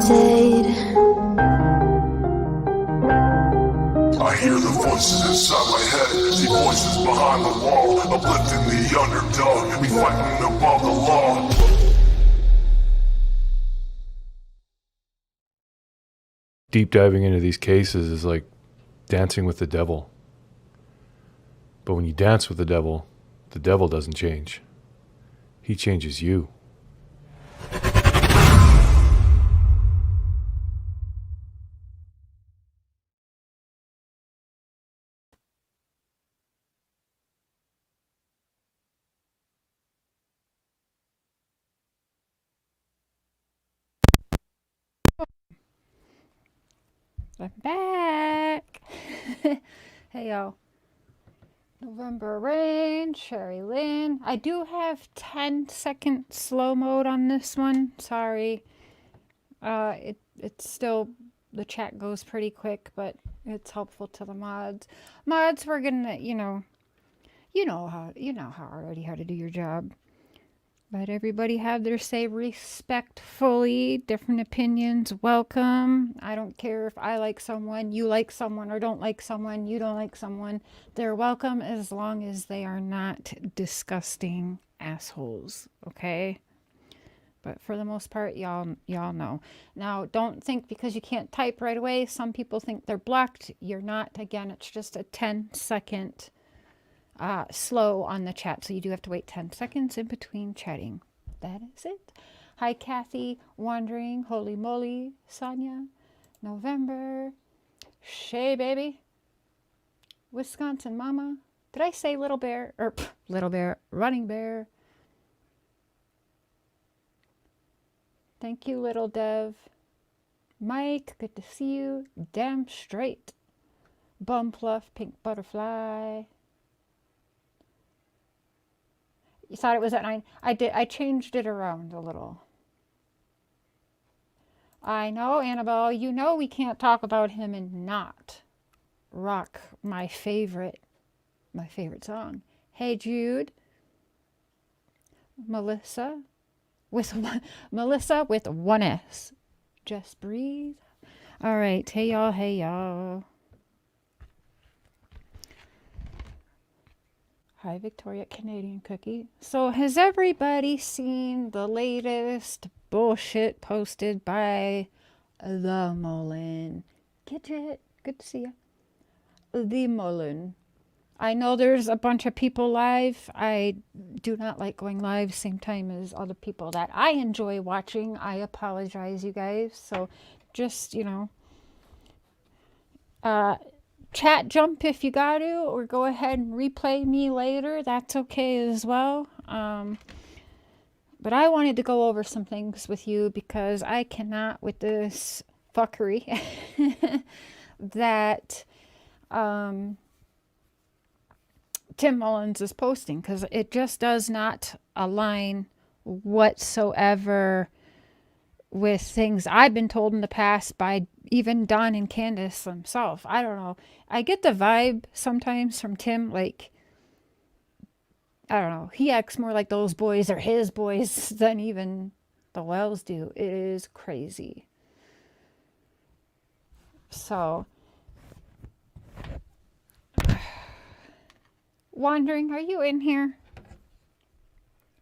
haunted. I hear the voices inside my head, see voices behind the wall, uplifting the underdog, we fighting above the law. Deep diving into these cases is like dancing with the devil. But when you dance with the devil doesn't change. He changes you. I'm back. Hey y'all. November Rain, Sherry Lynn. I do have 10-second slow mode on this one. Sorry. It's still, the chat goes pretty quick, but it's helpful to the mods. Mods, we're gonna, you know already how to do your job. Let everybody have their say respectfully. Different opinions, welcome. I don't care if I like someone, you like someone, or don't like someone, you don't like someone. They're welcome as long as they are not disgusting assholes, okay? But for the most part, y'all know. Now, don't think because you can't type right away. Some people think they're blocked. You're not. Again, it's just a 10-second slow on the chat, so you do have to wait 10 seconds in between chatting. That is it. Hi Kathy, Wandering, Holy Moly, Sonia, November, Shay Baby, Wisconsin Mama. Did I say Little Bear? Or Little Bear, Running Bear. Thank you, Little Dev. Mike, good to see you. Damn straight. Bum Fluff, Pink Butterfly. You thought it was at 9. I changed it around a little. I know, Annabelle, you know we can't talk about him and not rock my favorite song. Hey Jude. Melissa with one S. Just breathe. All right, hey y'all. Hi, Victoria, Canadian Cookie. So has everybody seen the latest bullshit posted by the Mullen? Gidget, good to see you. The Mullen. I know there's a bunch of people live. I do not like going live same time as other people that I enjoy watching. I apologize, you guys. So just, chat jump if you got to, or go ahead and replay me later. That's okay as well. But I wanted to go over some things with you because I cannot with this fuckery that Tim Mullins is posting, because it just does not align whatsoever with things I've been told in the past by even Don and Candus themselves. I don't know. I get the vibe sometimes from Tim, like, I don't know, he acts more like those boys are his boys than even the Wells do. It is crazy. So, Wandering, are you in here?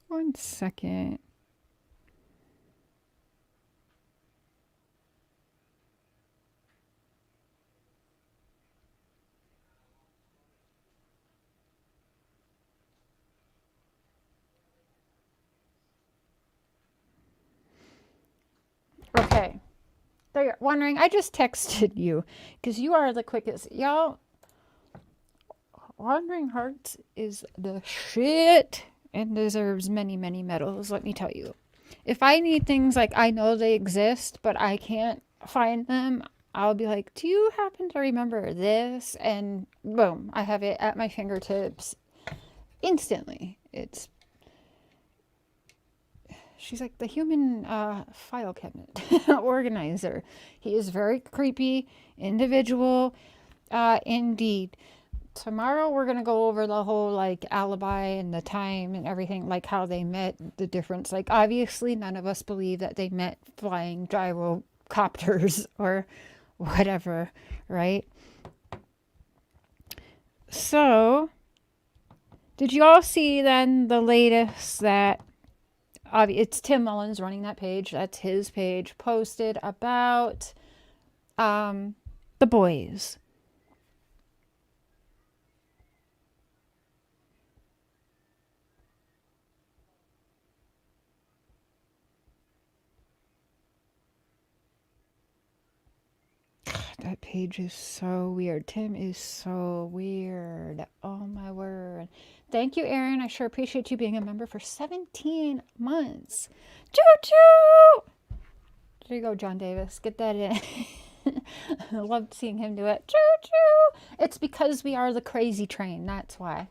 1 second. Okay. So you're wondering, I just texted you because you are the quickest. Y'all, Wandering Hearts is the shit and deserves many, many medals, let me tell you. If I need things like I know they exist, but I can't find them, I'll be like, do you happen to remember this? And boom, I have it at my fingertips instantly. She's like the human file cabinet organizer. He is very creepy individual, indeed. Tomorrow we're going to go over the whole like alibi and the time and everything, like how they met, the difference. Like obviously none of us believe that they met flying gyro copters or whatever, right? So, did you all see then the latest that it's Tim Mullins running that page? That's his page, posted about the boys. That page is so weird. Tim is so weird. Oh my word. Thank you, Aaron. I sure appreciate you being a member for 17 months. Choo choo! There you go, John Davis. Get that in. I loved seeing him do it. Choo choo! It's because we are the crazy train. That's why.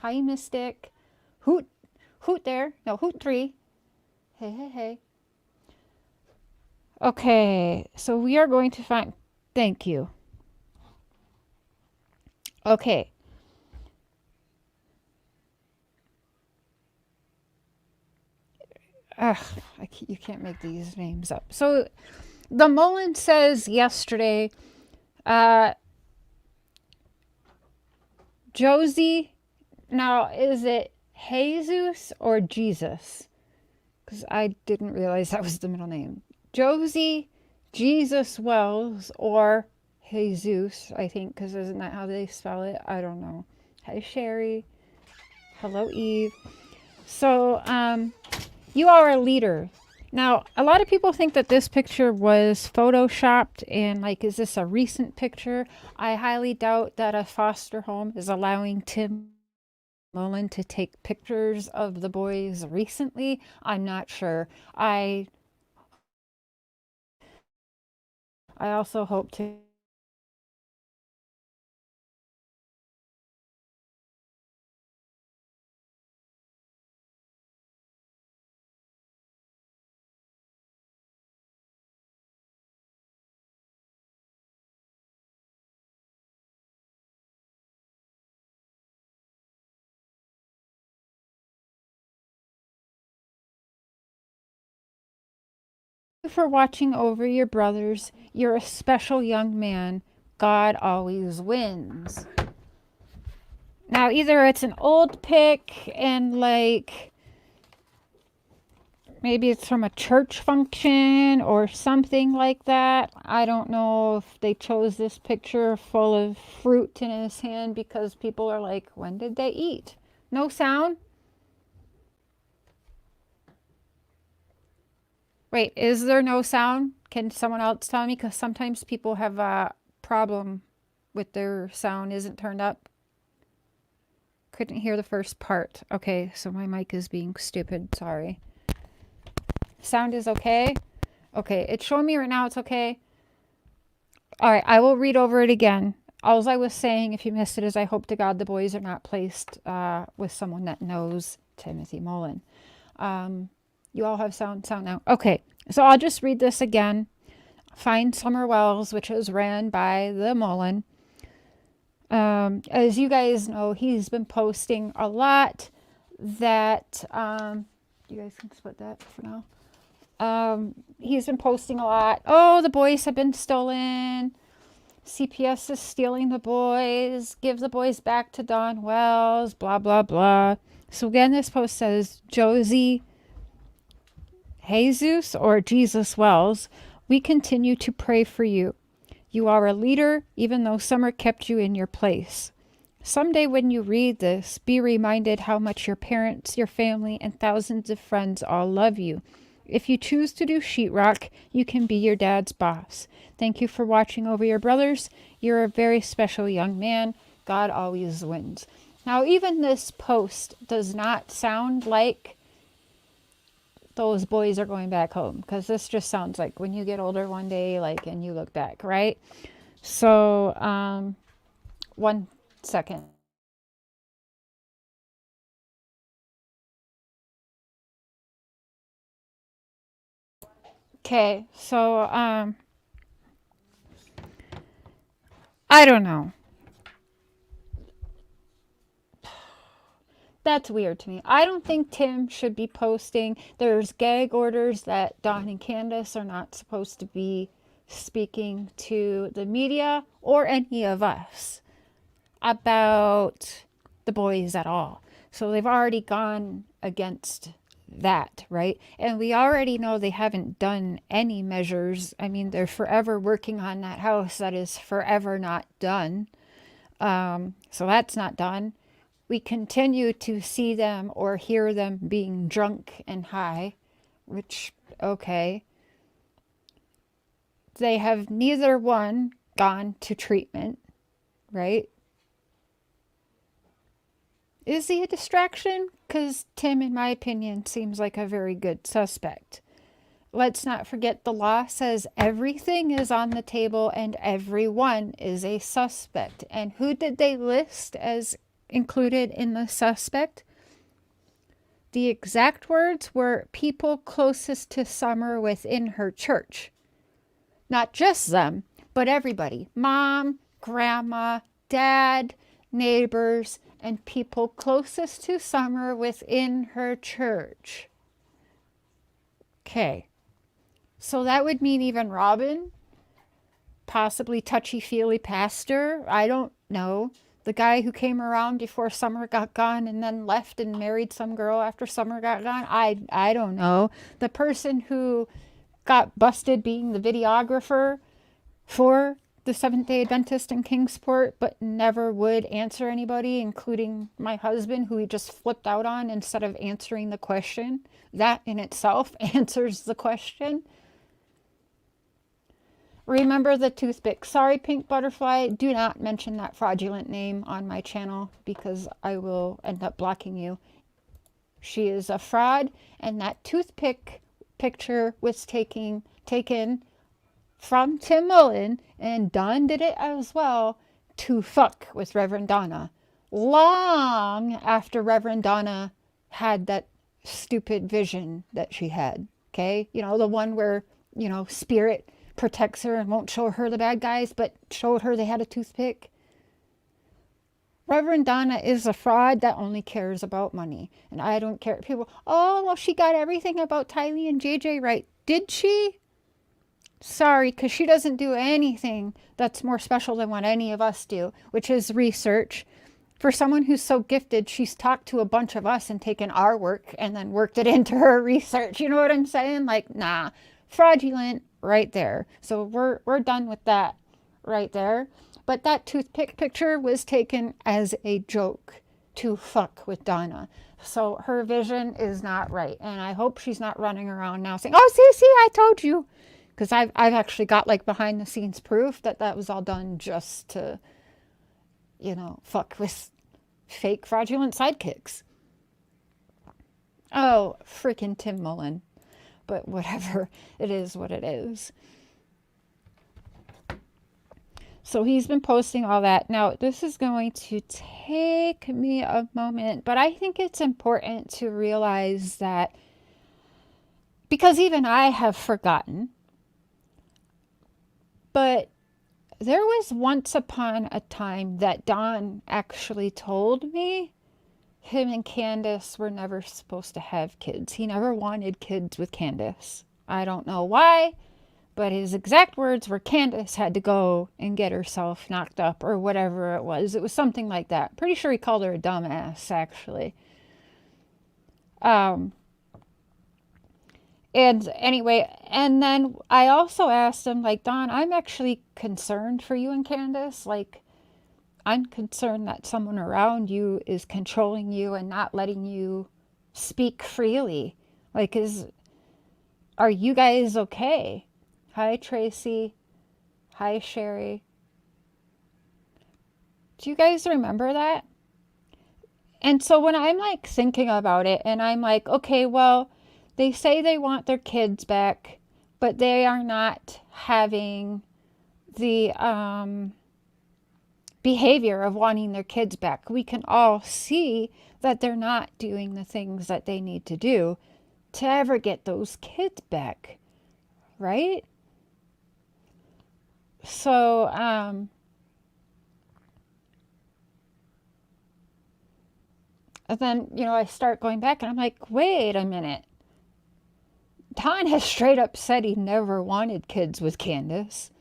Hi, Mystic. Hoot. Hoot there. No, hoot 3. Hey, hey, hey. Okay, so we are going to find... Thank you. Okay. Ugh, you can't make these names up. So the Mullen says yesterday, Josie, now is it Jesus or Jesus? Because I didn't realize that was the middle name. Josie Jesus Wells or Jesus, I think, because isn't that how they spell it? I don't know. Hi, Sherry. Hello, Eve. So, you are a leader. Now, a lot of people think that this picture was photoshopped and like, is this a recent picture? I highly doubt that a foster home is allowing Tim Mullen to take pictures of the boys recently. I'm not sure. I also hope to for watching over your brothers. You're a special young man. God always wins. Now, either it's an old pic and like maybe it's from a church function or something like that. I don't know if they chose this picture full of fruit in his hand because people are like, when did they eat? No sound? Wait, is there no sound? Can someone else tell me? Because sometimes people have a problem with their sound isn't turned up. Couldn't hear the first part. Okay, so my mic is being stupid. Sorry. Sound is okay? Okay, it's showing me right now it's okay. All right, I will read over it again. All I was saying, if you missed it, is I hope to God the boys are not placed with someone that knows Timothy Mullen. You all have sound now. Okay, so I'll just read this again. Find Summer Wells, which is ran by the Mullen. As you guys know, he's been posting a lot that, you guys can split that for now. He's been posting a lot. Oh, the boys have been stolen. CPS is stealing the boys. Give the boys back to Don Wells. Blah, blah, blah. So again, this post says, Josie Jesus or Jesus Wells, we continue to pray for you. You are a leader, even though Summer kept you in your place. Someday when you read this, be reminded how much your parents, your family, and thousands of friends all love you. If you choose to do sheetrock, you can be your dad's boss. Thank you for watching over your brothers. You're a very special young man. God always wins. Now, even this post does not sound like those boys are going back home, because this just sounds like when you get older one day, like, and you look back, right? So, 1 second. Okay, so, I don't know. That's weird to me. I don't think Tim should be posting. There's gag orders that Don and Candus are not supposed to be speaking to the media or any of us about the boys at all. So they've already gone against that, right? And we already know they haven't done any measures. I mean, they're forever working on that house that is forever not done. So that's not done. We continue to see them or hear them being drunk and high, which, okay. They have neither one gone to treatment, right? Is he a distraction? Because Tim, in my opinion, seems like a very good suspect. Let's not forget the law says everything is on the table and everyone is a suspect. And who did they list as included in the suspect? The exact words were people closest to Summer within her church. Not just them, but everybody. Mom, grandma, dad, neighbors, and people closest to Summer within her church. Okay. So that would mean even Robin, possibly touchy-feely pastor. I don't know. The guy who came around before Summer got gone and then left and married some girl after Summer got gone. I don't know. The person who got busted being the videographer for the Seventh-day Adventist in Kingsport, but never would answer anybody, including my husband, who he just flipped out on instead of answering the question. That in itself answers the question. Remember the toothpick. Sorry, Pink Butterfly, do not mention that fraudulent name on my channel because I will end up blocking you. She is a fraud, and that toothpick picture was taken from Tim Mullin, and Don did it as well, to fuck with Reverend Donna. Long after Reverend Donna had that stupid vision that she had, okay? You know, the one where, you know, spirit protects her and won't show her the bad guys, but showed her they had a toothpick. Reverend Donna is a fraud that only cares about money. And I don't care. People, oh, well, she got everything about Tylee and JJ right. Did she? Sorry, because she doesn't do anything that's more special than what any of us do, which is research. For someone who's so gifted, she's talked to a bunch of us and taken our work and then worked it into her research. You know what I'm saying? Like, nah, fraudulent right there. So we're done with that right there. But that toothpick picture was taken as a joke to fuck with Donna. So her vision is not right. And I hope she's not running around now saying, oh, see, I told you. Because I've actually got like behind the scenes proof that that was all done just to, you know, fuck with fake fraudulent sidekicks. Oh, freaking Tim Mullin. But whatever, it is what it is. So he's been posting all that. Now, this is going to take me a moment, but I think it's important to realize that, because even I have forgotten, but there was once upon a time that Don actually told me him and Candus were never supposed to have kids. He never wanted kids with Candus. I don't know why, but his exact words were Candus had to go and get herself knocked up or whatever it was. It was something like that. Pretty sure he called her a dumbass, actually. And anyway, and then I also asked him, like, Don, I'm actually concerned for you and Candus. Like, I'm concerned that someone around you is controlling you and not letting you speak freely. Like, are you guys okay? Hi, Tracy. Hi, Sherry. Do you guys remember that? And so when I'm like thinking about it and I'm like, okay, well, they say they want their kids back, but they are not having the behavior of wanting their kids back. We can all see that they're not doing the things that they need to do to ever get those kids back, right? So And then, I start going back and I'm like, wait a minute. Don has straight up said he never wanted kids with Candus.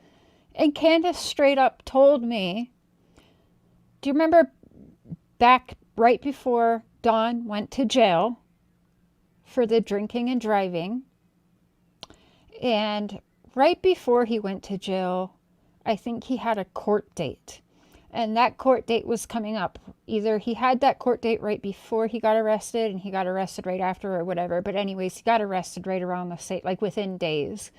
And Candus straight up told me, do you remember back right before Don went to jail for the drinking and driving? And right before he went to jail, I think he had a court date. And that court date was coming up. Either he had that court date right before he got arrested and he got arrested right after or whatever. But anyways, he got arrested right around the same, like within days.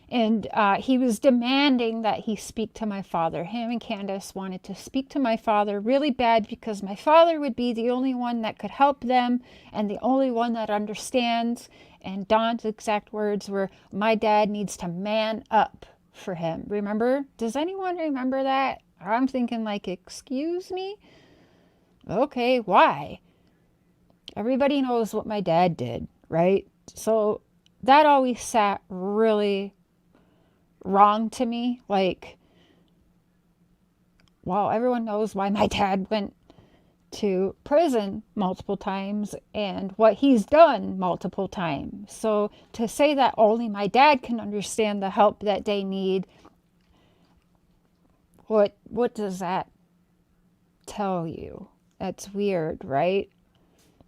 And he was demanding that he speak to my father. Him and Candus wanted to speak to my father really bad because my father would be the only one that could help them and the only one that understands. And Don's exact words were, my dad needs to man up for him. Remember? Does anyone remember that? I'm thinking like, excuse me? Okay, why? Everybody knows what my dad did, right? So that always sat really wrong to me. Like, well, everyone knows why my dad went to prison multiple times and what he's done multiple times. So to say that only my dad can understand the help that they need, what does that tell you? That's weird, right?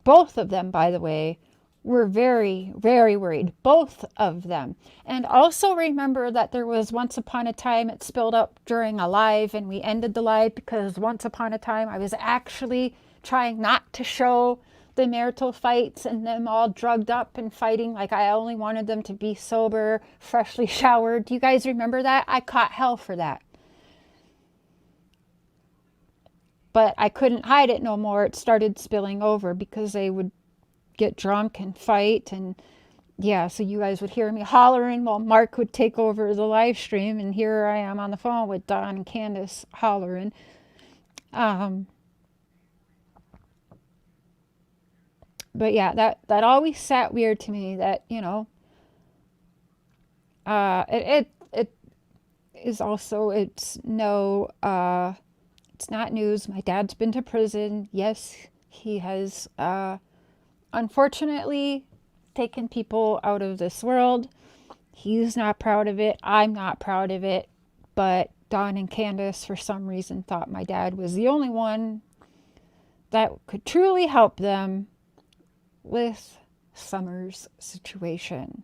Both of them, by the way, were very, very worried. Both of them. And also remember that there was once upon a time, it spilled up during a live and we ended the live because once upon a time I was actually trying not to show the marital fights and them all drugged up and fighting. Like I only wanted them to be sober, freshly showered. Do you guys remember that? I caught hell for that. But I couldn't hide it no more. It started spilling over because they would get drunk and fight. And yeah, so you guys would hear me hollering while Mark would take over the live stream. And here I am on the phone with Don and Candus hollering. But yeah, that always sat weird to me that, it is also, it's not news. My dad's been to prison. Yes, he has unfortunately taken people out of this world. He's not proud of it. I'm not proud of it. But Don and Candus, for some reason, thought my dad was the only one that could truly help them with Summer's situation.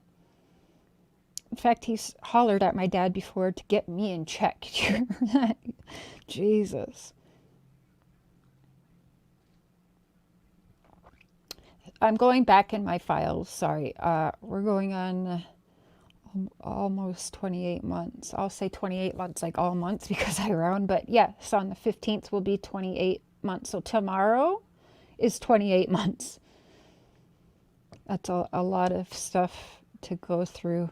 In fact, he's hollered at my dad before to get me in check. Jesus. I'm going back in my files. Sorry. We're going on almost 28 months. I'll say 28 months, like all months because I round. But yes, on the 15th will be 28 months. So tomorrow is 28 months. That's a lot of stuff to go through.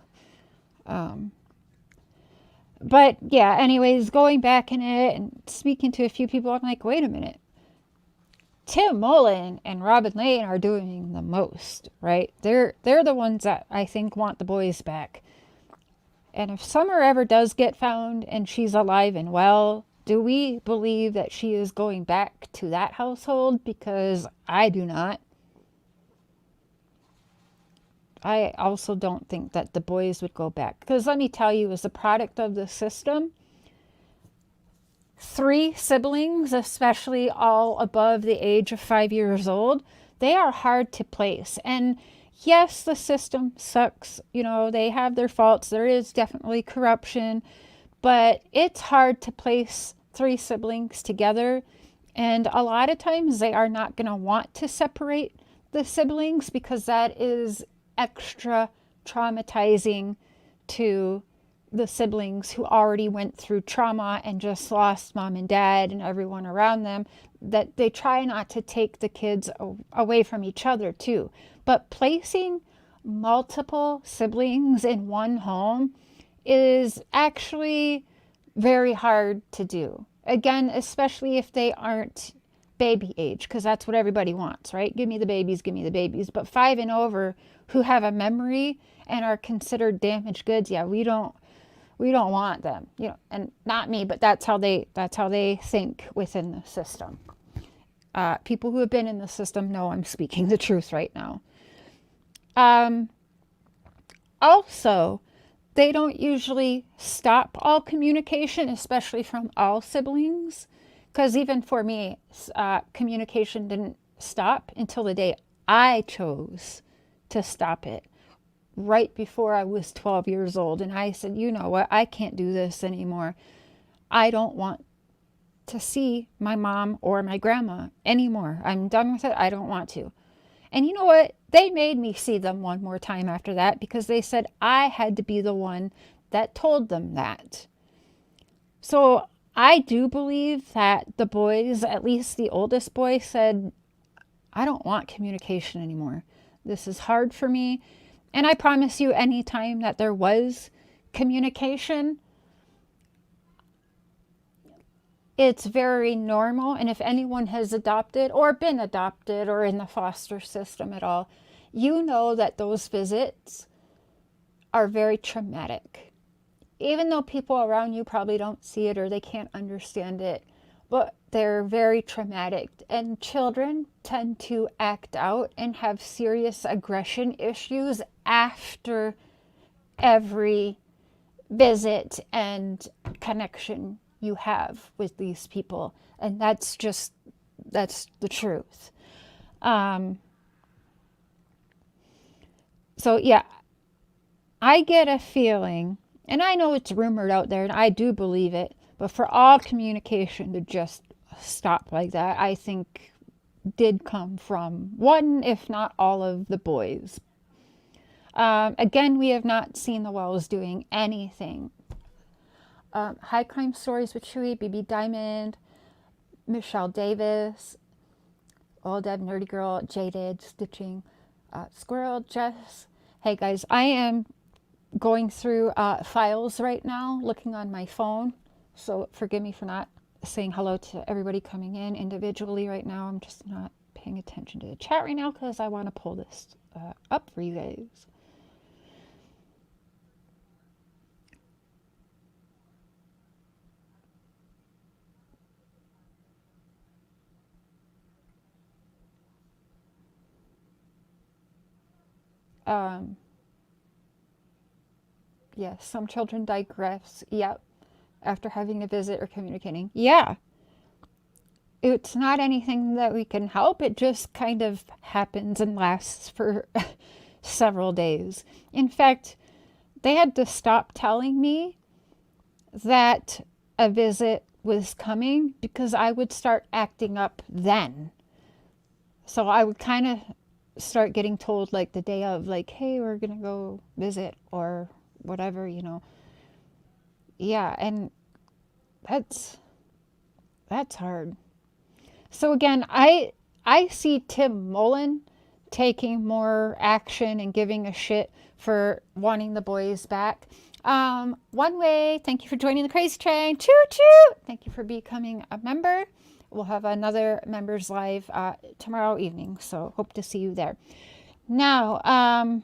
But yeah, anyways, going back in it and speaking to a few people, I'm like, wait a minute. Tim Mullin and Robin Lane are doing the most, right? They're the ones that I think want the boys back. And if Summer ever does get found and she's alive and well, do we believe that she is going back to that household? Because I do not. I also don't think that the boys would go back. Because let me tell you, as a product of the system, 3 siblings, especially all above the age of 5 years old, they are hard to place. And yes, the system sucks. They have their faults. There is definitely corruption. But it's hard to place 3 siblings together. And a lot of times they are not going to want to separate the siblings because that is extra traumatizing to the siblings who already went through trauma and just lost mom and dad and everyone around them, that they try not to take the kids away from each other too. But placing multiple siblings in one home is actually very hard to do. Again, especially if they aren't baby age, because that's what everybody wants, right? Give me the babies, give me the babies. But 5 and over who have a memory and are considered damaged goods, yeah, we don't want them, and not me, but that's how they think within the system. People who have been in the system know I'm speaking the truth right now. Also, they don't usually stop all communication, especially from all siblings. Because even for me, communication didn't stop until the day I chose to stop it, right before I was 12 years old. And I said, you know what, I can't do this anymore. I don't want to see my mom or my grandma anymore. I'm done with it. I don't want to. And you know what? They made me see them one more time after that because they said I had to be the one that told them that. So I do believe that the boys, at least the oldest boy, said, I don't want communication anymore. This is hard for me. And I promise you, anytime that there was communication, it's very normal. And if anyone has adopted or been adopted or in the foster system at all, you know that those visits are very traumatic. Even though people around you probably don't see it or they can't understand it, but they're very traumatic. And children tend to act out and have serious aggression issues after every visit and connection you have with these people. And that's the truth. So yeah, I get a feeling, and I know it's rumored out there and I do believe it, but for all communication to just stop like that, I think did come from one, if not all of the boys. Again, we have not seen the Wells doing anything. High Crime Stories with Chewy, BB Diamond, Michelle Davis, Old Dead Nerdy Girl, Jaded, Stitching, Squirrel, Jess. Hey guys, I am going through files right now, looking on my phone. So forgive me for not saying hello to everybody coming in individually right now. I'm just not paying attention to the chat right now because I want to pull this up for you guys. Yes, some children digress. Yep. After having a visit or communicating. Yeah. It's not anything that we can help. It just kind of happens and lasts for several days. In fact, they had to stop telling me that a visit was coming because I would start acting up then. So I would kind of start getting told like the day of, like, hey, we're going to go visit or whatever, you know. Yeah, and that's hard. So again, I see Tim Mullin taking more action and giving a shit for wanting the boys back. One Way, thank you for joining the Crazy Train. Choo choo! Thank you for becoming a member. We'll have another members live tomorrow evening, so hope to see you there. Now,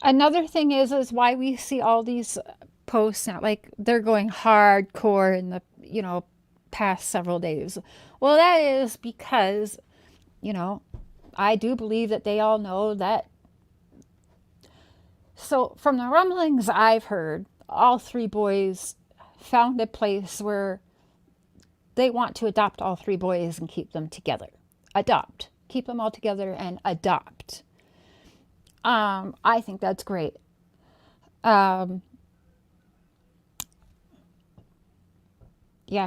another thing is why we see all these posts now, like they're going hardcore in the, you know, past several days. Well, that is because, you know, I do believe that they all know that. So from the rumblings I've heard, all three boys found a place where they want to adopt all three boys and keep them together. Adopt. Keep them all together and adopt. I think that's great. Yeah,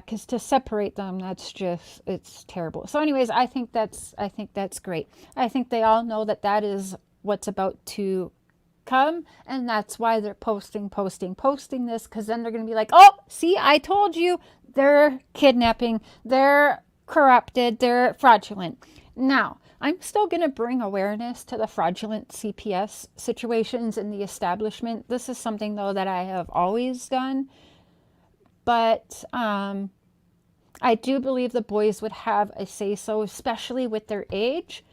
because to separate them, that's just, it's terrible. So anyways, I think that's great. I think they all know that that is what's about to come, and that's why they're posting this, because then they're going to be like, oh, see, I told you, they're kidnapping, they're corrupted, they're fraudulent. Now, I'm still going to bring awareness to the fraudulent CPS situations in the establishment. This is something, though, that I have always done. But I do believe the boys would have a say-so, especially with their age.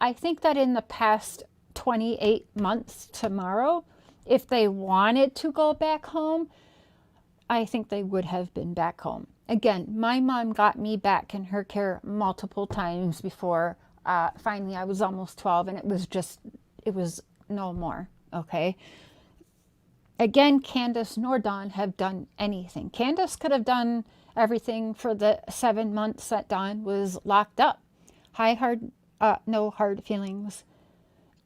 I think that in the past 28 months tomorrow, if they wanted to go back home, I think they would have been back home. Again, my mom got me back in her care multiple times before finally I was almost 12 and it was no more. Okay. Again, Candus nor Dawn have done anything. Candus could have done everything for the 7 months that Dawn was locked up. No hard feelings,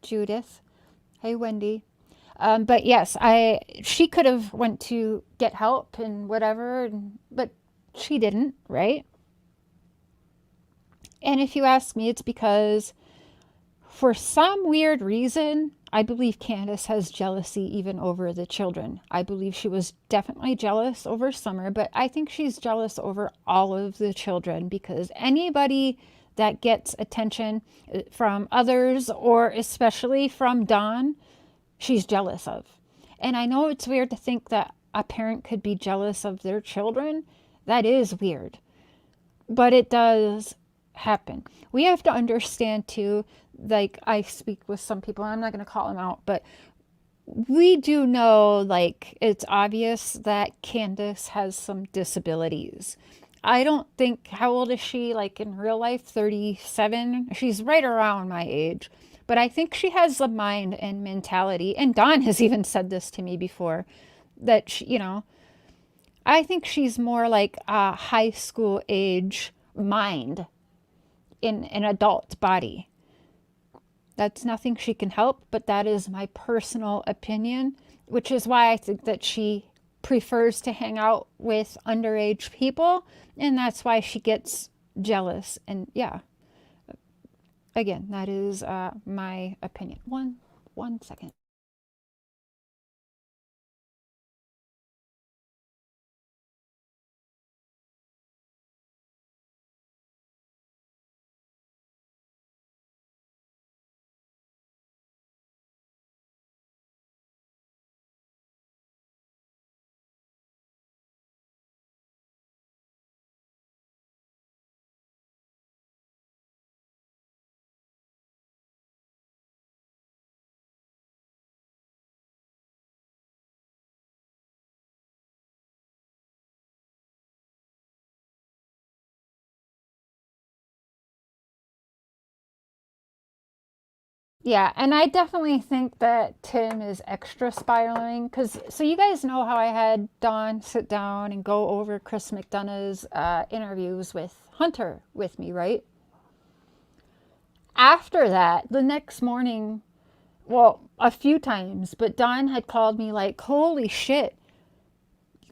Judith. Hey, Wendy. But yes, she could have went to get help and whatever, but she didn't, right? And if you ask me, it's because for some weird reason, I believe Candus has jealousy even over the children. I believe she was definitely jealous over Summer, but I think she's jealous over all of the children because anybody that gets attention from others or especially from Dawn, she's jealous of. And I know it's weird to think that a parent could be jealous of their children. That is weird. But it does happen. We have to understand too, like I speak with some people, I'm not going to call them out, but we do know, like, it's obvious that Candus has some disabilities. I don't think, how old is she, like in real life? 37? She's right around my age. But I think she has a mind and mentality. And Dawn has even said this to me before, that she, I think she's more like a high school age mind in an adult body. That's nothing she can help, but that is my personal opinion, which is why I think that she prefers to hang out with underage people, and that's why she gets jealous. And yeah, again, that is my opinion. One second. Yeah, and I definitely think that Tim is extra spiraling because, so you guys know how I had Dawn sit down and go over Chris McDonough's interviews with Hunter with me, right? After that, the next morning, well, a few times, but Dawn had called me like, holy shit,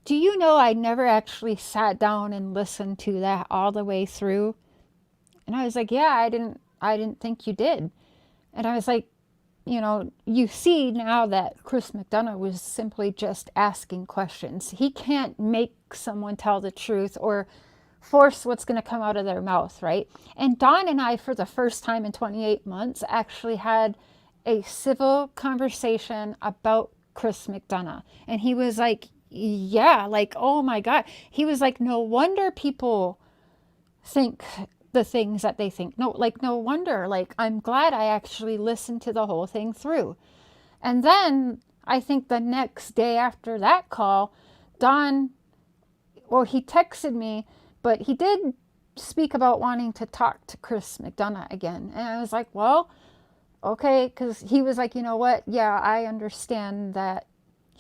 do you know I never actually sat down and listened to that all the way through? And I was like, yeah, I didn't think you did. And I was like, you see now that Chris McDonough was simply just asking questions. He can't make someone tell the truth or force what's going to come out of their mouth, right? And Dawn and I, for the first time in 28 months, actually had a civil conversation about Chris McDonough. And he was like, yeah, like, oh my God. He was like, no wonder people think the things that they think. No, like, no wonder. Like, I'm glad I actually listened to the whole thing through. And then I think the next day after that call, Don, well, he texted me, but he did speak about wanting to talk to Chris McDonough again. And I was like, well, okay, because he was like, you know what? Yeah, I understand that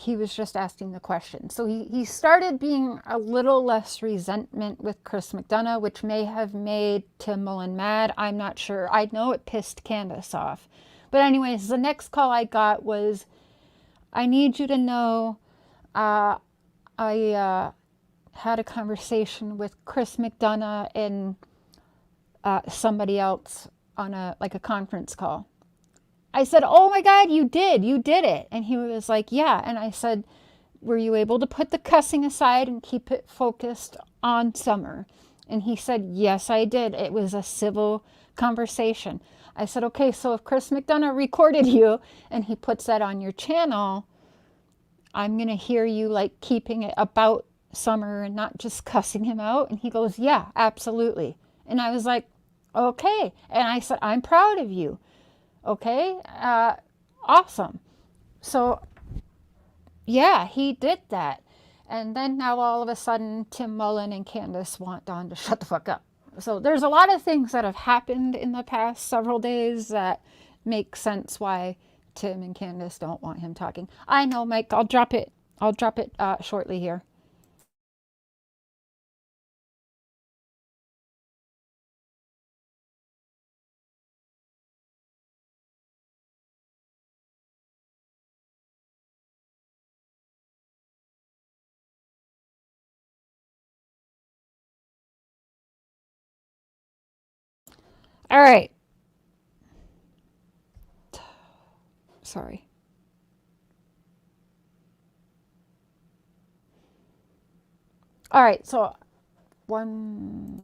he was just asking the question. So he started being a little less resentment with Chris McDonough, which may have made Tim Mullin mad. I'm not sure. I know it pissed Candus off. But anyways, the next call I got was, I need you to know I had a conversation with Chris McDonough and somebody else on a conference call. I said, oh my God, you did it. And he was like, yeah. And I said, were you able to put the cussing aside and keep it focused on Summer? And he said, yes, I did. It was a civil conversation. I said, okay, so if Chris McDonough recorded you and he puts that on your channel, I'm going to hear you like keeping it about Summer and not just cussing him out. And he goes, yeah, absolutely. And I was like, okay. And I said, I'm proud of you. Okay, awesome. So, yeah, he did that. And then now all of a sudden, Tim Mullin and Candus want Don to shut the fuck up. So there's a lot of things that have happened in the past several days that make sense why Tim and Candus don't want him talking. I know, Mike. I'll drop it. Shortly here. All right. Sorry. All right. So one.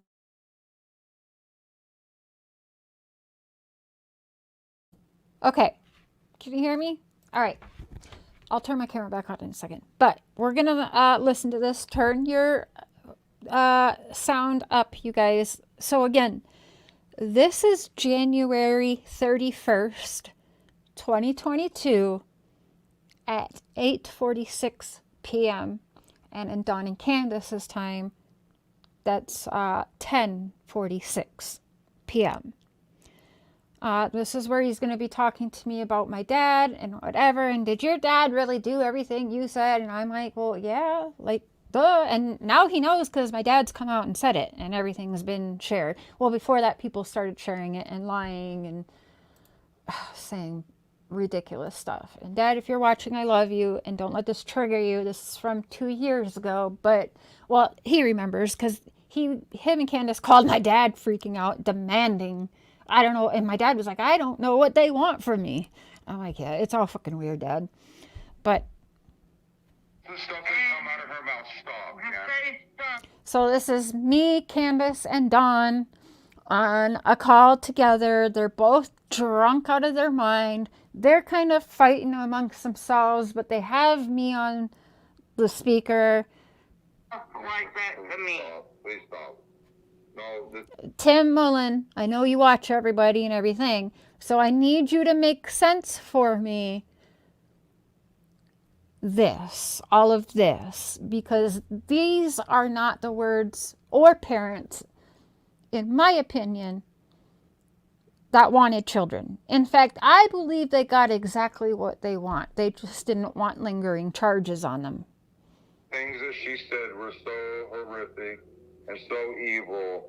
Okay. Can you hear me? All right. I'll turn my camera back on in a second. But we're going to listen to this. Turn your sound up, you guys. So again, this is January 31st, 2022 at 8:46 p.m. And in Don and Candace's time, that's 10:46 p.m. This is where he's going to be talking to me about my dad and whatever. And did your dad really do everything you said? And I'm like, well, yeah, like, duh. And now he knows because my dad's come out and said it and everything's been shared. Well, before that, people started sharing it and lying and saying ridiculous stuff. And Dad, if you're watching, I love you and don't let this trigger you. This is from 2 years ago. But, well, he remembers because him and Candace called my dad freaking out, demanding, I don't know. And my dad was like, I don't know what they want from me. I'm like, yeah, it's all fucking weird, Dad. But The stuff that come out of her mouth, stop, yeah. so this is me, Candace, and Don on a call together. They're both drunk out of their mind. They're kind of fighting amongst themselves, but they have me on the speaker. Like that to me. Please stop. No, Tim Mullin, I know you watch everybody and everything, so I need you to make sense for me. All of this, because these are not the words or parents, in my opinion, that wanted children. In fact, I believe they got exactly what they want. They just didn't want lingering charges on them. things that she said were so horrific and so evil.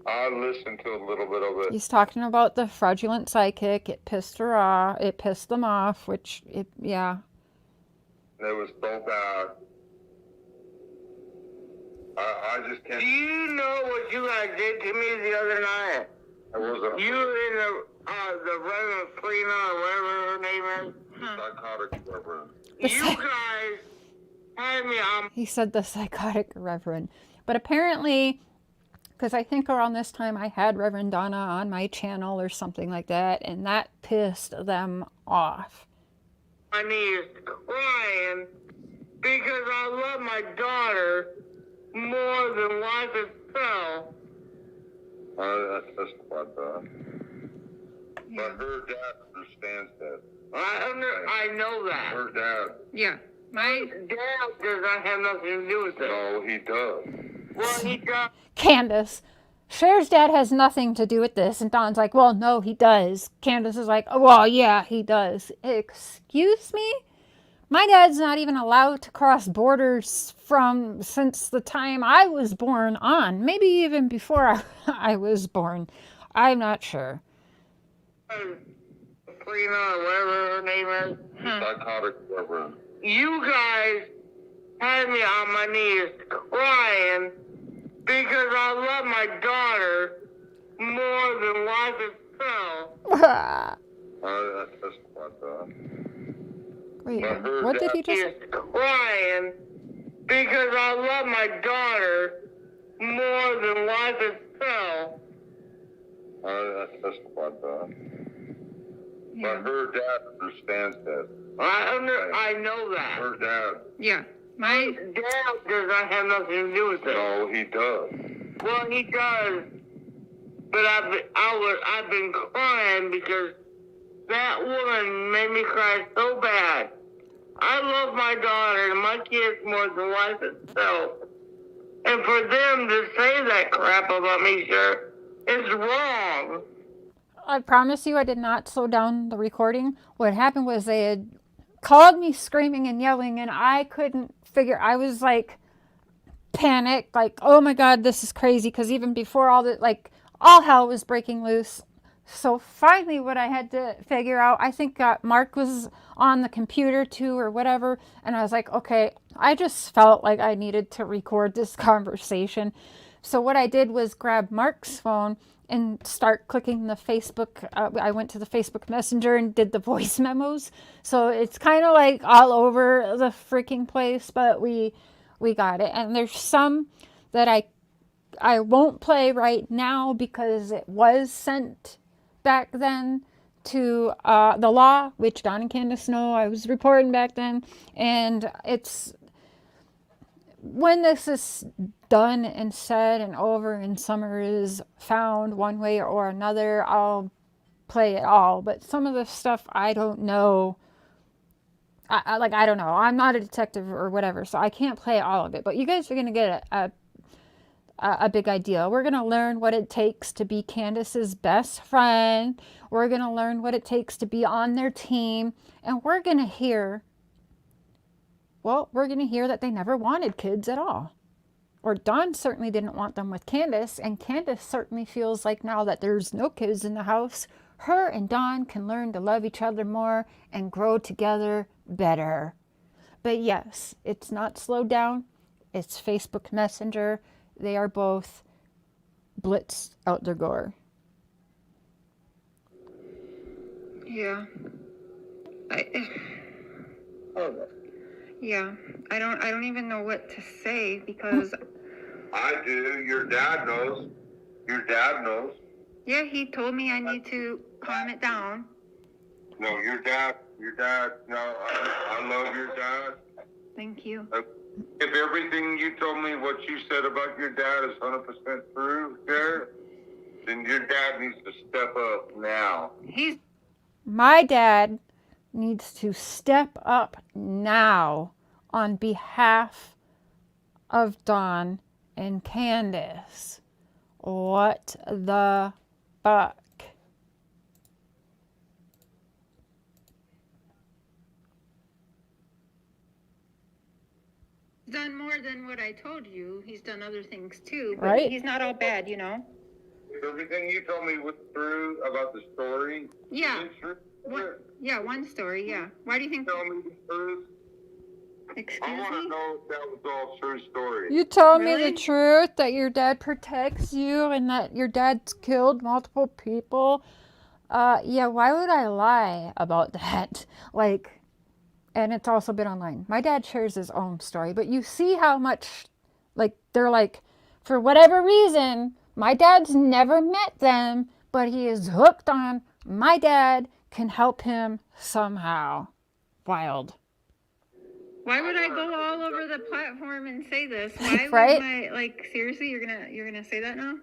I listened to a little bit of it. He's talking about the fraudulent psychic. It pissed her off. It pissed them off, yeah. And it was so bad. I just can't. Do you know what you guys did to me the other night? It wasn't You and the Reverend Freeman, or whatever her name is. psychotic, Reverend. You guys had me on. He said the psychotic reverend. But apparently, because I think around this time I had Reverend Donna on my channel or something like that, and that pissed them off. My knees crying because I love my daughter more than life itself. That's quite bad. But her dad understands that. I know that. Her dad. Yeah. My dad does not have nothing to do with it. No, he does. Well, he does. Candace, Cher's dad has nothing to do with this. And Don's like, well, no, he does. Candace is like, oh, well, yeah, he does. Excuse me? My dad's not even allowed to cross borders since the time I was born on. Maybe even before I was born. I'm not sure. Freeman, or whatever her name is. Psychotic, Reverend. You guys had me on my knees crying because I love my daughter more than life itself. That's quite bad. Wait, But her what did he He just... is crying because I love my daughter more than life itself. That's quite bad. But her dad understands that. I know that. Her dad. Yeah. My dad does not have nothing to do with it. No, he does. Well, he does. But I've been crying because that woman made me cry so bad. I love my daughter and my kids more than life itself. And for them to say that crap about me, sure, is wrong. I promise you I did not slow down the recording. What happened was they had called me screaming and yelling, and I couldn't figure. I was like panicked, like, oh my God, this is crazy. Because even before all the, like, all hell was breaking loose. So finally what I had to figure out, I think Mark was on the computer too or whatever. And I was like, okay, I just felt like I needed to record this conversation. So what I did was grab Mark's phone and start clicking the Facebook. I went to the Facebook Messenger and did the voice memos. So it's kind of like all over the freaking place, but we got it. And there's some that I won't play right now because it was sent back then to the law, which Don and Candus know I was reporting back then. And it's when this is done and said and over and Summer is found one way or another, I'll play it all. But some of the stuff I don't know. I don't know. I'm not a detective or whatever, so I can't play all of it. But you guys are going to get a big idea. We're going to learn what it takes to be Candus's best friend. We're going to learn what it takes to be on their team. And we're going to hear that they never wanted kids at all. Or Don certainly didn't want them with Candus. And Candus certainly feels like now that there's no kids in the house, her and Don can learn to love each other more and grow together better. But yes, it's not slowed down. It's Facebook Messenger. They are both blitzed out their gore. Yeah. Yeah. I don't even know what to say because I do. Your dad knows. Your dad knows. yeah, he told me I need to calm it down. No, your dad, no, I love your dad. Thank you. If everything you told me, what you said about your dad is 100% true, Jared, then your dad needs to step up now. My dad needs to step up now on behalf of Don and Candus. What the fuck? He's done more than what I told you. He's done other things too, but Right? he's not all bad, you know? If everything you told me was true about the story, Yeah. is it true? Yeah, one story, yeah. Why do you think... Tell me the truth. I Excuse want to me? know if that was all true story. You told me Really? the truth, that your dad protects you and that your dad's killed multiple people. Yeah, why would I lie about that? Like, and it's also been online. My dad shares his own story, but you see how much, like, they're like, for whatever reason, my dad's never met them, but he is hooked on my dad can help him somehow. Wild. Why would I go all over the platform and say this? Why Right? would my, like, seriously, you're gonna say that now?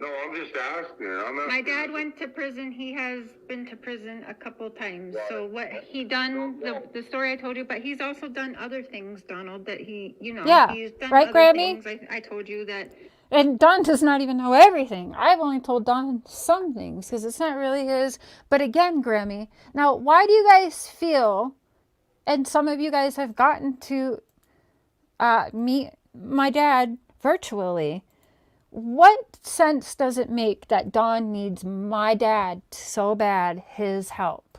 No, I'm just asking. I'm not. My dad went to prison. He has been to prison a couple times. So what he done, the story I told you, but he's also done other things, Donald, that he, you know, Yeah. he's done Right, other Grammy? things. I told you that. And Don does not even know everything. I've only told Don some things because it's not really his. But again, Grammy, now why do you guys feel, and some of you guys have gotten to meet my dad virtually, what sense does it make that Don needs my dad so bad, his help?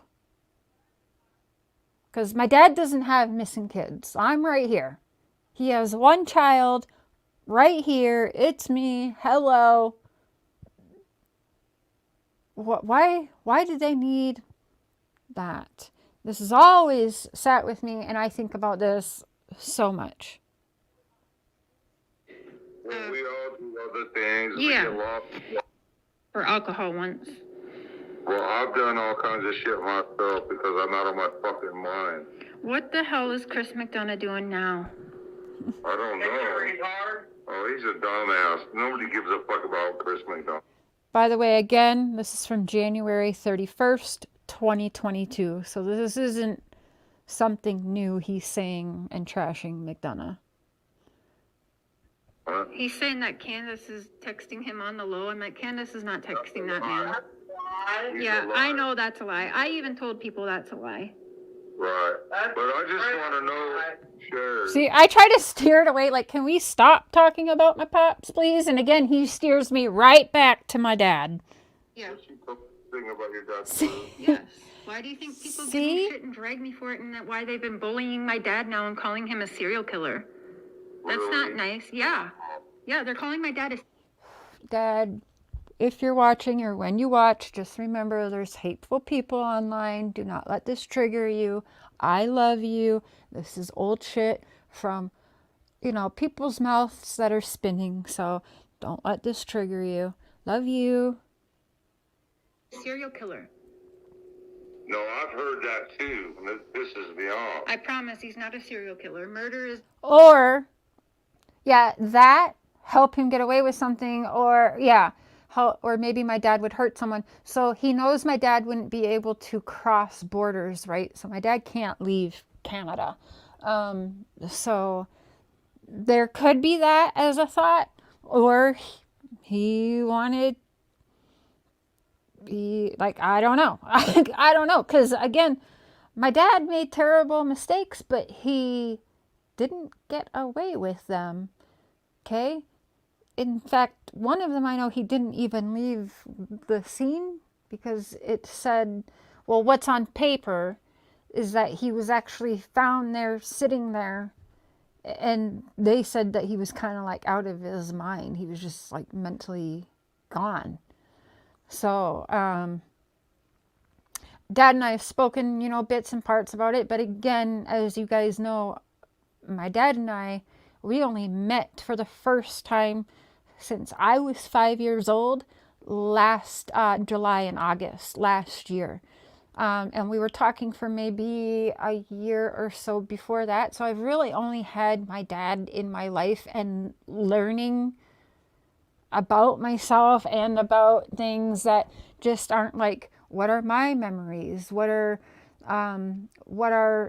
Because my dad doesn't have missing kids. I'm right here. He has one child right here. It's me. Hello. Why do they need that? This has always sat with me, and I think about this so much. Well, we all do other things. Yeah. We get lost. For alcohol once. Well, I've done all kinds of shit myself because I'm not on my fucking mind. What the hell is Chris McDonough doing now? I don't know. Oh, he's a dumbass. Nobody gives a fuck about Chris McDonald. By the way, again, this is from January 31st, 2022. So this isn't something new he's saying and trashing McDonough. He's saying that Candus is texting him on the low. I'm like, Candus is not texting that man. Yeah, I know that's a lie. I even told people that's a lie. Right. But I just want to know, sure. See, I try to steer it away, like, can we stop talking about my pops, please? And again, he steers me right back to my dad. Yeah. Thing about your dad. Yes. Why do you think people give me shit and drag me for it, and that why they've been bullying my dad now and calling him a serial killer? That's not nice. Yeah. Yeah, they're calling my dad a... Dad, if you're watching or when you watch, just remember there's hateful people online. Do not let this trigger you. I love you. This is old shit from, people's mouths that are spinning. So don't let this trigger you. Love you. serial killer. No, I've heard that too. This is beyond. I promise he's not a serial killer. Murder is... Or, yeah, that, help him get away with something, or, yeah, or maybe my dad would hurt someone. So he knows my dad wouldn't be able to cross borders, right? So my dad can't leave Canada. So there could be that as a thought, or he wanted... I don't know. I don't know. Because, again, my dad made terrible mistakes, but he didn't get away with them. Okay? In fact, one of them I know he didn't even leave the scene because it said, well, what's on paper is that he was actually found there, sitting there, and they said that he was kind of like out of his mind. He was just like mentally gone. So, Dad and I have spoken, bits and parts about it. But again, as you guys know, my dad and I, we only met for the first time since I was 5 years old, last July and August last year. And we were talking for maybe a year or so before that. So I've really only had my dad in my life and learning about myself and about things that just aren't like, what are my memories? What are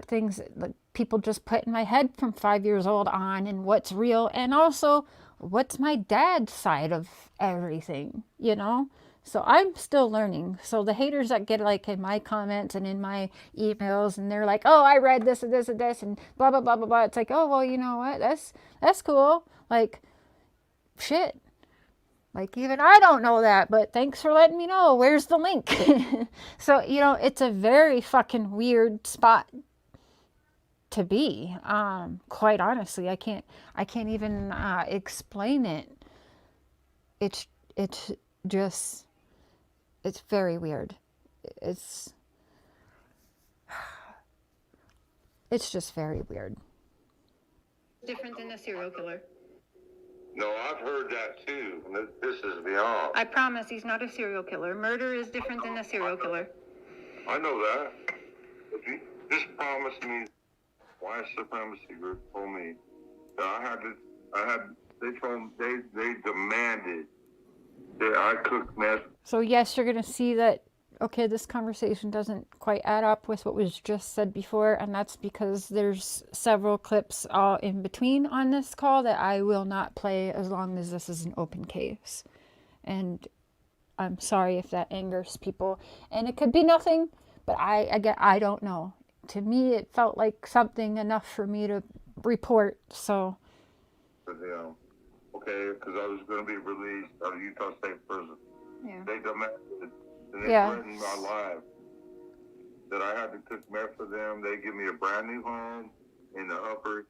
things that people just put in my head from 5 years old on, and what's real, and also what's my dad's side of everything, So I'm still learning. So the haters that get like in my comments and in my emails, and they're like, oh, I read this and this and this and blah, blah, blah, blah, blah. It's like, oh, well, you know what? That's cool. Like, shit. Like, even I don't know that, but thanks for letting me know. Where's the link? So, it's a very fucking weird spot to be. Quite honestly, I can't even explain it. It's very weird. It's just very weird. different than a serial killer. No, I've heard that too. This is beyond. I promise he's not a serial killer. Murder is different than a serial killer. I know that. But you just promised me, white supremacy group told me that they demanded that I cook meth. So yes, you're going to see that, okay, this conversation doesn't quite add up with what was just said before, and that's because there's several clips all in between on this call that I will not play as long as this is an open case. And I'm sorry if that angers people. And it could be nothing, but I don't know. To me, it felt like something enough for me to report, so. Okay, because I was going to be released out of Utah State Prison. Yeah. They demanded, and they Yeah. threatened my life that I had to cook meth for them. They give me a brand new home in the upper.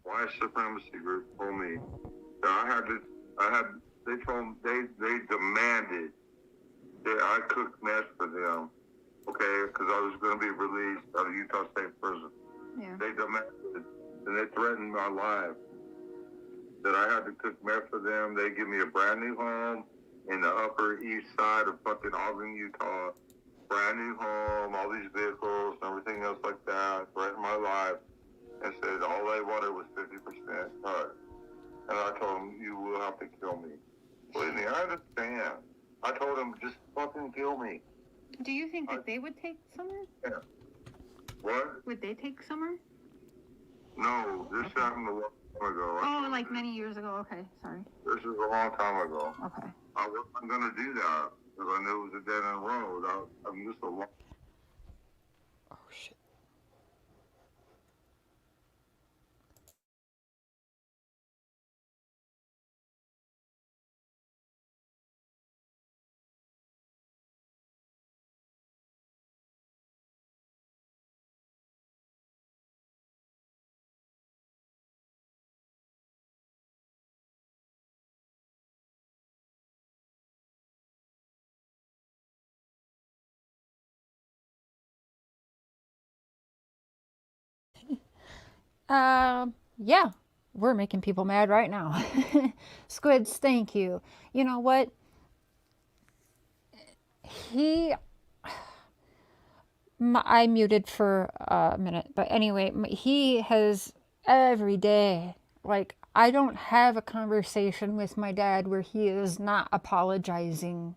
White supremacy group told me that they demanded that I cook meth for them. Okay, because I was going to be released out of Utah State Prison. Yeah. They demanded, and they threatened my life that I had to cook meth for them. They give me a brand new home in the upper east side of fucking Ogden, Utah. Brand new home, all these vehicles and everything else like that. Threatened my life and said all they wanted was 50% cut. And I told them, you will have to kill me. Believe me, I understand. I told him, just fucking kill me. Do you think that they would take Summer? Yeah. What? Would they take Summer? No, this happened a long time ago. Oh, like many years ago. Okay, sorry. This is a long time ago. Okay. I wasn't going to do that because I knew it was a dead end road. I'm just a long... Oh, shit. Yeah, we're making people mad right now. Squids, thank you. You know what? I muted for a minute, but anyway, he has every day, like, I don't have a conversation with my dad where he is not apologizing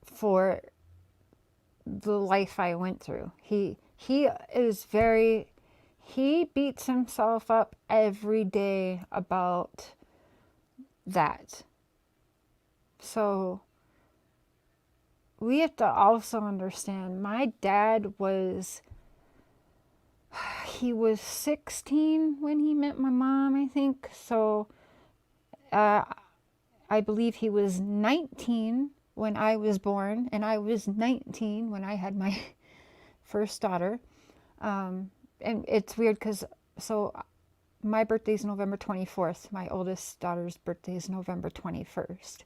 for the life I went through. He is very, he beats himself up every day about that. So we have to also understand my dad was, he was 16 when he met my mom, I think. So I believe he was 19 when I was born, and I was 19 when I had my first daughter. And it's weird because, so my birthday is November 24th. My oldest daughter's birthday is November 21st.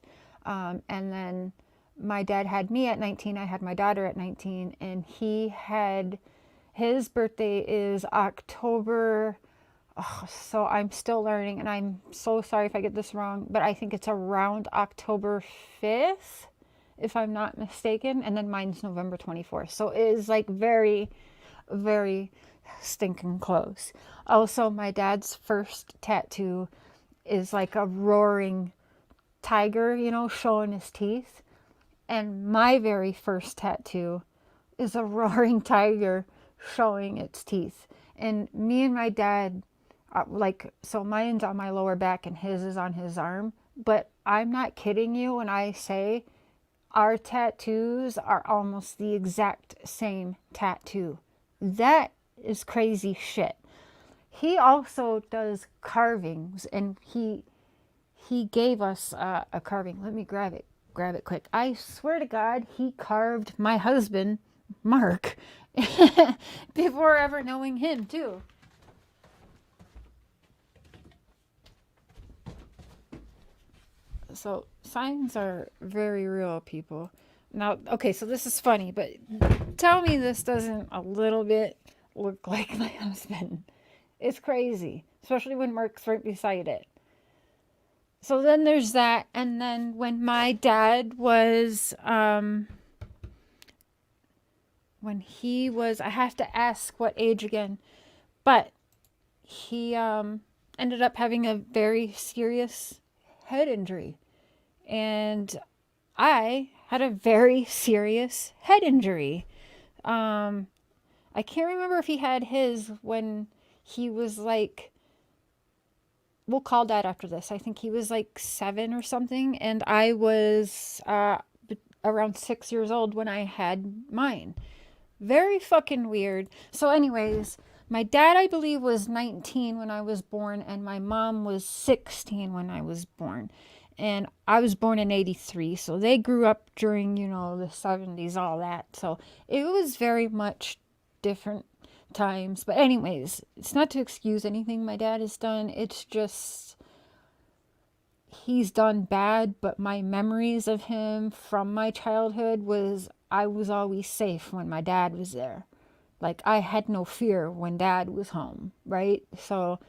And then my dad had me at 19. I had my daughter at 19. And he had, his birthday is October. Oh, so I'm still learning. And I'm so sorry if I get this wrong. But I think it's around October 5th, if I'm not mistaken. And then mine's November 24th. So it is like very, very stinking close. Also, my dad's first tattoo is like a roaring tiger, you know, showing his teeth. And my very first tattoo is a roaring tiger showing its teeth. And me and my dad, like, so mine's on my lower back and his is on his arm. But I'm not kidding you when I say our tattoos are almost the exact same tattoo. That is crazy shit. He also does carvings, and he gave us a carving. Let me grab it quick. I swear to God, he carved my husband, Mark, before ever knowing him too. So signs are very real, people. Now, okay, so this is funny, but tell me this doesn't a little bit look like my husband. It's crazy, especially when Mark's right beside it. So then there's that, and then when my dad was, when he was, I have to ask what age again, but he ended up having a very serious head injury. And I had a very serious head injury. I can't remember if he had his when he was like, we'll call Dad after this. I think he was like 7 or something. And I was around 6 years old when I had mine. Very fucking weird. So anyways, my dad, I believe, was 19 when I was born. And my mom was 16 when I was born. And I was born in 83, so they grew up during, you know, the 70s, all that. So it was very much different times. But anyways, it's not to excuse anything my dad has done. It's just, he's done bad, but my memories of him from my childhood was, I was always safe when my dad was there. Like, I had no fear when Dad was home, right? So,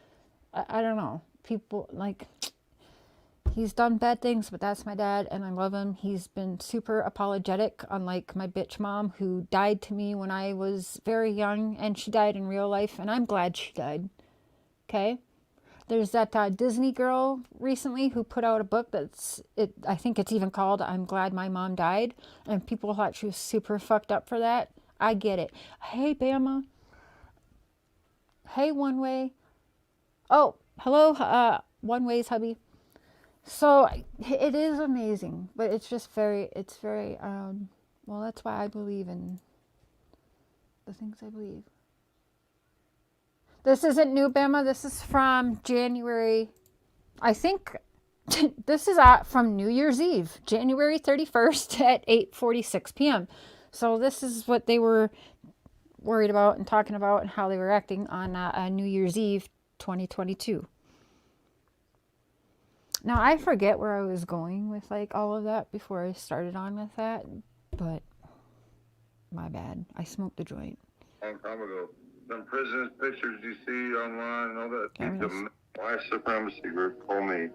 I don't know. People, like, he's done bad things, but that's my dad, and I love him. He's been super apologetic, unlike my bitch mom, who died to me when I was very young, and she died in real life, and I'm glad she died. Okay? There's that Disney girl recently who put out a book I think it's even called I'm Glad My Mom Died. And people thought she was super fucked up for that. I get it. Hey, Bama. Hey, One Way. Oh, hello, One Way's hubby. So it is amazing, but it's very, well, that's why I believe in the things I believe. This isn't New Bama. This is from January. I think this is from New Year's Eve, January 31st at 8:46 p.m. So this is what they were worried about and talking about and how they were acting on New Year's Eve 2022. Now, I forget where I was going with like all of that before I started on with that, but my bad. I smoked the joint. Long time ago. Some prisoners pictures you see online and all that. The white supremacy group told me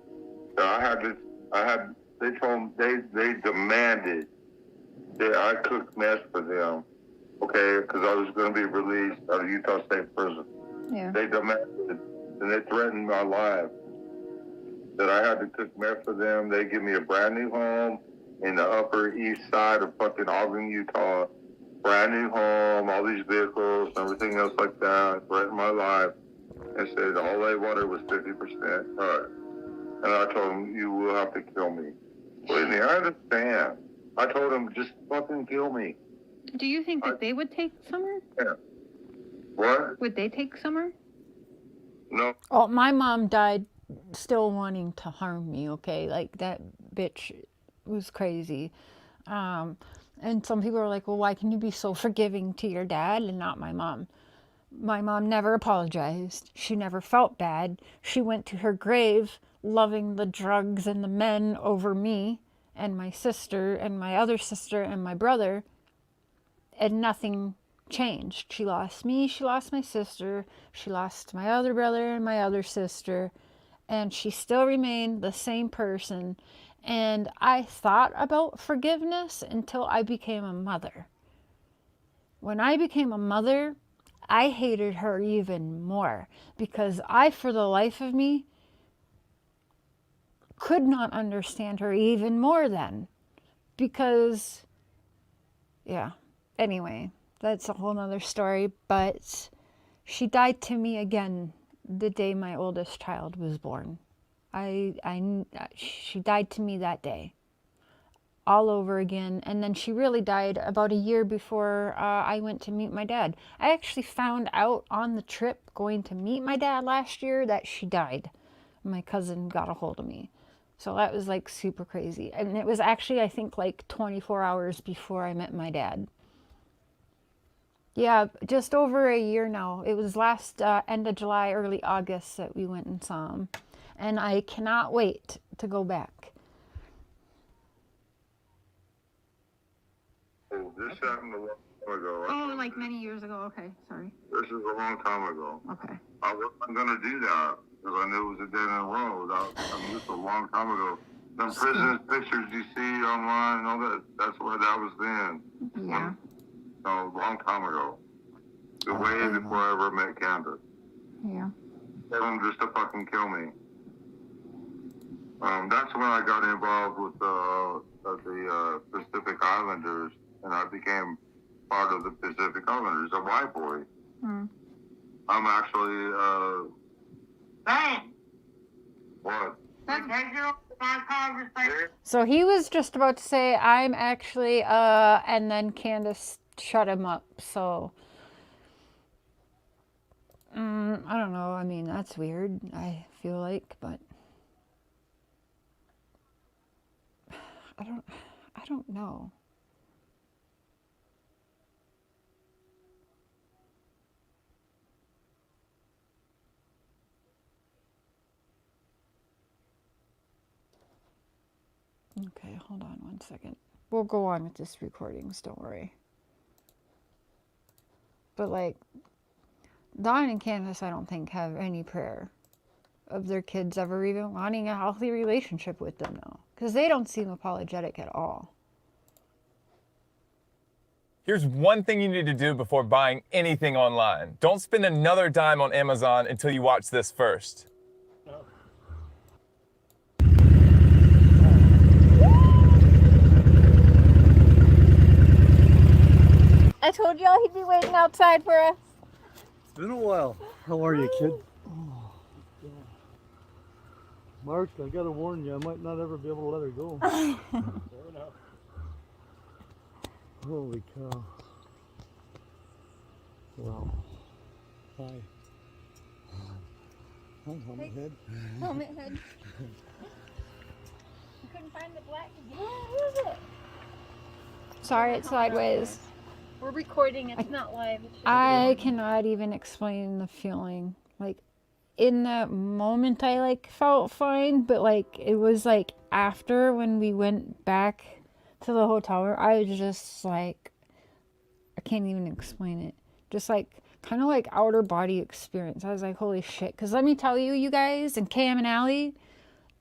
that they demanded that I cook mess for them, okay, because I was going to be released out of Utah State Prison. Yeah. They demanded, and they threatened my life, that I had to cook mess for them. They give me a brand new home in the Upper East Side of fucking Ogden, Utah. Brand new home, all these vehicles, and everything else like that. Threatened my life, and said all they wanted was 50% cut. And I told them, you will have to kill me. Believe me, I understand. I told them, just fucking kill me. Do you think that they would take Summer? Yeah. What? Would they take Summer? No. Oh, my mom died still wanting to harm me, okay? Like, that bitch was crazy. And some people are like, well, why can you be so forgiving to your dad and not my mom? My mom never apologized. She never felt bad. She went to her grave loving the drugs and the men over me and my sister and my other sister and my brother, and nothing changed. She lost me, she lost my sister, she lost my other brother and my other sister, and she still remained the same person. And I thought about forgiveness until I became a mother. When I became a mother, I hated her even more because I, for the life of me, could not understand her even more then. Because, yeah, anyway, that's a whole nother story. But she died to me again the day my oldest child was born. She died to me that day, all over again. And then she really died about a year before I went to meet my dad. I actually found out on the trip going to meet my dad last year that she died. My cousin got a hold of me. So that was like super crazy. And it was actually, I think, like 24 hours before I met my dad. Yeah, just over a year now. It was last end of July, early August that we went and saw him. And I cannot wait to go back. Oh, this happened a long time ago. Oh, like many years ago. Okay, sorry. This is a long time ago. Okay. I wasn't going to do that because I knew it was a dead end road. I mean, this was a long time ago. Some prisoners pictures you see online and all that, that's where that was then. Yeah. No, a long time ago. The way before I ever met Candus. Yeah. Tell them just to fucking kill me. That's when I got involved with the Pacific Islanders, and I became part of the Pacific Islanders, a white boy. Mm. I'm actually, Thanks. what? So he was just about to say, I'm actually, and then Candus shut him up. So, I don't know. I mean, that's weird, I feel like, but I don't know. Okay, hold on one second. We'll go on with this recordings, don't worry. But like, Dawn and Candus, I don't think, have any prayer of their kids ever even wanting a healthy relationship with them now. Because they don't seem apologetic at all. Here's one thing you need to do before buying anything online. Don't spend another dime on Amazon until you watch this first. I told y'all he'd be waiting outside for us. It's been a while. How are you, kid? Mark, I gotta warn you, I might not ever be able to let her go. Fair enough. Holy cow. Wow. Hi. Hi, helmet head. Helmet head. I couldn't find the black again. Where is it? Sorry, it's sideways. We're recording, it's not live. It's just I cannot even explain the feeling. Like, in that moment, I, like, felt fine. But, like, it was, like, after when we went back to the hotel, I was just, like, I can't even explain it. Just, like, kind of like outer body experience. I was like, holy shit. Because let me tell you, you guys, and Cam and Allie,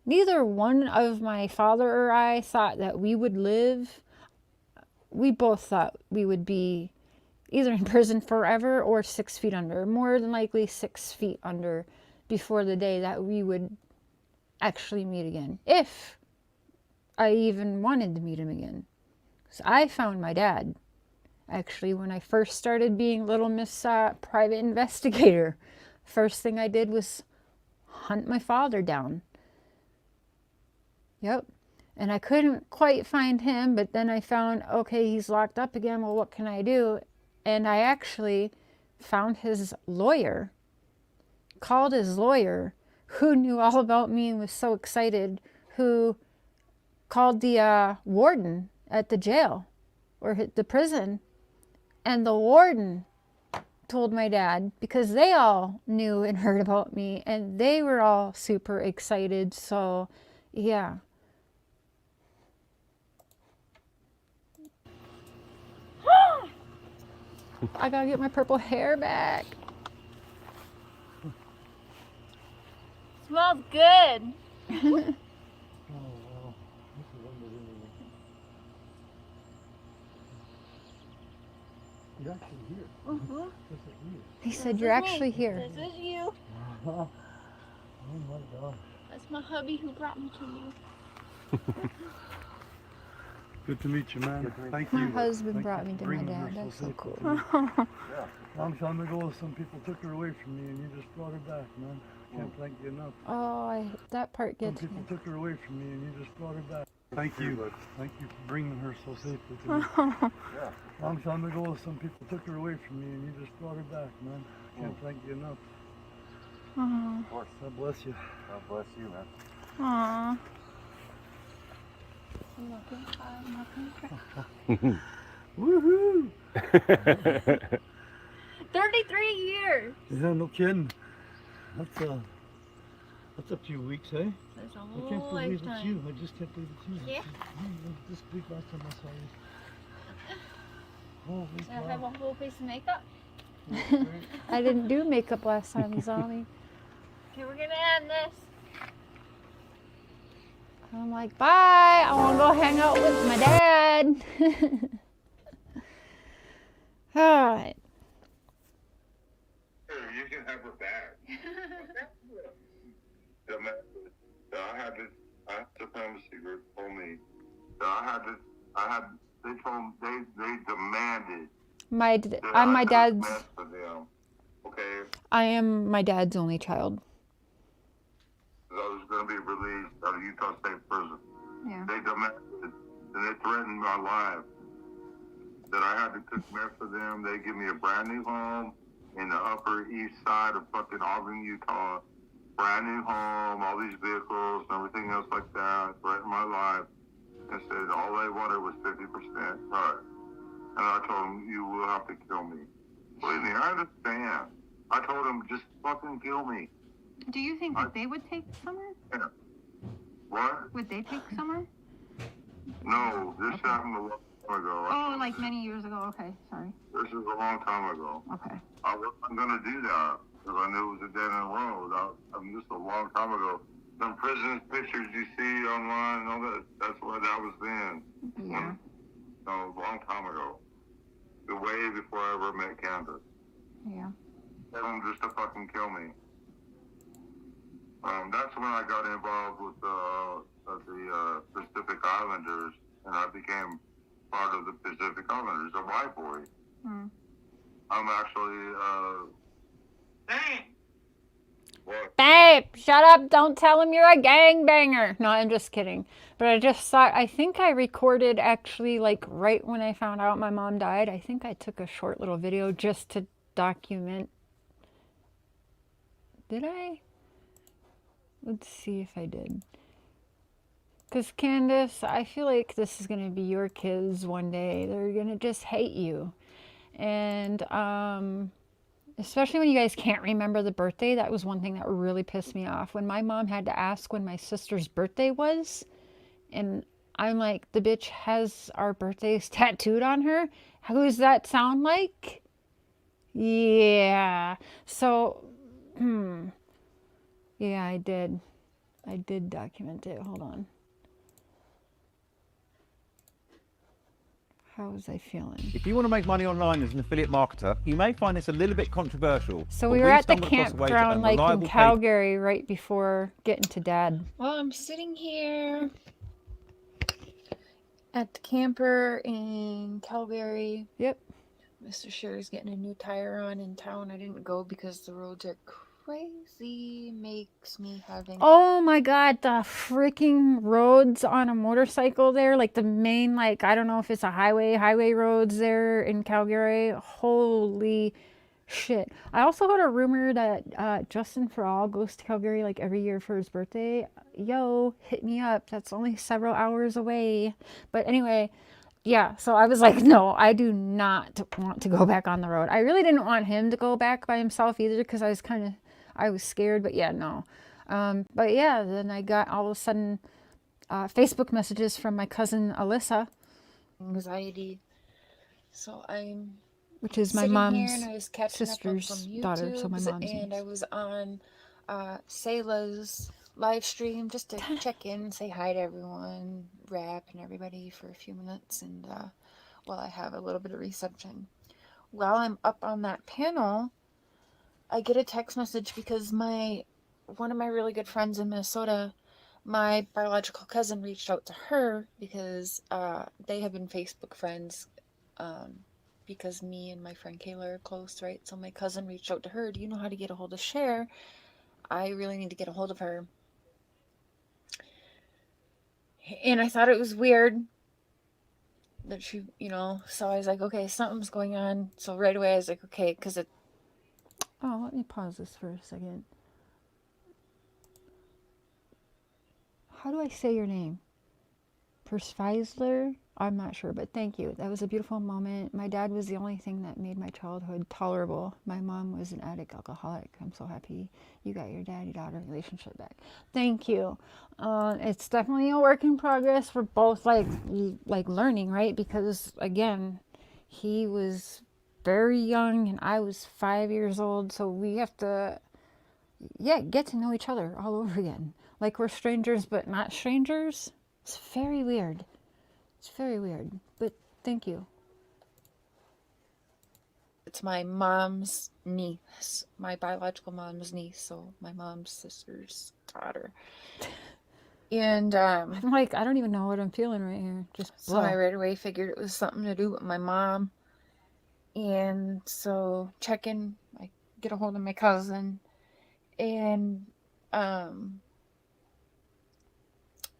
neither one of my father or I thought that we would live. We both thought we would be either in prison forever or 6 feet under. More than likely 6 feet under before the day that we would actually meet again. If I even wanted to meet him again. So I found my dad. Actually, when I first started being Little Miss Private Investigator, first thing I did was hunt my father down. Yep. And I couldn't quite find him, but then I found, okay, he's locked up again. Well, what can I do? And I actually found his lawyer, called his lawyer, who knew all about me and was so excited, who called the warden at the jail or the prison. And the warden told my dad, because they all knew and heard about me, and they were all super excited. So, yeah. I gotta get my purple hair back. smells good. Oh, wow. This is unbelievable. You're actually here. Mm-hmm. This is you. He said, you're actually here. This is you. Oh my gosh. That's my hubby who brought me to you. Good to meet you, man. Thank My you. husband Thank brought you me for to my bringing her dad. so That's so safely cool. to me. Yeah. Long time ago, some people took her away from me, and you just brought her back, man. Can't thank you enough. Oh, that part Some gets me. people took her away from me, and you just brought her back. Thank you. Thank you for bringing her so safely to me. Yeah. Long time ago, some people took her away from me, and you just brought her back, man. Can't thank you enough. Aw. Of course. God bless you. God bless you, man. Aw. Woohoo! 33 years. Yeah, no kidding. That's a few weeks, eh? That's a I whole can't believe it's lifetime. you. I just can't believe it's you. Yeah. This week last time I saw you. Holy I have a whole face of makeup. I didn't do makeup last time you saw me. Okay, we're gonna end this. I'm like, bye. I want to go hang out with my dad. All right. You can have her back. I had supremacy group told me that they demanded. I'm my dad's. Mess for them. Okay. I am my dad's only child. I was going to be released out of Utah State Prison. Yeah. They demanded, and they threatened my life. That I had to cook mess for them. They give me a brand new home in the Upper East Side of fucking Auburn, Utah. Brand new home, all these vehicles and everything else like that. Threatened my life. And said all they wanted was 50% cut. And I told them, you will have to kill me. Believe me, I understand. I told them, just fucking kill me. Do you think that they would take Summer? Yeah. What? Would they take Summer? No, this happened a long time ago. Oh, like many years ago. Okay, sorry. This is a long time ago. Okay. I wasn't going to do that because I knew it was a dead end road. Just a long time ago. Some prison pictures you see online and all that, that's where that was then. Yeah. No, a long time ago. The way before I ever met Candus. Yeah. Tell them just to fucking kill me. That's when I got involved with the Pacific Islanders, and I became part of the Pacific Islanders, a white boy. I'm actually, Dang. what? Babe, shut up. Don't tell him you're a gangbanger. No, I'm just kidding. But I just saw, I think I recorded actually like right when I found out my mom died. I think I took a short little video just to document. Did I? Let's see if I did. Because Candace, I feel like this is going to be your kids one day. They're going to just hate you. And especially when you guys can't remember the birthday. That was one thing that really pissed me off. When my mom had to ask when my sister's birthday was, and I'm like, the bitch has our birthdays tattooed on her. Who does that sound like? Yeah. So, yeah, I did. I did document it. Hold on. How was I feeling? If you want to make money online as an affiliate marketer, you may find this a little bit controversial. So but we were at the stumbled across a way to campground, earn like in reliable Calgary, right before getting to Dad. Well, I'm sitting here at the camper in Calgary. Yep. Mr. Sherry's getting a new tire on in town. I didn't go because the roads are crazy. Makes me having... Oh my God, the freaking roads on a motorcycle there, like the main, like, I don't know if it's a highway roads there in Calgary. Holy shit. I also heard a rumor that Justin For All goes to Calgary like every year for his birthday. Yo, hit me up. That's only several hours away. But anyway, yeah, so I was like, no, I do not want to go back on the road. I really didn't want him to go back by himself either because I was scared, but yeah, no. But yeah, then I got all of a sudden Facebook messages from my cousin Alyssa. Anxiety. So I'm... Which is my sitting mom's here and I was catching sister's up on daughter, so my YouTubes, mom's and niece. I was on Sayla's live stream just to check in, say hi to everyone, rap and everybody for a few minutes, and while I have a little bit of reception. While I'm up on that panel, I get a text message because one of my really good friends in Minnesota, my biological cousin, reached out to her because they have been Facebook friends. Because me and my friend Kayla are close, right? So my cousin reached out to her. Do you know how to get a hold of Cher? I really need to get a hold of her. And I thought it was weird that she, so I was like, okay, something's going on. So right away I was like, okay, because it... Oh, let me pause this for a second. How do I say your name? Persweisler? I'm not sure, but thank you. That was a beautiful moment. My dad was the only thing that made my childhood tolerable. My mom was an addict alcoholic. I'm so happy you got your daddy-daughter relationship back. Thank you. It's definitely a work in progress. We're both like learning, right? Because again, he was very young and I was 5 years old. So we have to, get to know each other all over again. Like we're strangers, but not strangers. It's very weird. It's very weird, but thank you. It's my mom's niece, my biological mom's niece, so my mom's sister's daughter. And I'm like, I don't even know what I'm feeling right here. Just so I right away figured it was something to do with my mom. And so I get a hold of my cousin, and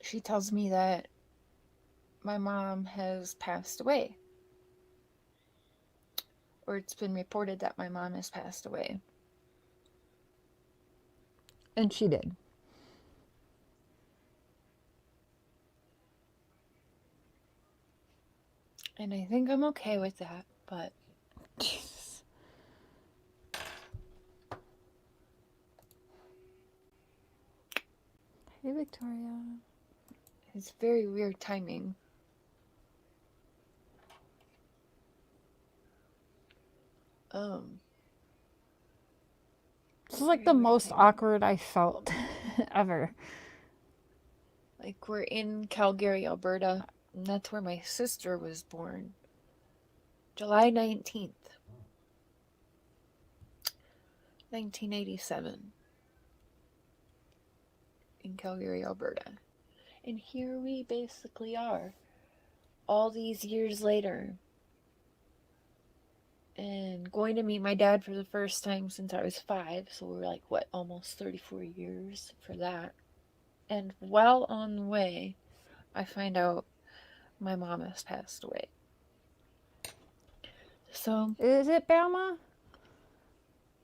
she tells me that my mom has passed away. Or it's been reported that my mom has passed away. And she did. And I think I'm okay with that, but... Jesus. Hey, Victoria. It's very weird timing. This is like the most awkward I felt ever. Like, we're in Calgary, Alberta, and that's where my sister was born. July 19th, 1987. In Calgary, Alberta. And here we basically are, all these years later. and going to meet my dad for the first time since I was 5. So we're like, what, almost 34 years for that. And while on the way, I find out my mom has passed away. So Is it Bama?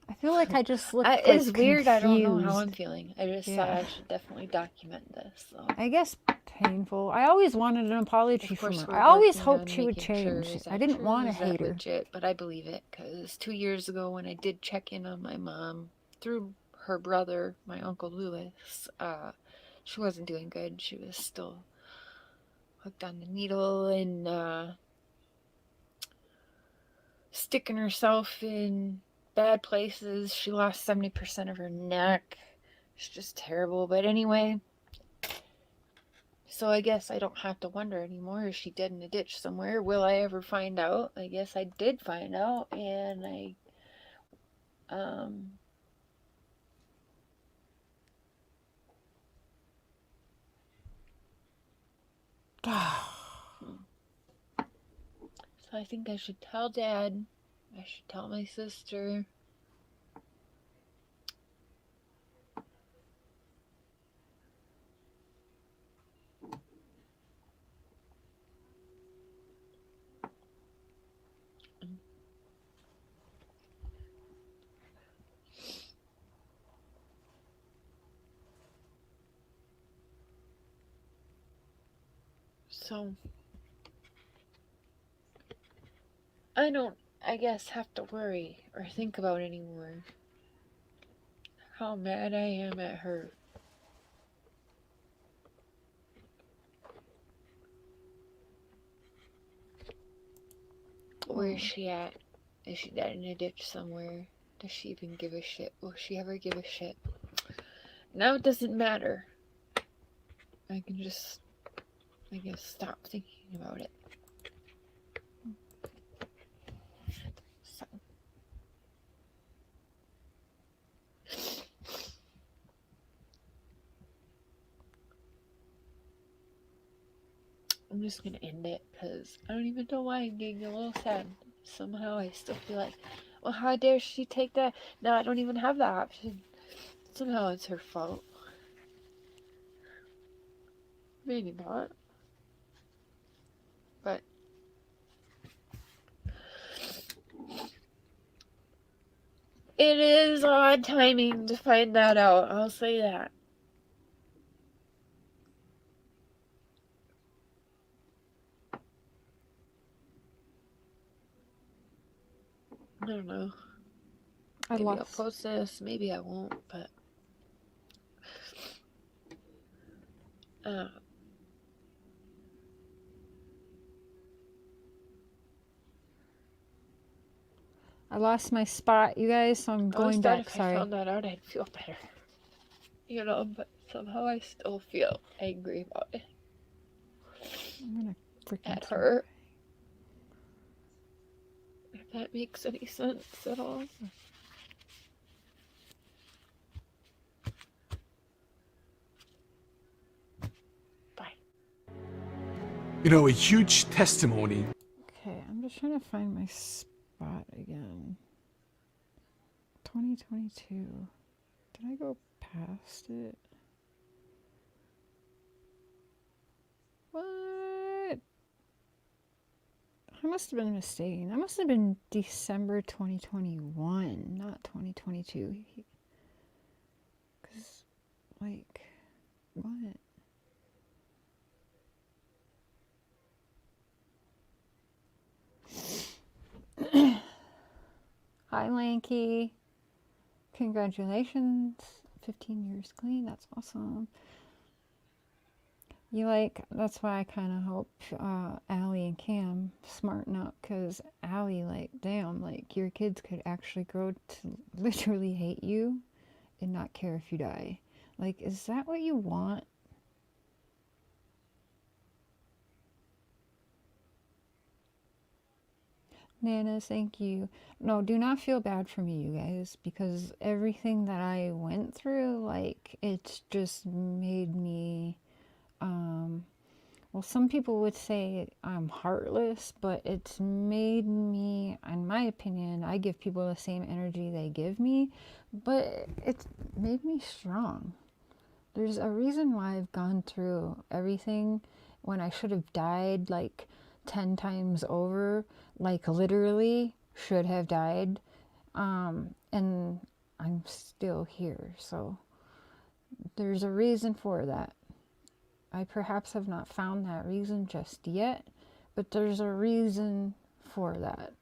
I feel like I just looked like it's weird. I don't know how I'm confused. feeling. I just thought I should definitely document this. So. I guess painful. I always wanted an apology Of from course, her. we're I always working hoped on she would making sure, change. is I that didn't true? want to Is that hate her. legit? But I believe it, because 2 years ago when I did check in on my mom through her brother, my Uncle Lewis, she wasn't doing good. She was still hooked on the needle and sticking herself in bad places. She lost 70% of her neck. It's just terrible. But anyway, so I guess I don't have to wonder anymore. Is she dead in a ditch somewhere? Will I ever find out? I guess I did find out, and so I think I should tell Dad. I should tell my sister. So I don't, I guess, have to worry or think about anymore how mad I am at her. Where is she at? Is she dead in a ditch somewhere? Does she even give a shit? Will she ever give a shit? Now it doesn't matter. I can just, I guess, stop thinking about it. So. I'm just gonna end it because I don't even know why I'm getting a little sad. Somehow I still feel like, well, how dare she take that? Now I don't even have that option. Somehow it's her fault. Maybe not. But it is odd timing to find that out. I'll say that. I don't know. Maybe I'll post this. Maybe I won't. But I lost my spot, you guys, so I'm going back. If I found that out, I'd feel better. You know, but somehow I still feel angry about it. I'm gonna freaking at her. If that makes any sense at all. Bye. You know, a huge testimony. Okay, I'm just trying to find my spot again. 2022. Did I go past it? What? I must have been mistaken. That must have been December 2021, not 2022. Because, like, what? Hi, Lanky. Congratulations. 15 years clean. That's awesome. You like, that's why I kind of hope Allie and Cam smarten up, because Allie, like, damn, like, your kids could actually grow to literally hate you and not care if you die. Like, is that what you want? Nana, thank you. No, do not feel bad for me, you guys, because everything that I went through, like, it's just made me Well, some people would say I'm heartless, but it's made me, in my opinion, I give people the same energy they give me, but it's made me strong. There's a reason why I've gone through everything when I should have died like 10 times over, like literally should have died, and I'm still here. So there's a reason for that. I perhaps have not found that reason just yet, but there's a reason for that.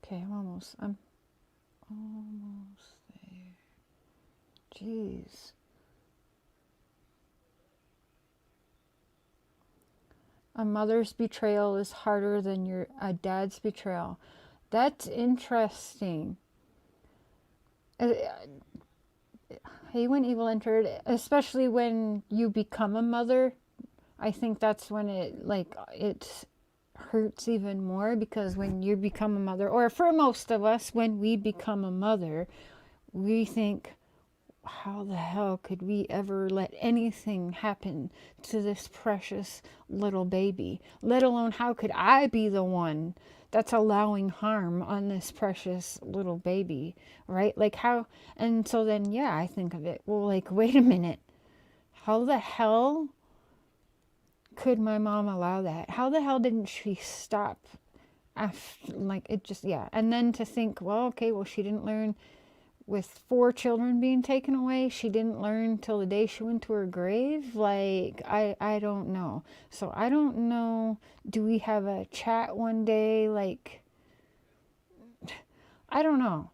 Okay, I'm almost there. Jeez. A mother's betrayal is harder than a dad's betrayal. That's interesting. Hey, when evil entered, especially when you become a mother, I think that's when it hurts even more, because when you become a mother, or for most of us, when we become a mother, we think, how the hell could we ever let anything happen to this precious little baby? Let alone, how could I be the one that's allowing harm on this precious little baby, right? Like how, and so then, yeah, I think of it, well, like, wait a minute. How the hell could my mom allow that? How the hell didn't she stop after, like, it just, yeah. And then to think, well, okay, well, she didn't learn with 4 children being taken away. She didn't learn till the day she went to her grave. Like, I don't know. So I don't know. Do we have a chat one day? Like, I don't know.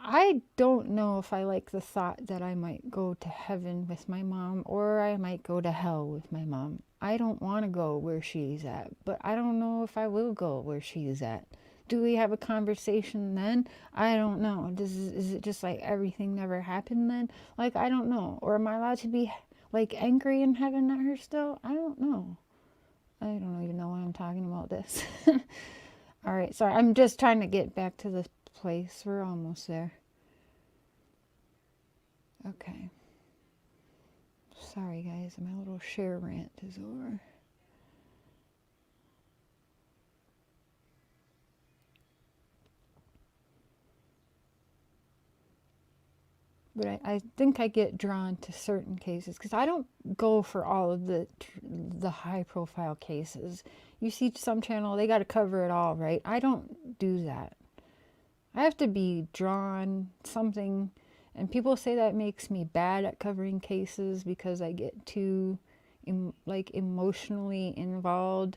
I don't know if I like the thought that I might go to heaven with my mom, or I might go to hell with my mom. I don't want to go where she's at, but I don't know if I will go where she's at. Do we have a conversation then? I don't know. Is it just like everything never happened then? Like, I don't know. Or am I allowed to be like angry in heaven at her still? I don't know. I don't even know why I'm talking about this. All right, sorry. I'm just trying to get back to this place. We're almost there. Okay. Sorry, guys. My little share rant is over. But I think I get drawn to certain cases because I don't go for all of the high profile cases. You see some channel, they got to cover it all, right? I don't do that. I have to be drawn something, and people say that makes me bad at covering cases because I get too emotionally involved,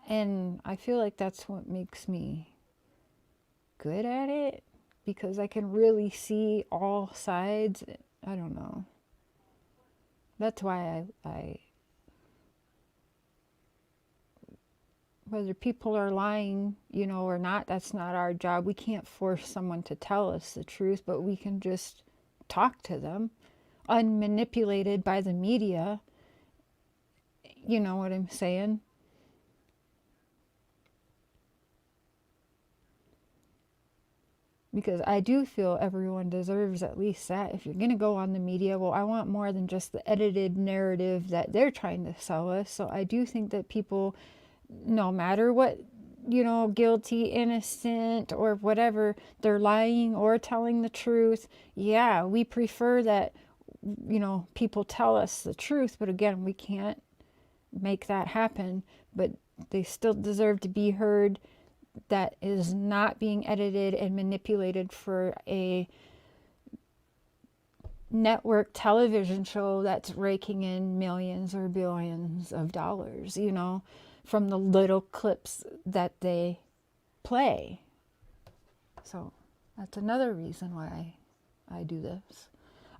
and I feel like that's what makes me good at it, because I can really see all sides. I don't know. That's why I whether people are lying, or not, that's not our job. We can't force someone to tell us the truth, but we can just talk to them, unmanipulated by the media. You know what I'm saying? Because I do feel everyone deserves at least that. If you're going to go on the media, well, I want more than just the edited narrative that they're trying to sell us. So I do think that people, no matter what, guilty, innocent, or whatever, they're lying or telling the truth. Yeah, we prefer that, people tell us the truth. But again, we can't make that happen. But they still deserve to be heard. That is not being edited and manipulated for a network television show that's raking in millions or billions of dollars, from the little clips that they play. So that's another reason why I do this.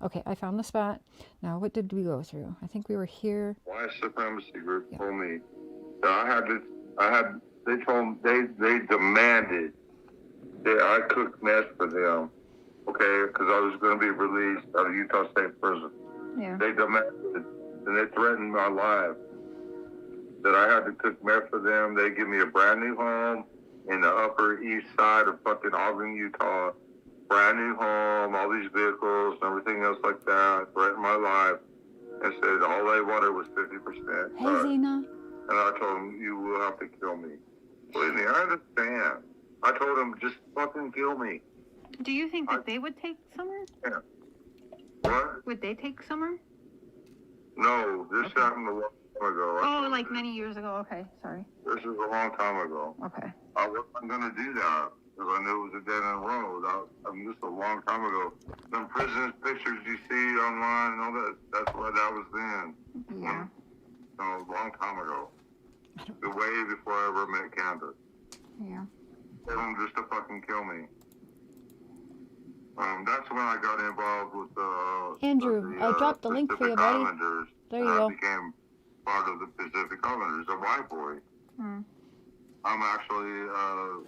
Okay, I found the spot. Now, what did we go through? I think we were here. White supremacy group told me that they demanded that I cook mess for them, okay, because I was going to be released out of Utah State Prison. Yeah. They demanded, and they threatened my life, that I had to cook mess for them. They give me a brand new home in the Upper East Side of fucking Ogden, Utah, brand new home, all these vehicles, and everything else like that, threatened my life, and said all they wanted was 50%. Hey, Zena. And I told him, you will have to kill me. Believe me, I understand. I told him, just fucking kill me. Do you think that they would take Summer? Yeah. What? Would they take Summer? No, this happened a long time ago. Oh, like many years ago. Okay, sorry. This is a long time ago. Okay. I wasn't going to do that because I knew it was a dead end road. I mean, this is a long time ago. Them prison pictures you see online and all that, that's what that was then. Yeah. No, a long time ago. Way before I ever met Candus. Yeah. Told him just to fucking kill me. That's when I got involved with Andrew, I dropped the link for you, Pacific buddy. Islanders. There you I go. became part of the Pacific Islanders, a white boy. I'm actually,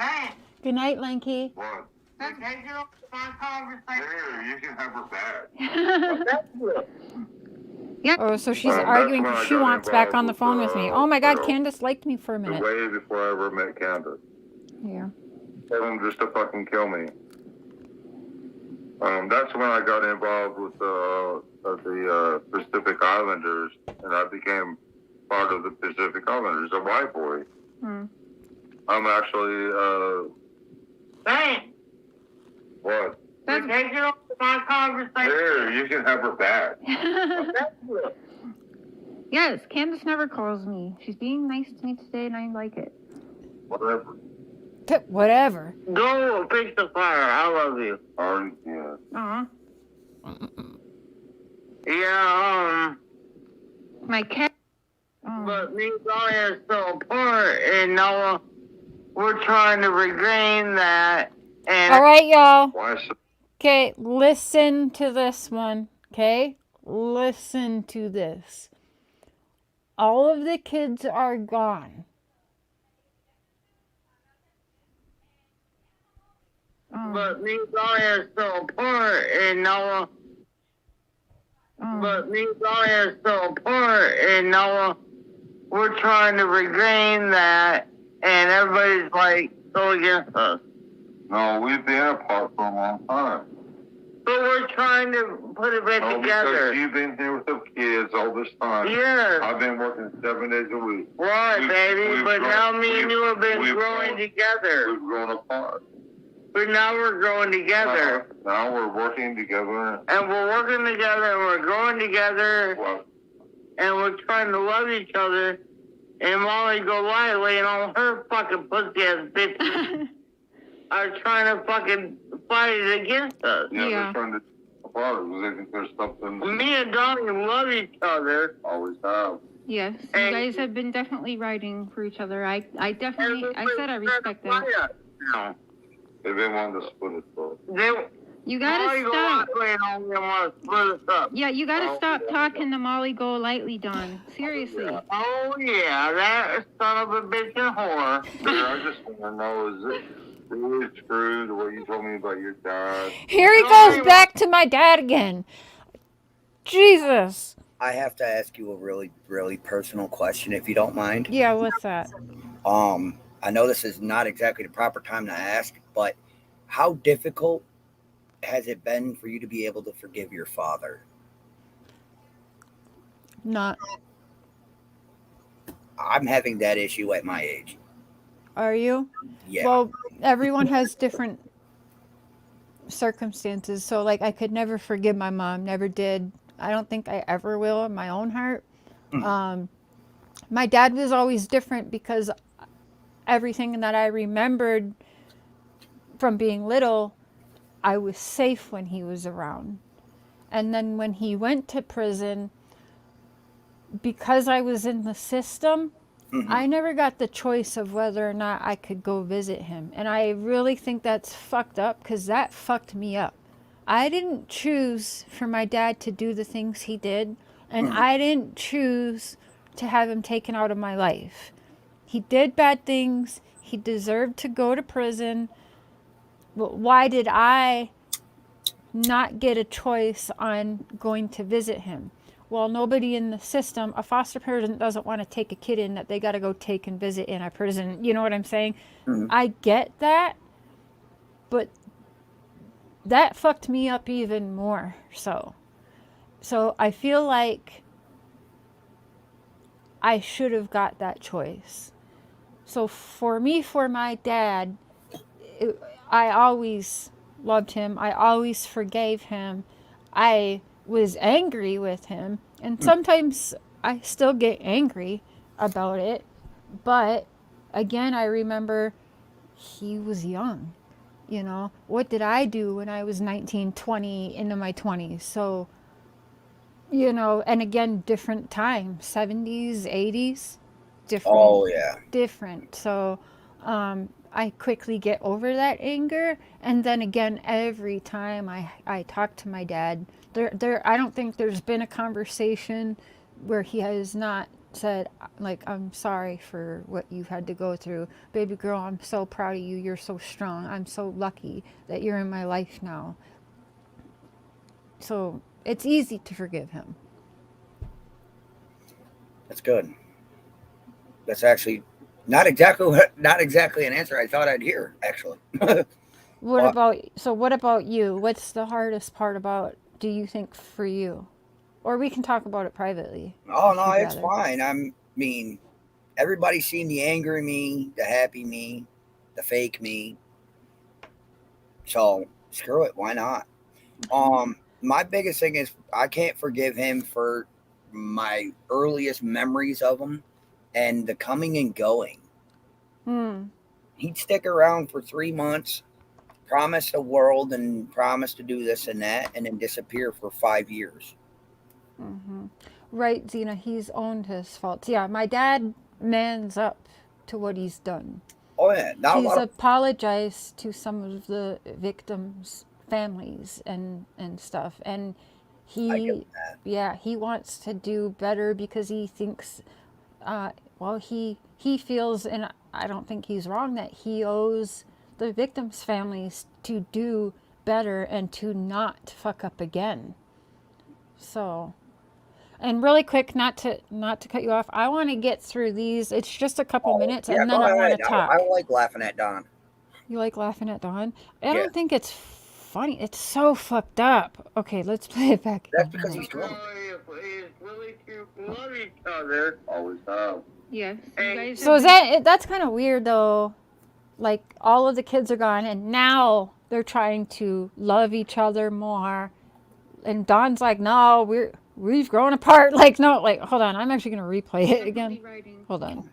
Hey, Good night, Lanky. what? let's take it up to my conversation. Here, you can have her back. Oh, so she's That's arguing when because I she got wants back involved on the with, phone with me. Oh my God, you know, Candace liked me for a minute. Way before I ever met Candus. Yeah. Told him just to fucking kill me. That's when I got involved with the Pacific Islanders, and I became part of the Pacific Islanders, a white boy. I'm actually, Hey, what? let's take it up to my conversation. Here, you can have her back. Yes, Candace never calls me. She's being nice to me today, and I like it. Whatever. Whatever. Go fix the fire. I love you. Alright, yeah. Aw. Yeah, My cat. Oh. but me and Dolly are still apart, and now we're trying to regain that. And All right, y'all. Why so? Okay, listen to this one. Okay? Listen to this. All of the kids are gone. But me and Dolly are still apart, and now. But me and Dolly are still apart, and now we're trying to regain that, and everybody's like so against us. No, we've been apart for a long time. But we're trying to put it back together. Because you've been here with the kids all this time. Yes. I've been working 7 days a week. Right, baby, we've but grown- now me and you have been we've growing grown- together. We've grown apart. But now we're growing together. Now we're working together. And we're working together, and we're growing together, Well, and we're trying to love each other. And Molly Golightly and all her fucking pussy-ass bitches are trying to fucking fight it against us. yeah, they're trying to apart. They think there's something. Me and Donnie love each other. Always have. Yes, you guys have been definitely writing for each other. I definitely, I said I respect that. No. They've been wanting to split us both. You gotta Molly stop. Golightly and all them want to split us up. Yeah, you gotta stop talking to Molly Golightly, Don. Seriously. Oh, yeah, that son of a bitch and whore. I just want to know, is it really true the way you told me about your dad? Here he goes back to my dad again. Jesus. I have to ask you a really, really personal question, if you don't mind. Yeah, what's that? I know this is not exactly the proper time to ask, but how difficult has it been for you to be able to forgive your father? Not. I'm having that issue at my age. Are you? Yeah. Well, everyone has different circumstances. So, like, I could never forgive my mom. Never did. I don't think I ever will in my own heart. My dad was always different because everything that I remembered from being little, I was safe when he was around. And then when he went to prison, because I was in the system, I never got the choice of whether or not I could go visit him. And I really think that's fucked up because that fucked me up. I didn't choose for my dad to do the things he did, and I didn't choose to have him taken out of my life. He did bad things. He deserved to go to prison. But why did I not get a choice on going to visit him? Well, nobody in the system, a foster parent doesn't want to take a kid in that they got to go take and visit in a prison. You know what I'm saying? I get that, but that fucked me up even more. So I feel like I should have got that choice. So for me, for my dad, I always loved him. I always forgave him. I was angry with him. And sometimes I still get angry about it. But again, I remember he was young. You know, what did I do when I was 19, 20, into my 20s? So, you know, and again, different time, 70s, 80s, different. Oh, yeah. Different. So, I quickly get over that anger. And then again, every time I talk to my dad, I don't think there's been a conversation where he has not said, like, I'm sorry for what you've had to go through. Baby girl, I'm so proud of you. You're so strong. I'm so lucky that you're in my life now. So it's easy to forgive him. That's good. That's actually not exactly an answer I thought I'd hear, actually. What about you? What's the hardest part about, do you think, for you? Or we can talk about it privately. Oh, no, it's fine. I mean, everybody's seen the angry me, the happy me, the fake me. So screw it. Why not? My biggest thing is I can't forgive him for my earliest memories of him and the coming and going. He'd stick around for 3 months, promise the world and promise to do this and that, and then disappear for 5 years. Right, Zena, he's owned his faults. Yeah, my dad mans up to what he's done. Oh, yeah. He's apologized to some of the victims' families and stuff. And he wants to do better because he thinks, he feels, and I don't think he's wrong, that he owes the victims' families to do better and to not fuck up again. So, and really quick, not to cut you off, I want to get through these. It's just a couple minutes, and then I want to talk. I like laughing at Don. You like laughing at Don? I don't think it's funny. It's so fucked up. Okay, let's play it back. That's because he's drunk. It's really cute. Love each other. Always have. Yes. So that's kind of weird though. Like all of the kids are gone, and now they're trying to love each other more. And Don's like, no, we've grown apart. Like, no, like, hold on. I'm actually going to replay it again. Hold on.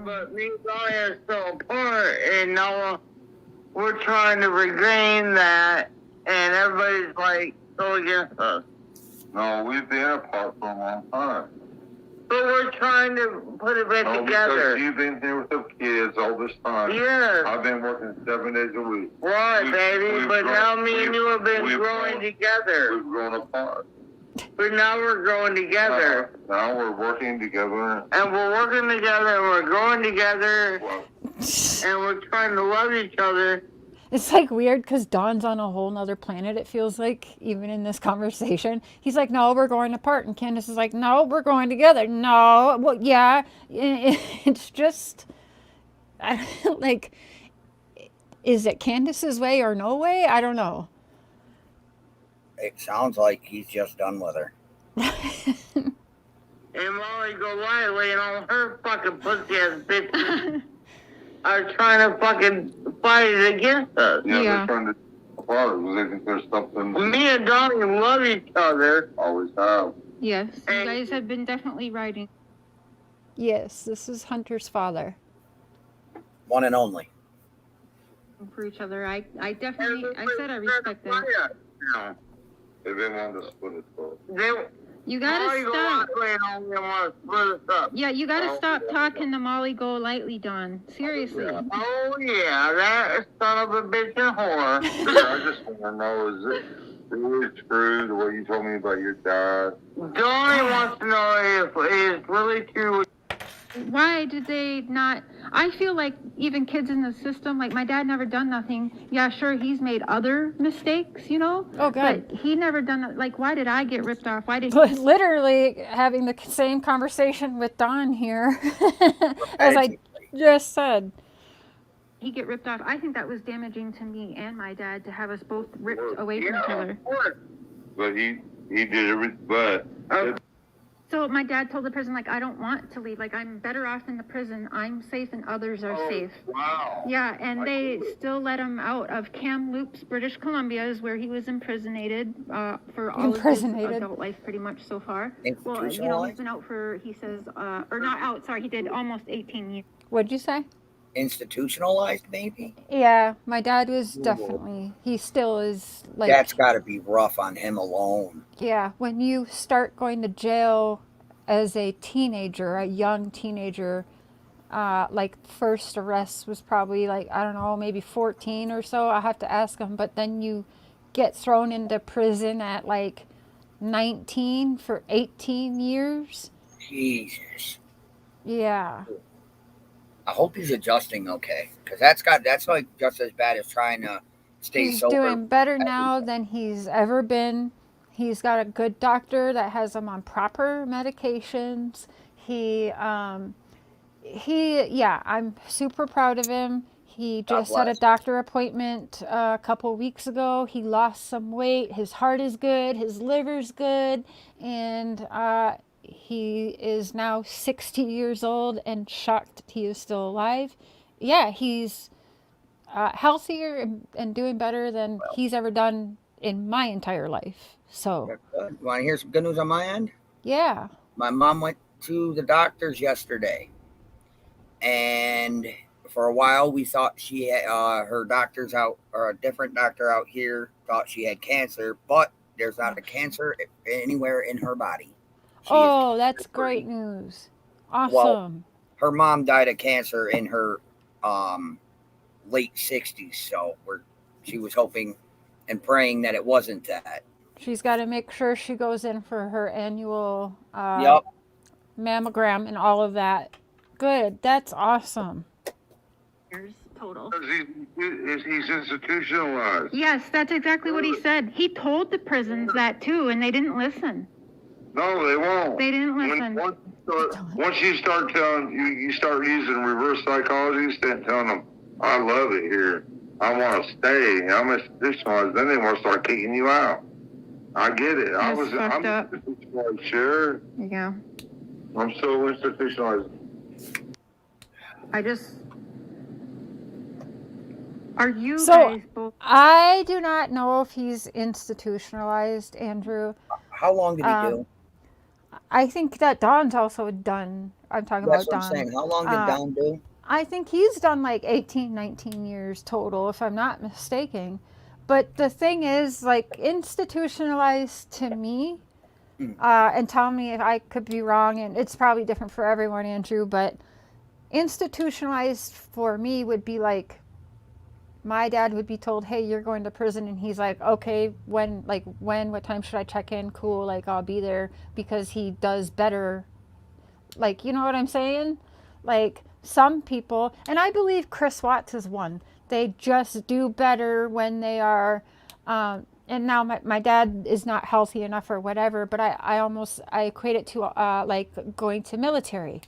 But me and Donnie are still apart, and now we're trying to regain that, and everybody's like so against us. No, we've been apart for a long time. But we're trying to put it back together. Because you've been here with the kids all this time. Yes. I've been working 7 days a week. Right, baby. But now me and you have been growing together. We've grown apart. But now we're growing together. Now we're working together. And we're working together, and we're growing together. And we're trying to love each other. It's like weird because Don's on a whole nother planet, it feels like, even in this conversation. He's like, no, we're going apart. And Candus is like, no, we're going together. No, well, yeah. It's just, like, is it Candus's way or no way? I don't know. It sounds like he's just done with her. And Molly Golightly and all her fucking pussy ass bitches are trying to fucking fight it against us. Yeah, they're trying to apart. They think there's something. Me and Donnie love each other. Always have. Yes, you guys have been definitely writing. Yes, this is Hunter's father. One and only. For each other. I said I respect that. No. They've been wanting to split it, though. You gotta stop. Yeah, you gotta stop talking to Molly Golightly, Don. Seriously. Oh, yeah, that son of a bitch and whore. I just want to know, is it really true the way you told me about your dad? Donnie wants to know if it's really true. Why did they not? I feel like even kids in the system, like my dad never done nothing. Yeah, sure, he's made other mistakes, you know? Oh, God. But he never done that. Like, why did I get ripped off? Why did he? Literally having the same conversation with Don here, as I just said. he get ripped off. I think that was damaging to me and my dad to have us both ripped away from each other. But he did everything, but. So my dad told the prison, like, I don't want to leave. Like, I'm better off in the prison. I'm safe and others are safe. Wow. Yeah, and they still let him out of Kamloops, British Columbia, is where he was imprisonated for all of his adult life, pretty much so far. Well, you know, he's been out for, he says, or not out, sorry, he did almost 18 years. What'd you say? Institutionalized, maybe? Yeah, my dad was definitely, he still is, like... That's got to be rough on him alone. Yeah, when you start going to jail as a teenager, a young teenager, like first arrest was probably like, I don't know, maybe 14 or so. I have to ask him, but then you get thrown into prison at like 19 for 18 years. Jesus. Yeah. I hope he's adjusting okay, because that's like just as bad as trying to stay He's sober. doing better now than he's ever been. He's got a good doctor that has him on proper medications. Yeah, I'm super proud of him. He just had a doctor appointment a couple weeks ago. He lost some weight. His heart is good. His liver's good. And he is now 60 years old and shocked he is still alive. Yeah, he's healthier and doing better than he's ever done in my entire life. So, you want to hear some good news on my end? Yeah. My mom went to the doctors yesterday, and for a while we thought she had her doctors out, or a different doctor out here thought she had cancer, but there's not a cancer anywhere in her body. That's great news. Awesome. Well, her mom died of cancer in her late 60s, so she was hoping and praying that it wasn't that. She's got to make sure she goes in for her annual mammogram and all of that. Good. That's awesome. Total. He's institutionalized. Yes, that's exactly what he said. He told the prisons that too, and they didn't listen. No, they won't. They didn't listen. Once you start telling, you start using reverse psychology, you start telling them, I love it here. I want to stay. I'm institutionalized. Then they want to start kicking you out. I get it. I'm institutionalized, sure. Yeah. I'm so institutionalized. Are you so, guys both? I do not know if he's institutionalized, Andrew. How long did he do? I think that Don's also done. I'm talking about Don. That's what I'm saying. How long did Don do? I think he's done like 18, 19 years total, if I'm not mistaken. But the thing is, like, institutionalized to me, and tell me if I could be wrong, and it's probably different for everyone, Andrew, but institutionalized for me would be like, my dad would be told, hey, you're going to prison, and he's like, okay, when, what time should I check in? Cool, like, I'll be there, because he does better. Like, you know what I'm saying? Like, some people, and I believe Chris Watts is one, they just do better when they are, and now my dad is not healthy enough or whatever, but I equate it to like going to military.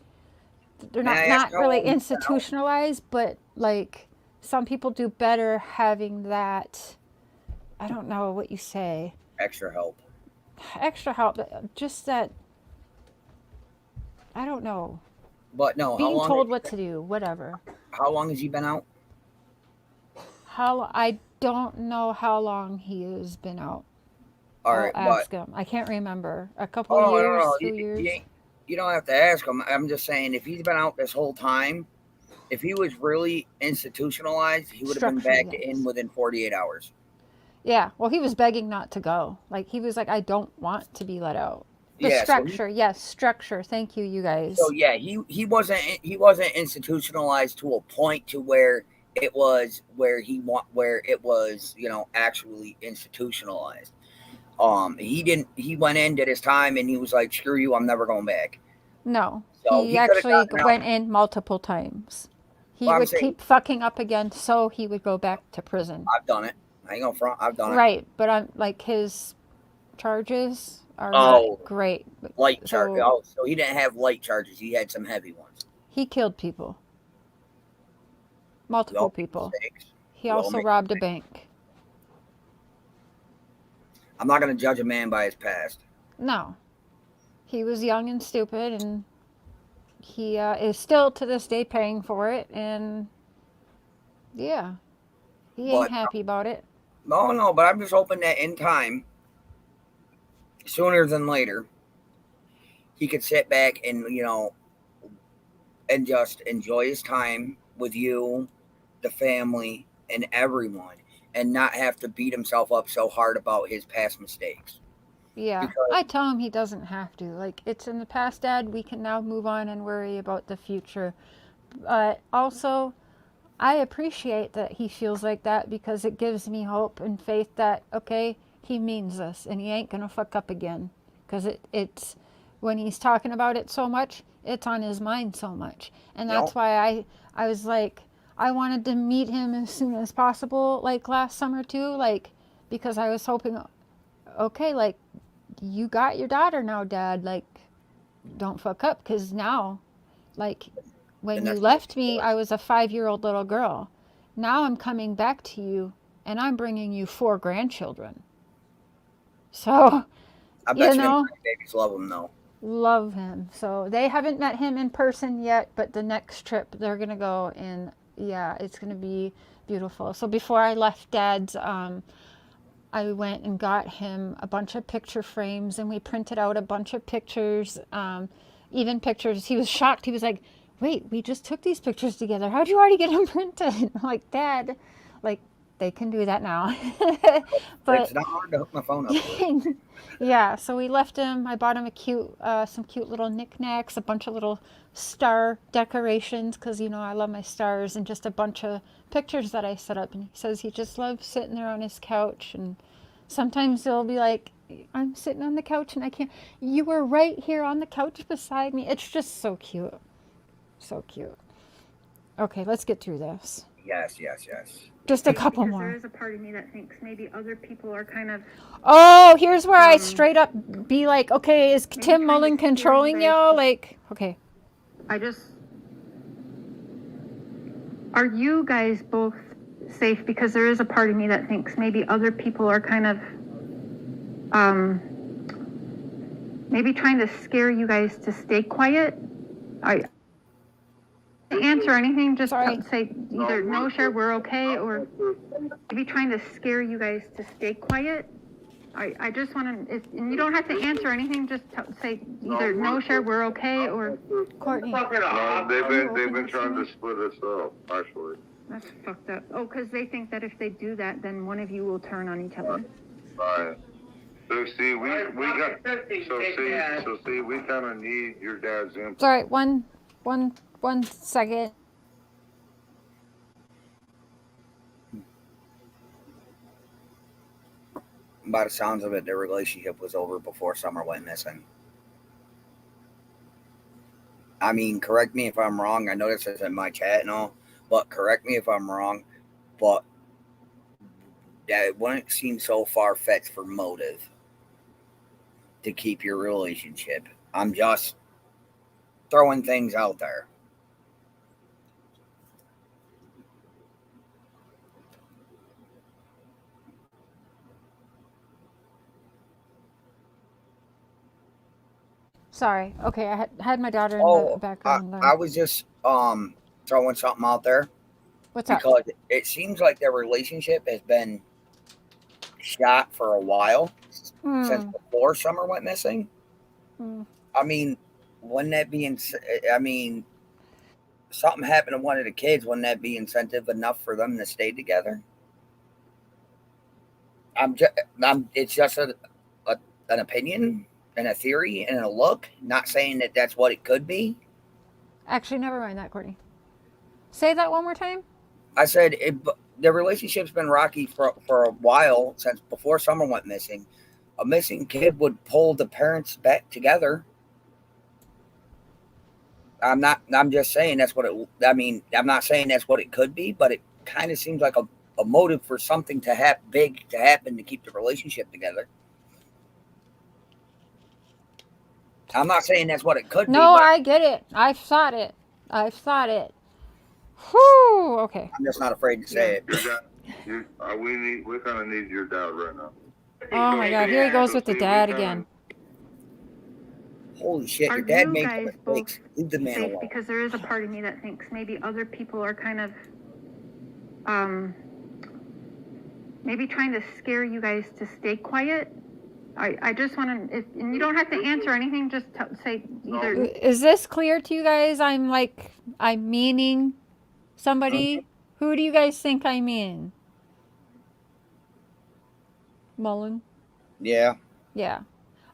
They're not really institutionalized, but like some people do better having that, I don't know what you say. Extra help, just that, I don't know. But no, being told what to do, whatever. How long has he been out? I don't know how long he has been out. All right, I'll ask him. I can't remember. A couple of years, no. 2 years. You don't have to ask him. I'm just saying, if he's been out this whole time, if he was really institutionalized, he would have been back in within 48 hours. Yeah, well, he was begging not to go. Like, he was like, I don't want to be let out. Structure. Thank you, you guys. So yeah, he wasn't institutionalized to a point to where it was actually institutionalized. He went in, did his time, and he was like, screw you, I'm never going back. No, so he actually went in multiple times. He would keep fucking up again, so he would go back to prison. I've done it. I ain't gonna front. I've done it. Right, but I'm like, his charges are not great. Light charges. So he didn't have light charges. He had some heavy ones. He killed people. Multiple people. Mistakes. He also robbed a bank. I'm not going to judge a man by his past. No. He was young and stupid, and he is still to this day paying for it, and yeah, he ain't happy about it. No, but I'm just hoping that in time, sooner than later, he could sit back and, and just enjoy his time with you, the family, and everyone, and not have to beat himself up so hard about his past mistakes. Yeah, I tell him he doesn't have to. Like, it's in the past, Dad. We can now move on and worry about the future. But also, I appreciate that he feels like that because it gives me hope and faith that, okay, he means this and he ain't going to fuck up again. Because it's, when he's talking about it so much, it's on his mind so much. And that's why I was like, I wanted to meet him as soon as possible, like last summer too, like, because I was hoping, okay, like, you got your daughter now, Dad, like, don't fuck up, because now, like, when you left me, I was a 5-year-old little girl. Now I'm coming back to you, and I'm bringing you 4 grandchildren. So, I bet you babies love him, though. Love him. So they haven't met him in person yet, but the next trip they're going to go, and yeah, it's going to be beautiful. So before I left Dad's, I went and got him a bunch of picture frames, and we printed out a bunch of pictures, even pictures. He was shocked. He was like, wait, we just took these pictures together. How'd you already get them printed? I'm like, Dad, like, they can do that now. But it's not hard to hook my phone up. Yeah, so we left him. I bought him some cute little knickknacks, a bunch of little star decorations, because, I love my stars, and just a bunch of pictures that I set up. And he says he just loves sitting there on his couch. And sometimes he'll be like, I'm sitting on the couch and I can't. You were right here on the couch beside me. It's just so cute. So cute. Okay, let's get through this. Yes. Just a couple more. There is a part of me that thinks maybe other people are kind of... Oh, here's where I straight up be like, okay, is Tim Mullin controlling y'all? Like, okay. Are you guys both safe? Because there is a part of me that thinks maybe other people are kind of... maybe trying to scare you guys to stay quiet. Answer anything, just say either no, sure, we're okay, or maybe trying to scare you guys to stay quiet. I just want to, and you don't have to answer anything, just say either no, sure, we're okay, or Courtney. No, they've been trying to split us up, actually. That's fucked up. Oh, because they think that if they do that, then one of you will turn on each other. Right. So see, we kind of need your dad's input. Sorry, one second. By the sounds of it, their relationship was over before Summer went missing. I mean, correct me if I'm wrong. I know this isn't my chat and all, but correct me if I'm wrong. But that wouldn't seem so far-fetched for motive to keep your relationship. I'm just throwing things out there. Sorry. Okay, I had my daughter in the background. I was just throwing something out there. What's up? Because it seems like their relationship has been shot for a while since before Summer went missing. I mean, wouldn't that be? I mean, something happened to one of the kids. Wouldn't that be incentive enough for them to stay together? It's just an opinion and a theory and a look. Not saying that that's what it could be. Actually, never mind that, Courtney. Say that one more time. I said the relationship's been rocky for a while, since before Summer went missing. A missing kid would pull the parents back together. I'm just saying that's what it. I mean, I'm not saying that's what it could be, but it kind of seems like a motive for something to happen to keep the relationship together. I'm not saying that's what it could be. No, I get it. I've thought it. Whew, okay. I'm just not afraid to say it. We kind of need your dad right now. Oh my God, here he goes with the dad again. Holy shit, Are your dad you made guys mistakes. Leave the man safe? alone. Because there is a part of me that thinks maybe other people are kind of, maybe trying to scare you guys to stay quiet. I just want to, and you don't have to answer anything, just say either. Is this clear to you guys? I'm meaning somebody? Who do you guys think I mean? Mullen? Yeah. Yeah.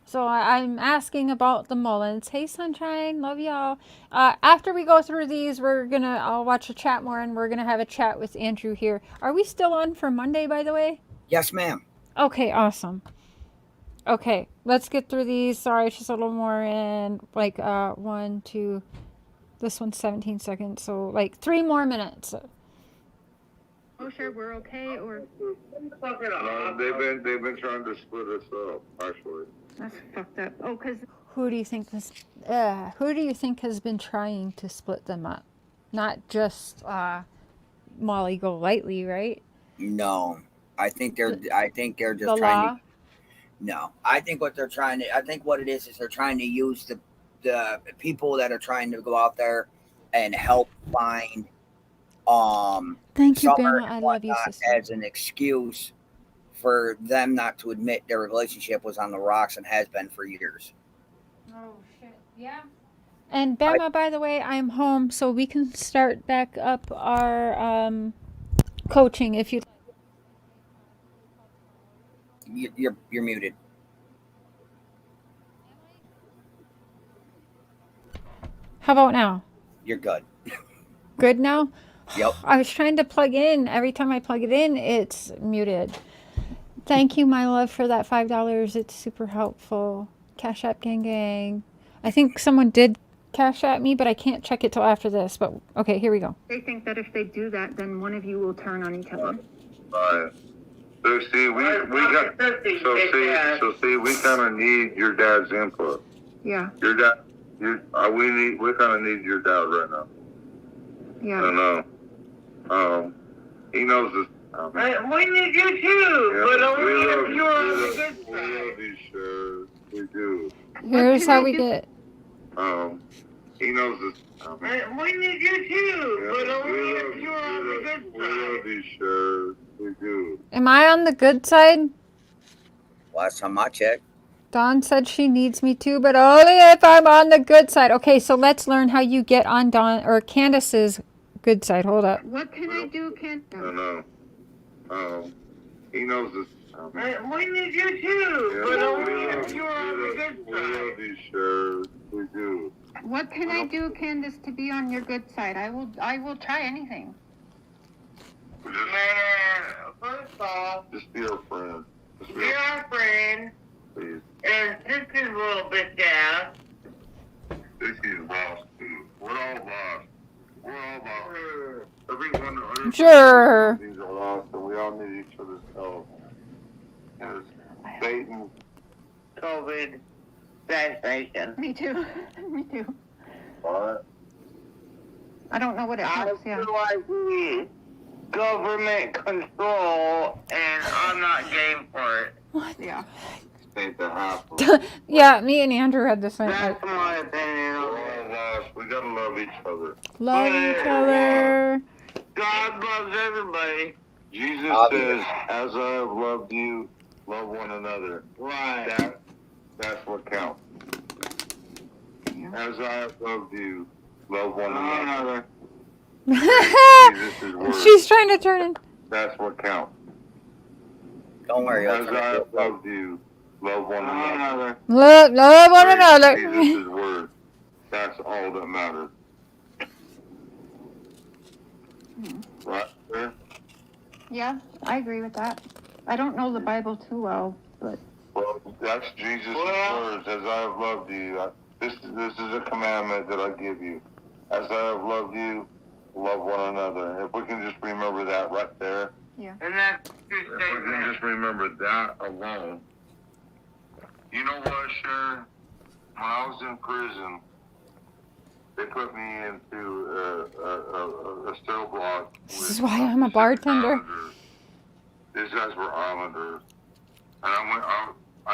So I'm asking about the Mullins. Hey, Sunshine, love y'all. After we go through these, I'll watch a chat more, and we're gonna have a chat with Andrew here. Are we still on for Monday, by the way? Yes, ma'am. Okay, awesome. Okay, let's get through these. Sorry, it's just a little more in like 1, 2. This one's 17 seconds, so like 3 more minutes. Oh, sure, we're okay, or No, they've been trying to split us up, actually. that's fucked up. Oh, because Who do you think has been trying to split them up? Not just Molly Golightly, right? No. I think they're just The trying law? to. No. I think what it is they're trying to use the people that are trying to go out there and help find Thank you, Summer Grandma. I and love you, whatnot sister. as an excuse for them not to admit their relationship was on the rocks and has been for years. Oh shit! Yeah. And Bama, by the way, I'm home, so we can start back up our coaching if you. You're muted. How about now? You're good. Good now? Yep. I was trying to plug in. Every time I plug it in, it's muted. Thank you, my love, for that $5. It's super helpful. Cash App gang gang. I think someone did Cash App me, but I can't check it till after this. But okay, here we go. they think that if they do that, then one of you will turn on each other. Right. So see, we kind of need your dad's input. Yeah. Your dad, we kind of need your dad right now. Yeah. And he knows this. We need you too, but only if you're on the good We side. love you, sure. We do. Here's how we get. He knows this. We need you too, but only if you're on the good We side. love you, sure. We do. Am I on the good side? Last time I checked. Dawn said she needs me too, but only if I'm on the good side. Okay, so let's learn how you get on Dawn or Candace's good side. Hold up. What can I do, Ken? I know. He knows this. We need you too, but only if you're on the good We side. love you, sure. We do. What can I do, Candace, to be on your good side? I will try anything. Man, first off, Just be our friend. Just be you're our friend, please. and this is a little bit down. This is lost too. We're all lost. We're all lost. Everyone. Sure. These are lost, and we all need each other's help. Because Satan. COVID vaccination. Me too. Me too. What? I don't know what it I helps, yeah. feel like we government control, and I'm not game for it. What? Yeah. Ain't the hassle. Yeah, me and Andrew had the same. That's my opinion on We're it. all lost. We gotta love each other. Love each other. God loves everybody. Jesus says, "As I have loved you, love one another." Right. That's what counts. As I have loved you, love one another. Jesus' word. She's trying to turn in. That's what counts. Don't worry. As I have loved you, love one another. Love one another. Jesus' word. That's all that matters. Right there? Yeah, I agree with that. I don't know the Bible too well, but Well, that's Jesus' words. As I have loved you, this is a commandment that I give you. As I have loved you, love one another. If we can just remember that right there. yeah. And that's two If we can statements. just remember that alone. You know what, Sharon? When I was in prison, they put me into a a cell block. This is why I'm a bartender. These guys were islanders. And I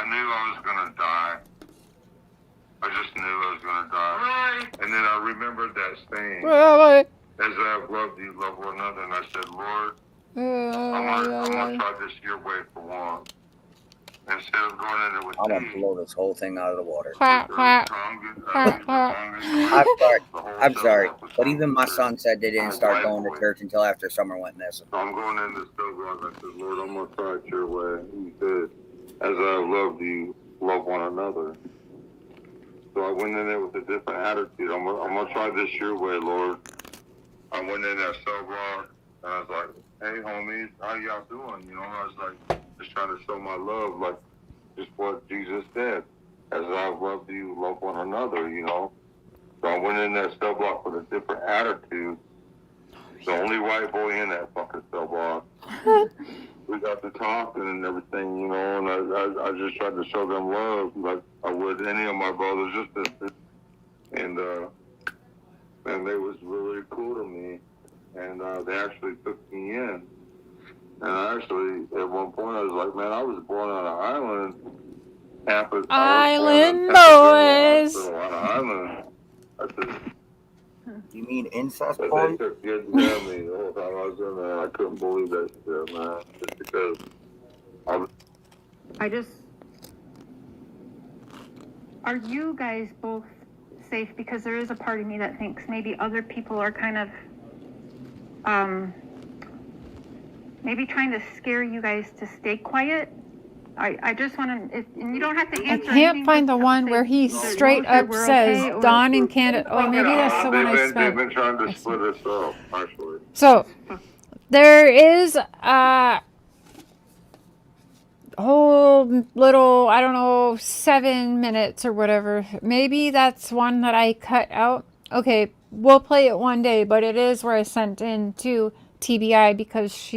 knew I was going to die. I just knew I was going to die. Right. And then I remembered that saying, Really? as I have loved you, love one another. And I said, Lord, I'm going to try this your way for once. Instead of going in there with I'm gonna blow this whole thing out of the water. Clap, clap. Clap, clap. I'm sorry, but even my son said they didn't start going to church until after Summer went missing. So I'm going in this cell block. I said, Lord, I'm going to try it your way. He said, as I have loved you, love one another. So I went in there with a different attitude. I'm going to try this your way, Lord. I went in that cell block, and I was like, hey, homies, how y'all doing? You know, I was like, just trying to show my love, like just what Jesus said. As I love you, love one another, you know. So I went in that cell block with a different attitude. The only white boy in that fucking cell block. We got to talking and everything, you know, and I just tried to show them love like I would any of my brothers, just sisters. And they was really cool to me. And they actually took me in. And actually, at one point, I was like, man, I was born on an island. Island boys. On an island. I said, you mean incest boys? They took good care of me the whole time I was in there. I couldn't believe that shit, man. Just because Are you guys both safe? Because there is a part of me that thinks maybe other people are kind of, maybe trying to scare you guys to stay quiet. I just want to, and you don't have to answer. I can't find the one where he straight up says Don and Candus. Oh, maybe that's the one I spent. They've been trying to split us up, actually. So there is a whole little, I don't know, 7 minutes or whatever. Maybe that's one that I cut out. Okay, we'll play it one day, but it is where I sent in to TBI because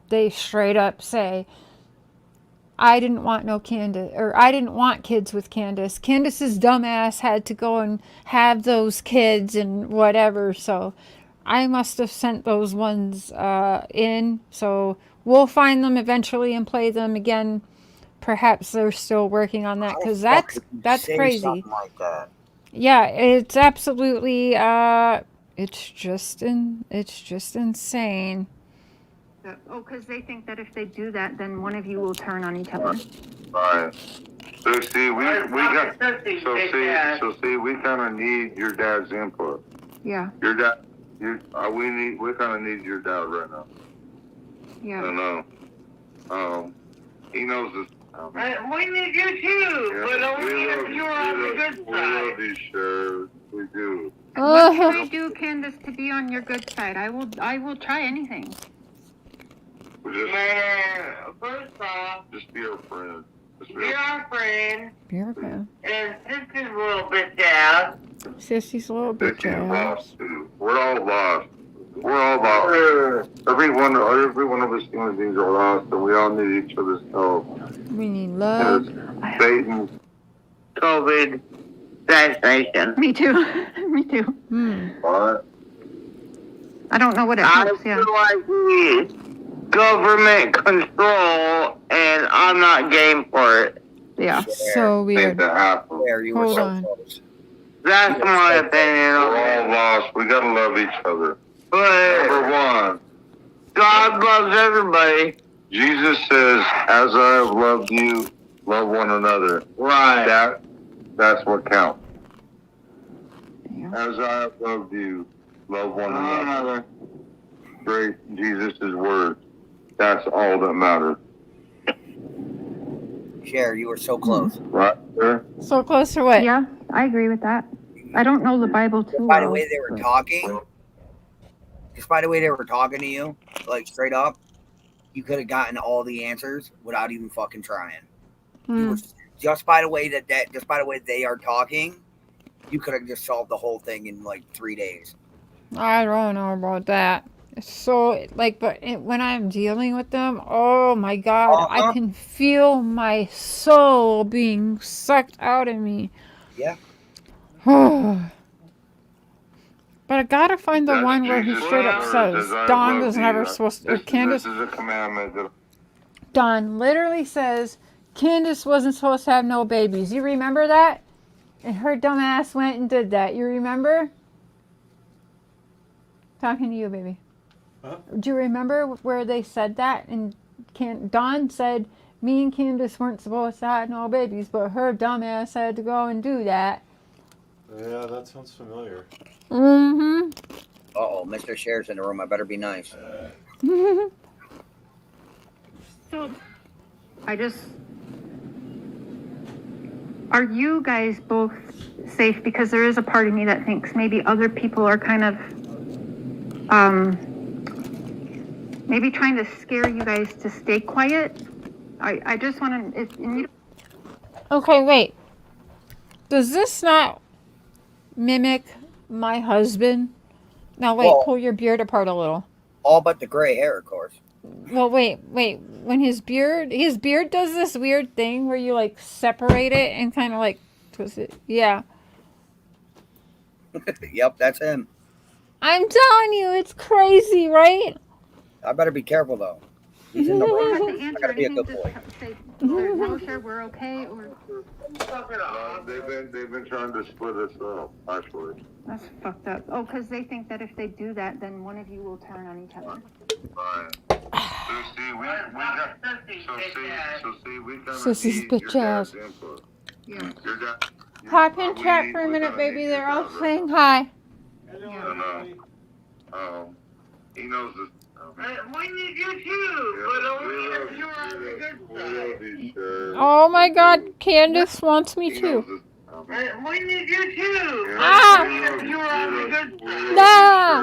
they straight up say, I didn't want no Candus, or I didn't want kids with Candus. Candus's dumbass had to go and have those kids and whatever, so I must have sent those ones in. So we'll find them eventually and play them again. Perhaps they're still working on that because that's crazy. Like that? Yeah, it's absolutely it's just insane. Oh, because they think that if they do that, then one of you will turn on each other. Right. So see, we kind of need your dad's input. Yeah. Your dad, we kind of need your dad right now. Yeah. I know. He knows this. We need you too, but only if you're on the good side. We love you, Sheriff. We do. What can we do, Candus, to be on your good side? I will try anything. Man, first off, just be our friend. Be our friend. Be our friend. And Sissy's a little bit down. Sissy's a little bit down. We're all lost. We're all lost. Every one of us human beings are lost, and we all need each other's help. We need love. Satan. COVID. Vaccination. Me too. Me too. What? I don't know what it helps, I feel like we need government control, and I'm not game for it. Yeah. So weird. Hold on. That's my opinion. We're all lost. We gotta love each other. But number one, God loves everybody. Jesus says, as I have loved you, love one another. Right. That's what counts. Yeah. As I have loved you, love one another. Great Jesus' words. That's all that matters. Cher, you were so close. Right there. So close to what? Yeah, I agree with that. I don't know the Bible too well. By the way they were talking, just by the way they were talking to you, like straight up, you could have gotten all the answers without even fucking trying. Just by the way just by the way they are talking, you could have just solved the whole thing in like 3 days. I don't know about that. So, like, but when I'm dealing with them, oh my God, I can feel my soul being sucked out of me. Yeah. But But I gotta find the That's one where he Jesus' straight up word, says I Dawn love was thee. never supposed to, or Candus. This is a commandment that Dawn literally says Candus wasn't supposed to have no babies. You remember that? And her dumb ass went and did that. You remember? Talking to you, baby. Huh? Do you remember where they said that? And Dawn said me and Candus weren't supposed to have no babies, but her dumb ass had to go and do that. Yeah, that sounds familiar. Mm-hmm. Uh-oh, Mr. Cher's in the room. I better be nice. So, are you guys both safe? Because there is a part of me that thinks maybe other people are kind of, maybe trying to scare you guys to stay quiet. I just want to, Okay, wait. Does this not mimic my husband? Now, wait, Well- pull your beard apart a little. All but the gray hair, of course. Well, wait. When his beard does this weird thing where you like separate it and kind of like twist it. Yeah. Yep, that's him. I'm telling you, it's crazy, right? I better be careful, though. He's in the room. I gotta be a good boy. say, no, sure, we're okay, or they've been trying to split us up, actually. that's fucked up. Oh, because they think that if they do that, then one of you will turn on each other. Right. So see, we got. So see, we kind of Sissy's need bitch your dad's ass. input. Yeah. Your dad. Hop in chat for a minute, baby. They're all saying hi. He knows this. We need you too, but only if you're on the good side. Oh my God, Candus wants me too. We need you too, Ah! but only if you're on the good side. Nah.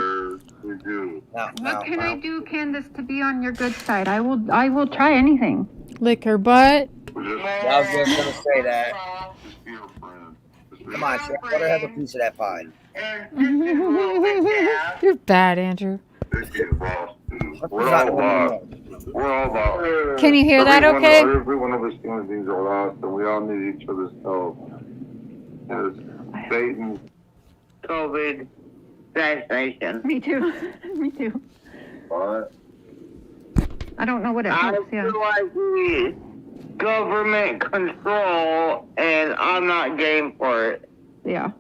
We do. What can I do, Candus, to be on your good side? I will try anything. Lick her butt. I was just gonna say that. Just be a friend. Come on, Chef. Let her have a piece of that pie. You're bad, Andrew. This is boss. We're all lost. We're all lost. Can you hear that okay? Every one of us human beings are lost, and we all need each other's help. Satan. COVID vaccination. Me too. Me too. What? I don't know what it I helps, yeah. feel like we government control, and I'm not game for it. Yeah.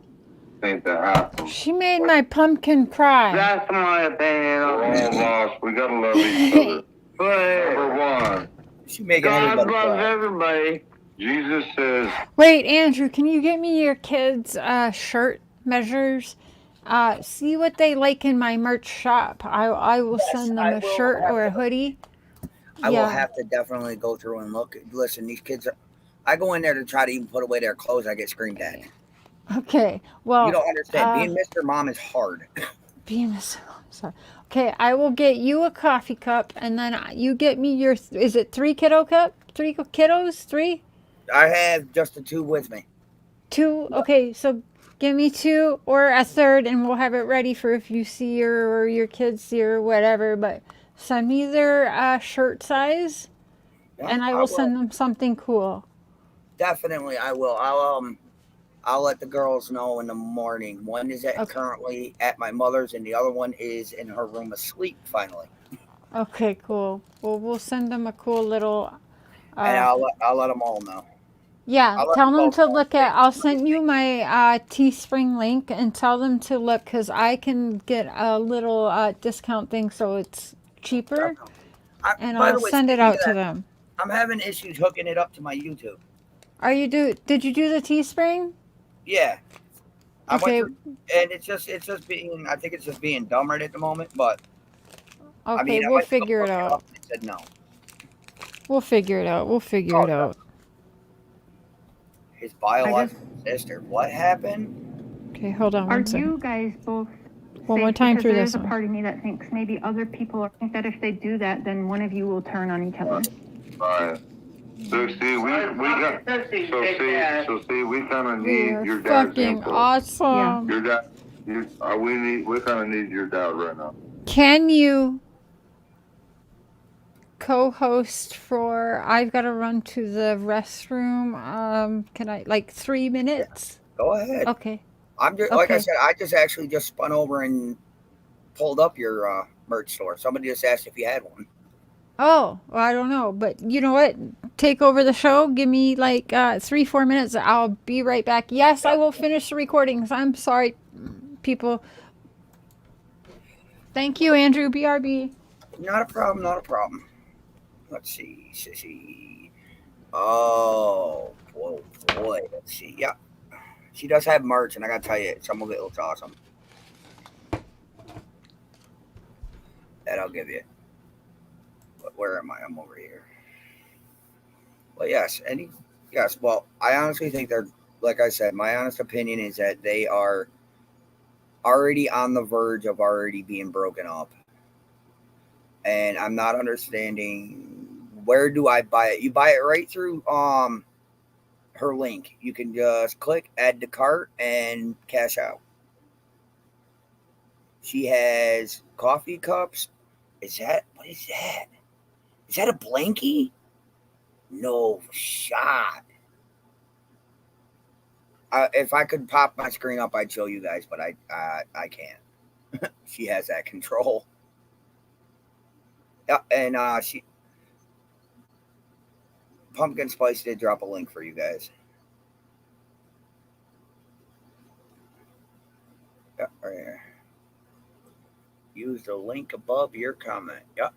Ain't that happen? She made my pumpkin cry. That's my opinion. We're all lost. We gotta love each other. But Number one, She making God everybody loves cry. everybody. Jesus says, Wait, Andrew, can you get me your kids' shirt measures? See what they like in my merch shop. I will send them I a will shirt have or a to- hoodie. I will have to definitely go through and look. Listen, these kids are. I go in there to try to even put away their clothes. I get screamed at. Okay, well, You don't understand. Being Mr. Mom is hard. being a sorry. Okay, I will get you a coffee cup, and then you get me your. Is it 3 kiddo cup? 3 kiddos? 3? I have just the 2 with me. 2? Okay, so give me 2 or a third, and we'll have it ready for if you see her or your kids see her or whatever. But send me their shirt size, and I will send them something cool. Definitely, I will. I'll let the girls know in the morning. One is currently at my mother's, and the other one is in her room asleep. Finally. Okay, cool. Well, we'll send them a cool little. And I'll let them all know. Yeah, I'll let tell them both to know. look at. I'll send you my Teespring link and tell them to look because I can get a little discount thing so it's cheaper, and By the I'll way, send it speaking out of to that, them. I'm having issues hooking it up to my YouTube. Did you do the Teespring? Yeah. Okay. And it's just being. I think it's just being dumb right at the moment. But Okay, I mean, I we'll went to go figure it look out. up and it said no. We'll figure it out. We'll figure it out. His biological sister. What happened? Okay, hold on Are one second. you guys both One more safe? time Because through there this is a one. part of me that thinks maybe other people think that if they do that, then one of you will turn on each other. right. So see, we got. So see, we kind of need You're your dad's fucking input. awesome. Your dad. We kind of need your dad right now. Can you co-host for? I've got to run to the restroom. Can I 3 minutes? Go ahead. Okay. I'm just like I said, I just actually just spun over and pulled up your merch store. Somebody just asked if you had one. Oh, well, I don't know, but you know what? Take over the show. Give me like 3-4 minutes. I'll be right back. Yes, I will finish the recordings. I'm sorry, people. Thank you, Andrew. BRB. Not a problem. Not a problem. Let's see, sissy. Oh boy. Let's see. Yeah, she does have merch, and I gotta tell you, some of it looks awesome. That I'll give you. But where am I? I'm over here. But yes, well, I honestly think they're, like I said, my honest opinion is that they are already on the verge of already being broken up. And I'm not understanding, where do I buy it? You buy it right through her link. You can just click add to cart and cash out. She has coffee cups. What is that? Is that a blankie? No shot. If I could pop my screen up, I'd show you guys, but I can't. She has that control. Yeah, and she Pumpkin Spice did drop a link for you guys. Yeah, right here. Use the link above your comment. Yep.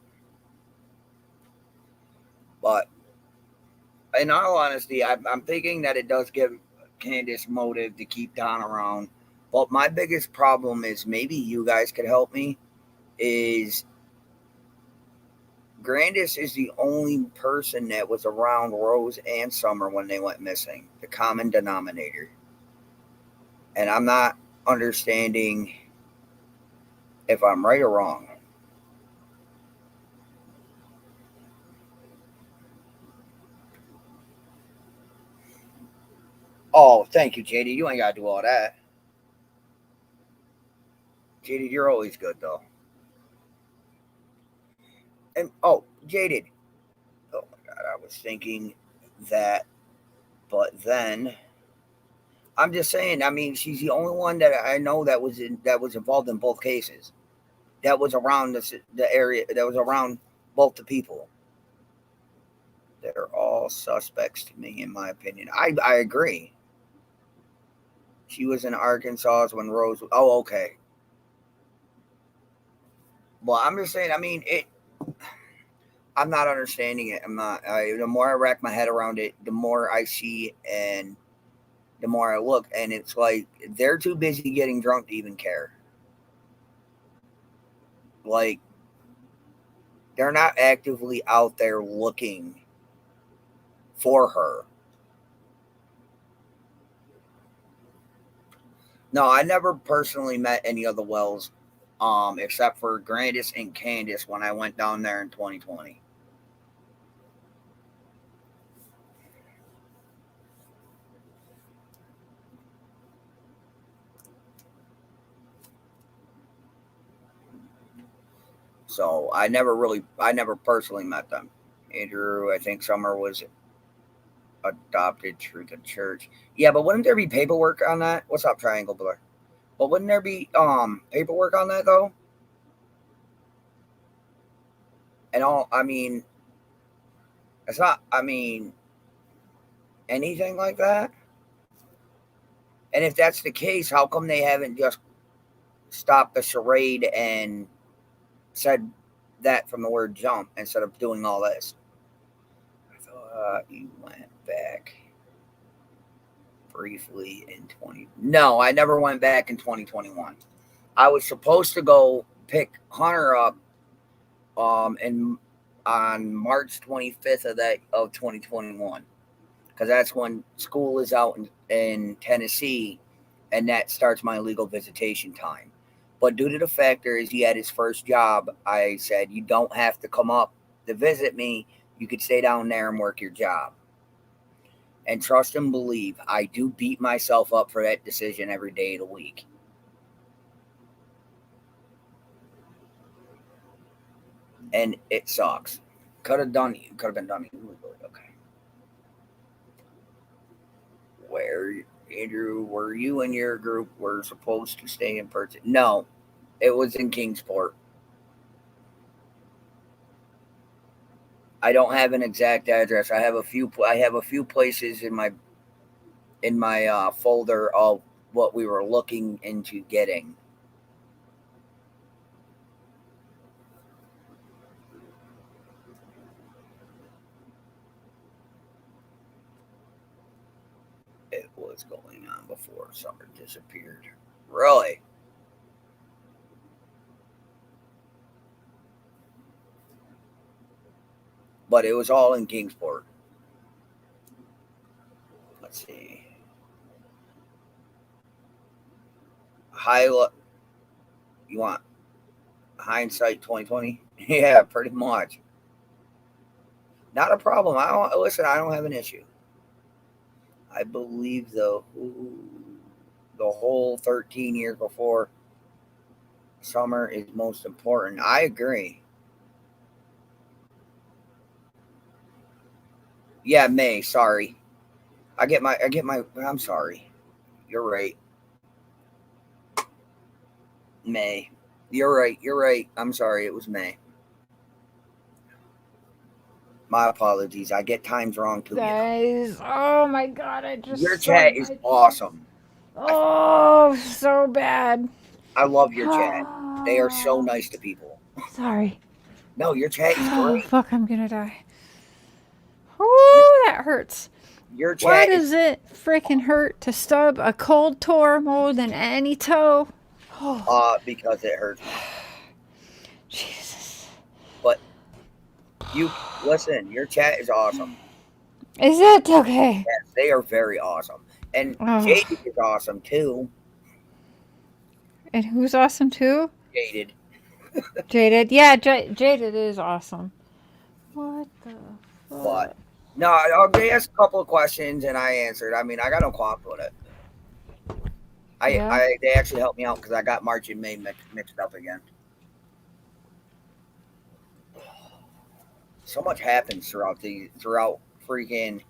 But in all honesty, I'm thinking that it does give Candus motive to keep Don around. But my biggest problem is, maybe you guys could help me, is Grandis is the only person that was around Rose and Summer when they went missing, the common denominator. And I'm not understanding if I'm right or wrong. Oh, thank you, JD. You ain't got to do all that. JD, you're always good, though. And, JD. Oh, my God. I was thinking that, but then, I'm just saying, I mean, she's the only one that I know that was involved in both cases. That was around the area, that was around both the people. They're all suspects to me, in my opinion. I agree. She was in Arkansas when Rose. Oh, okay. Well, I'm just saying. I mean, I'm not understanding it. I'm not. The more I rack my head around it, the more I see, and the more I look, and it's like they're too busy getting drunk to even care. Like, they're not actively out there looking for her. No, I never personally met any of the Wells, except for Grandis and Candus when I went down there in 2020. So I never personally met them. Andrew, I think Summer was adopted through the church. Yeah, but wouldn't there be paperwork on that? What's up, Triangle Blur? But wouldn't there be paperwork on that though? And I mean, it's not, I mean, anything like that. And if that's the case, how come they haven't just stopped the charade and said that from the word jump instead of doing all this? I thought you went back briefly in 20. No, I never went back in 2021. I was supposed to go pick Hunter up on March 25th of 2021, because that's when school is out in Tennessee, and that starts my legal visitation time. But due to the factor is he had his first job, I said, you don't have to come up to visit me. You could stay down there and work your job. And trust and believe, I do beat myself up for that decision every day of the week. And it sucks. Could have been done illegally. Okay. Where Andrew, were you and your group were supposed to stay in person? No, it was in Kingsport. I don't have an exact address. I have a few places in my folder of what we were looking into getting. It was going on before summer disappeared. Really? But it was all in Kingsport. Let's see. You want hindsight 2020? Yeah, pretty much. Not a problem. I don't have an issue. I believe the whole 13 years before summer is most important. I agree. Yeah, May. Sorry, I'm sorry. You're right. May. You're right. I'm sorry. It was May. My apologies. I get times wrong too. Guys, oh my god, Your chat is awesome. Oh, so bad. I love your chat. They are so nice to people. Sorry. No, your chat is Oh, great. fuck, I'm gonna die. Ooh, that hurts. Your chat Why does it freaking hurt to stub a cold toe more than any toe? Because it hurts. Jesus. But you listen, your chat is awesome. Is it? Okay. Yes, they are very awesome. And Jaded is awesome too. And who's awesome too? Jaded. Jaded. Yeah, Jaded is awesome. What the fuck? But no, they asked a couple of questions and I answered. I mean, I got no qualms with it. They actually helped me out because I got March and May mixed up again. So much happens throughout freaking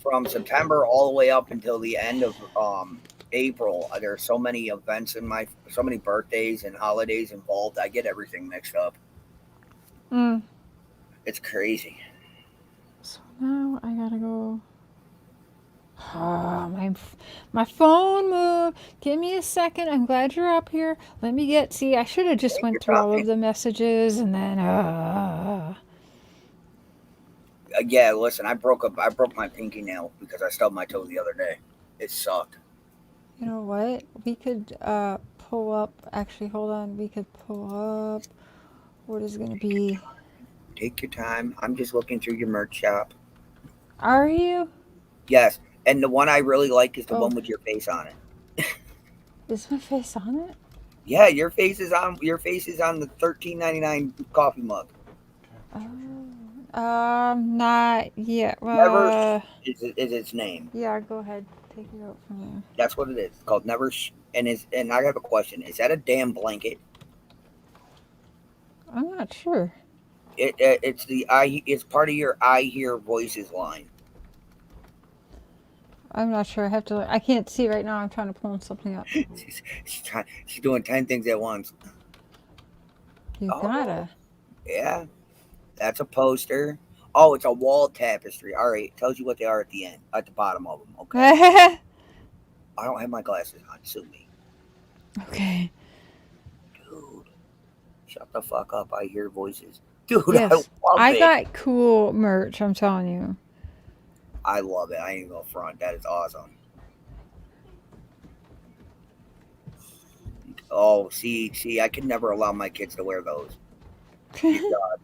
from September all the way up until the end of April. There are so many events so many birthdays and holidays involved. I get everything mixed up. It's crazy. So now I gotta go. My phone moved. Give me a second. I'm glad you're up here. Let me see, I should have just went through all of the messages and then yeah, listen, I broke my pinky nail because I stubbed my toe the other day. It sucked. You know what? We could pull up. Actually, hold on. We could pull up. What is going to be? Take your time. I'm just looking through your merch shop. Are you? Yes, and the one I really like is the one with your face on it. Is my face on it? Yeah, your face is on the $13.99 coffee mug. Not yet. Never is its name. Yeah, go ahead. Take it out from there. That's what it is. It's called Never. And I have a question. Is that a damn blanket? I'm not sure. It's part of your I Hear Voices line. I'm not sure. I have to. I can't see right now. I'm trying to pull something up. She's doing 10 things at once. You gotta. Yeah, that's a poster. Oh, it's a wall tapestry. All right, it tells you what they are at the end, at the bottom of them. Okay. I don't have my glasses on. Sue me. Okay. Dude, shut the fuck up. I hear voices. Dude, yes, I got cool merch. I'm telling you. I love it. I ain't gonna front. That is awesome. Oh, see, I could never allow my kids to wear those.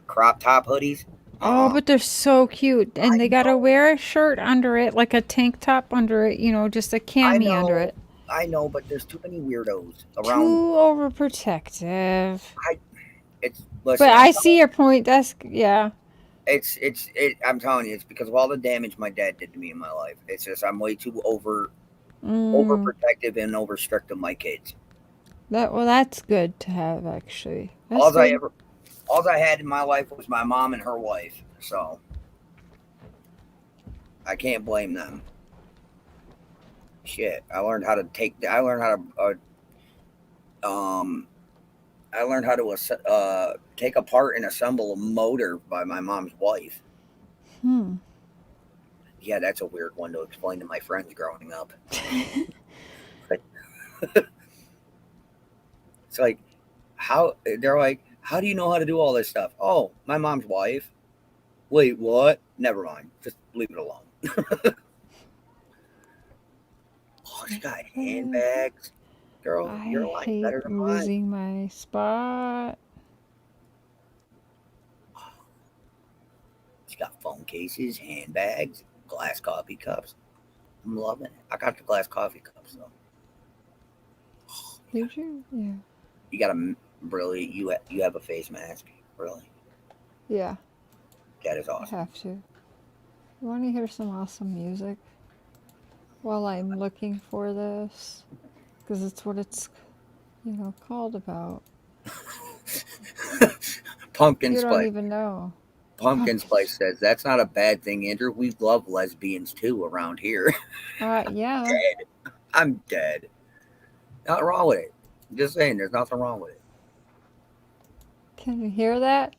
Crop top hoodies. Oh, but they're so cute. And they got to wear a shirt under it, like a tank top under it, just a cami under it. I know, but there's too many weirdos around. Too overprotective. Listen, but I see your point. Yeah. I'm telling you, it's because of all the damage my dad did to me in my life. It's just I'm way too overprotective and over strict on my kids. That's good to have, actually. All I had in my life was my mom and her wife, so I can't blame them. shit. I learned how to take apart and assemble a motor by my mom's wife. Yeah, that's a weird one to explain to my friends growing up. It's like, how do you know how to do all this stuff? Oh, my mom's wife. Wait, what? Never mind. Just leave it alone. Oh, she got handbags. Girl, you're a lot better than mine. I'm losing my spot. She got phone cases, handbags, glass coffee cups. I'm loving it. I got the glass coffee cups though. Oh, did you? Yeah. You got a really you have a face mask, really? Yeah. That is awesome. I have to. You want to hear some awesome music while I'm looking for this? Because it's what it's, called about. Pumpkin Spice. You don't Spice. even know. Pumpkin Spice says, that's not a bad thing, Andrew. We love lesbians too around here. Yeah. I'm dead. Nothing wrong with it. I'm just saying, there's nothing wrong with it. Can you hear that?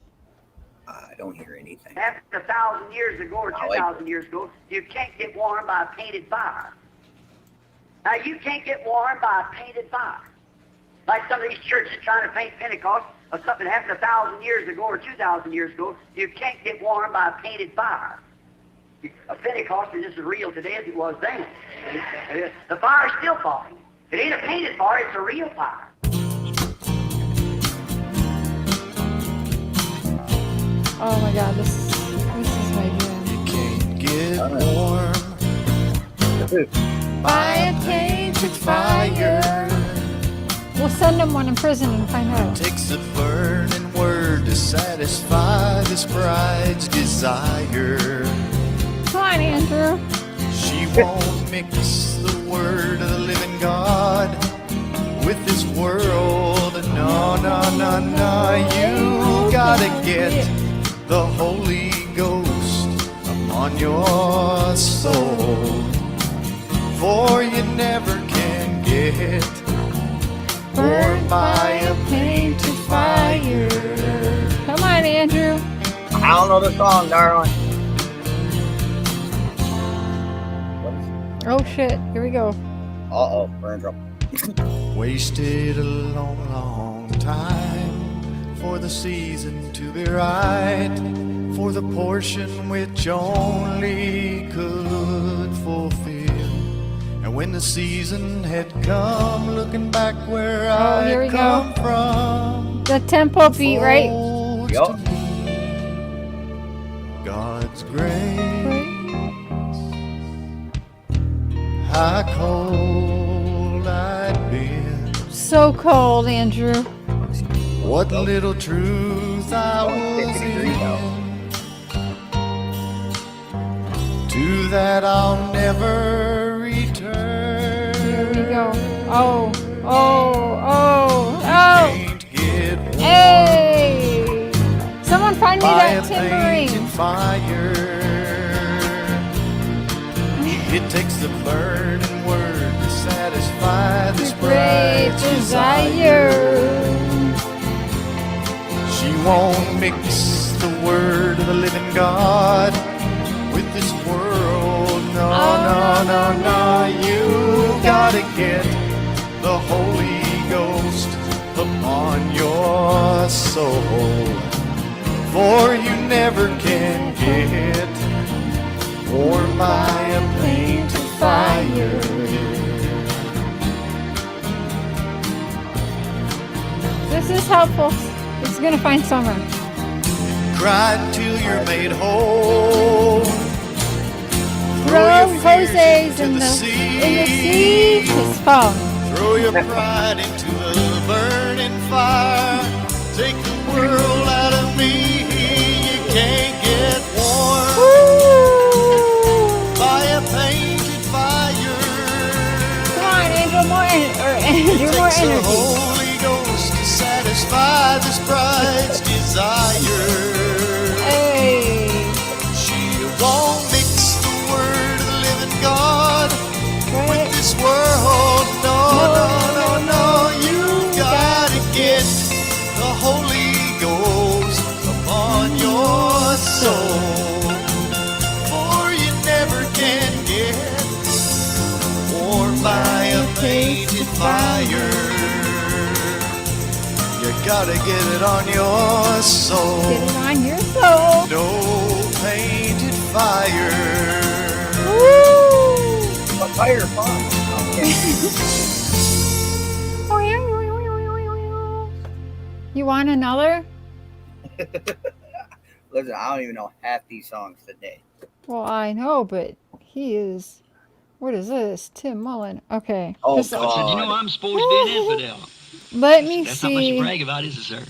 I don't hear anything. After 1,000 years ago or 2,000 years ago, you can't get warm by a painted fire. Now, you can't get warm by a painted fire. Like some of these churches trying to paint Pentecost or something happened 1,000 years ago or 2,000 years ago, you can't get warm by a painted fire. A Pentecost is just as real today as it was then. The fire's still falling. It ain't a painted fire, it's a real fire. Oh my God, this is my jam. You can't get warm by a painted fire. We'll send him one in prison and find out. It takes a burning word to satisfy this bride's desire. Come on, Andrew. She won't mix the word of the living God with this world. No, no, no, no. You gotta get the Holy Ghost upon your soul, for you never can get burned by a painted fire. Come on, Andrew. I don't know the song, darling. Oh shit, here we go. Uh-oh, we're in trouble. Wasted a long, long time for the season to be right, for the portion which only could fulfill. And when the season had come, looking back where I here we come go. from, The tempo beat, right? Yup. God's grace, how cold I'd been. So cold, Andrew. What little truth I was in, to that I'll never return. Here we go. Oh, oh, oh, oh. Can't get warm. Hey! Someone find me by that a tambourine. painted fire. It takes the burning word to satisfy this bright desire. She won't mix the word of the living God with this world. No, no, no, no. You gotta get the Holy Ghost upon your soul, for you never can get warm by a painted fire. This is helpful. It's gonna find summer. Cry till you're made whole. Throw Jose's in the sea. His phone. Throw your pride into the burning fire. Take the world out of me. You can't get warm by a painted fire. Come on, Andrew, more energy. Holy Ghost to satisfy this bride's desire. Hey. She won't mix the word of the living God with this gotta get it on your soul. Get it on your soul. No painted fire. Woo! A fire fun. You want another? Listen, I don't even know half these songs today. Well, I know, but he is. What is this? Tim Mullin. Okay. Oh, Just- God. You know I'm supposed to be an infidel. Let me That's not much to see. brag about, is it, sir?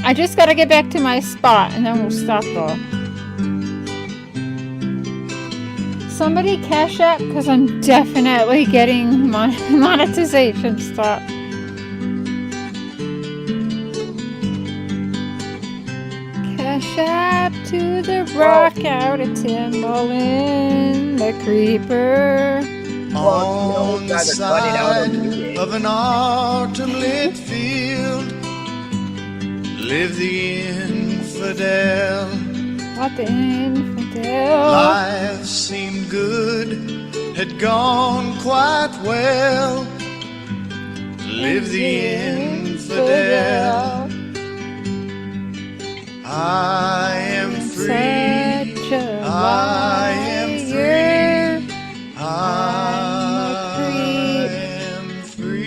I just gotta get back to my spot, and then we'll stop though. Somebody cash app, because I'm definitely getting monetization stop. Cash app to the rock out of Tim Mullin, the creeper. On the side of an autumn lit field lived the infidel. What the infidel? Life seemed good, had gone quite well. Lived the infidel. I am free. I am free. I am free.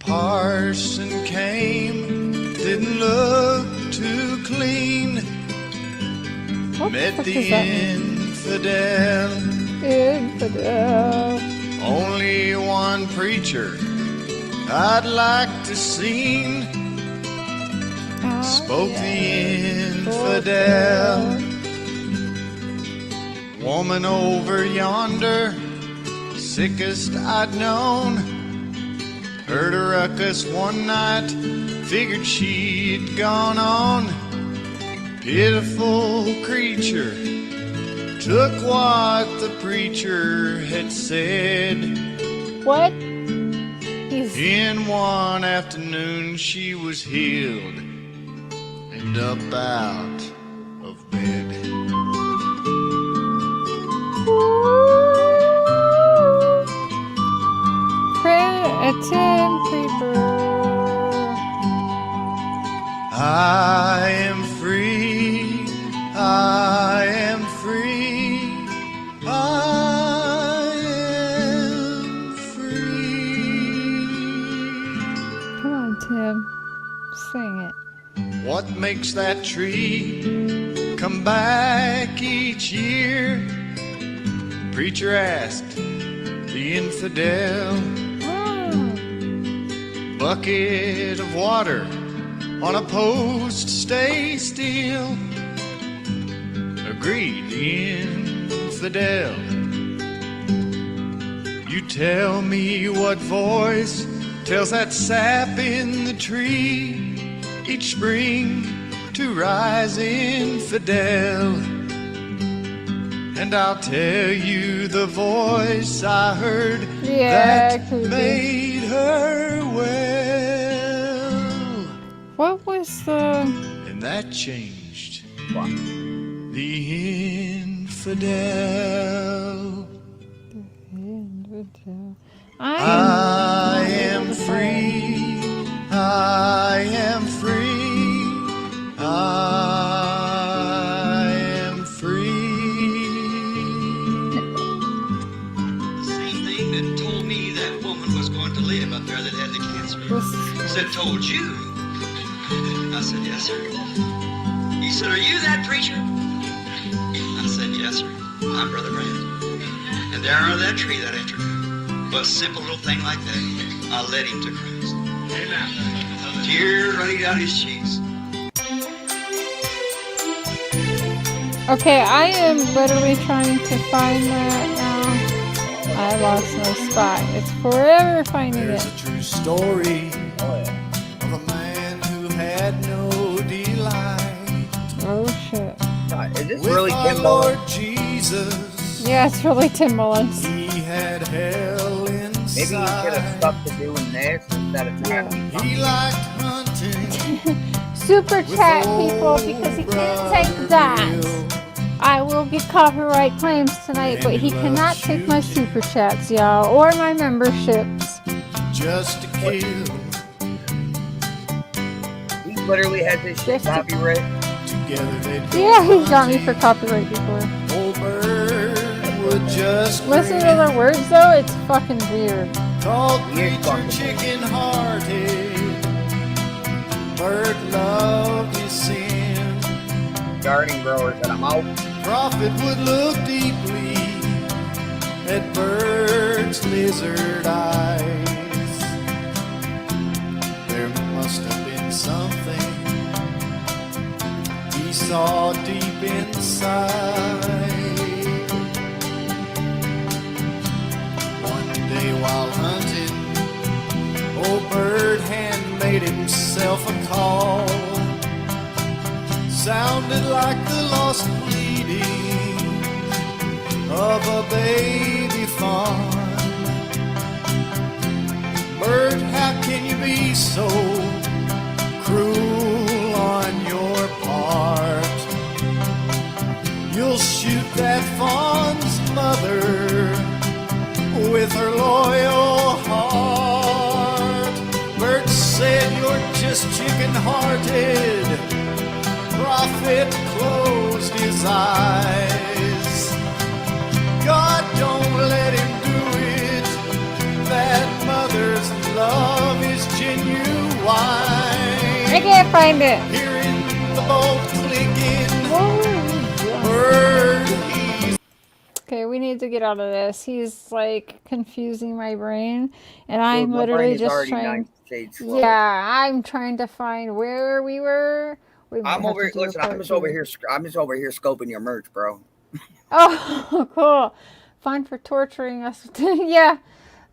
Parson came, didn't look too clean. Met the infidel. Infidel. Only one preacher I'd like to seen. Spoke the infidel. Woman over yonder, sickest I'd known. Heard a ruckus one night, figured she'd gone on. Pitiful creature, took what the preacher had said. What? In one afternoon she was healed and up out of bed. Tim Creeper. I am free, I am free, I am free. Come on, Tim. Sing it. What makes that tree come back each year? Preacher asked the infidel. Bucket of water on a post, stay still. Agreed the infidel. You tell me what voice tells that sap in the tree each spring to rise infidel. And I'll tell you the voice I heard that made her well. What was the... And that changed the infidel. I am free. I am free. I am free. Same thing that told me that woman was going to live up there that had the cancer. Said, told you? I said, yes, sir. He said, are you that preacher? I said, yes, sir. I'm Brother Brand. And there under that tree that afternoon, a simple little thing like that, I led him to Christ. Amen. Tears running down his cheeks. Okay, I am literally trying to find that now. I lost my spot. It's forever finding There's it. a true story of a man who had no delight. Oh shit. Is this With really our Tim Mullins? Lord Jesus. Yeah, it's really Tim Mullins. He had hell inside. Maybe he should have stuck to doing this instead of trying to be He liked hunting. Super chat people because he can't take that. I will get copyright claims tonight, but he cannot take my super chats, y'all, or my memberships. just to kill. He literally had this shit copyright. Together they'd go Yeah, he got me hunting. for copyright before. Old bird would just Listen to grin. the words though, it's fucking weird. Called preacher chicken hearted. Bird loved his sin. Gardening growers that I'm out. Prophet would look deeply at bird's lizard eyes. There must have been something he saw deep inside. One day while hunting, old bird hand made himself a call. Sounded like the lost bleeding of a baby fawn. Bird, how can you be so cruel on your part? You'll shoot that fawn's mother with her loyal heart. Bird said you're just chicken-hearted. Prophet closed his eyes. God, don't let him do it. That mother's love is genuine. I can't find it. Hearing the bolt clicking. Bird, he's Okay, we need to get out of this. He's like confusing my brain, and I'm my literally brain is just already trying. 9 shades slower. Yeah, I'm trying to find where we were. We might I'm have over. to do a Listen, I'm part just over 2. here. I'm just over here scoping your merch, bro. Oh, cool. Fine for torturing us. Yeah.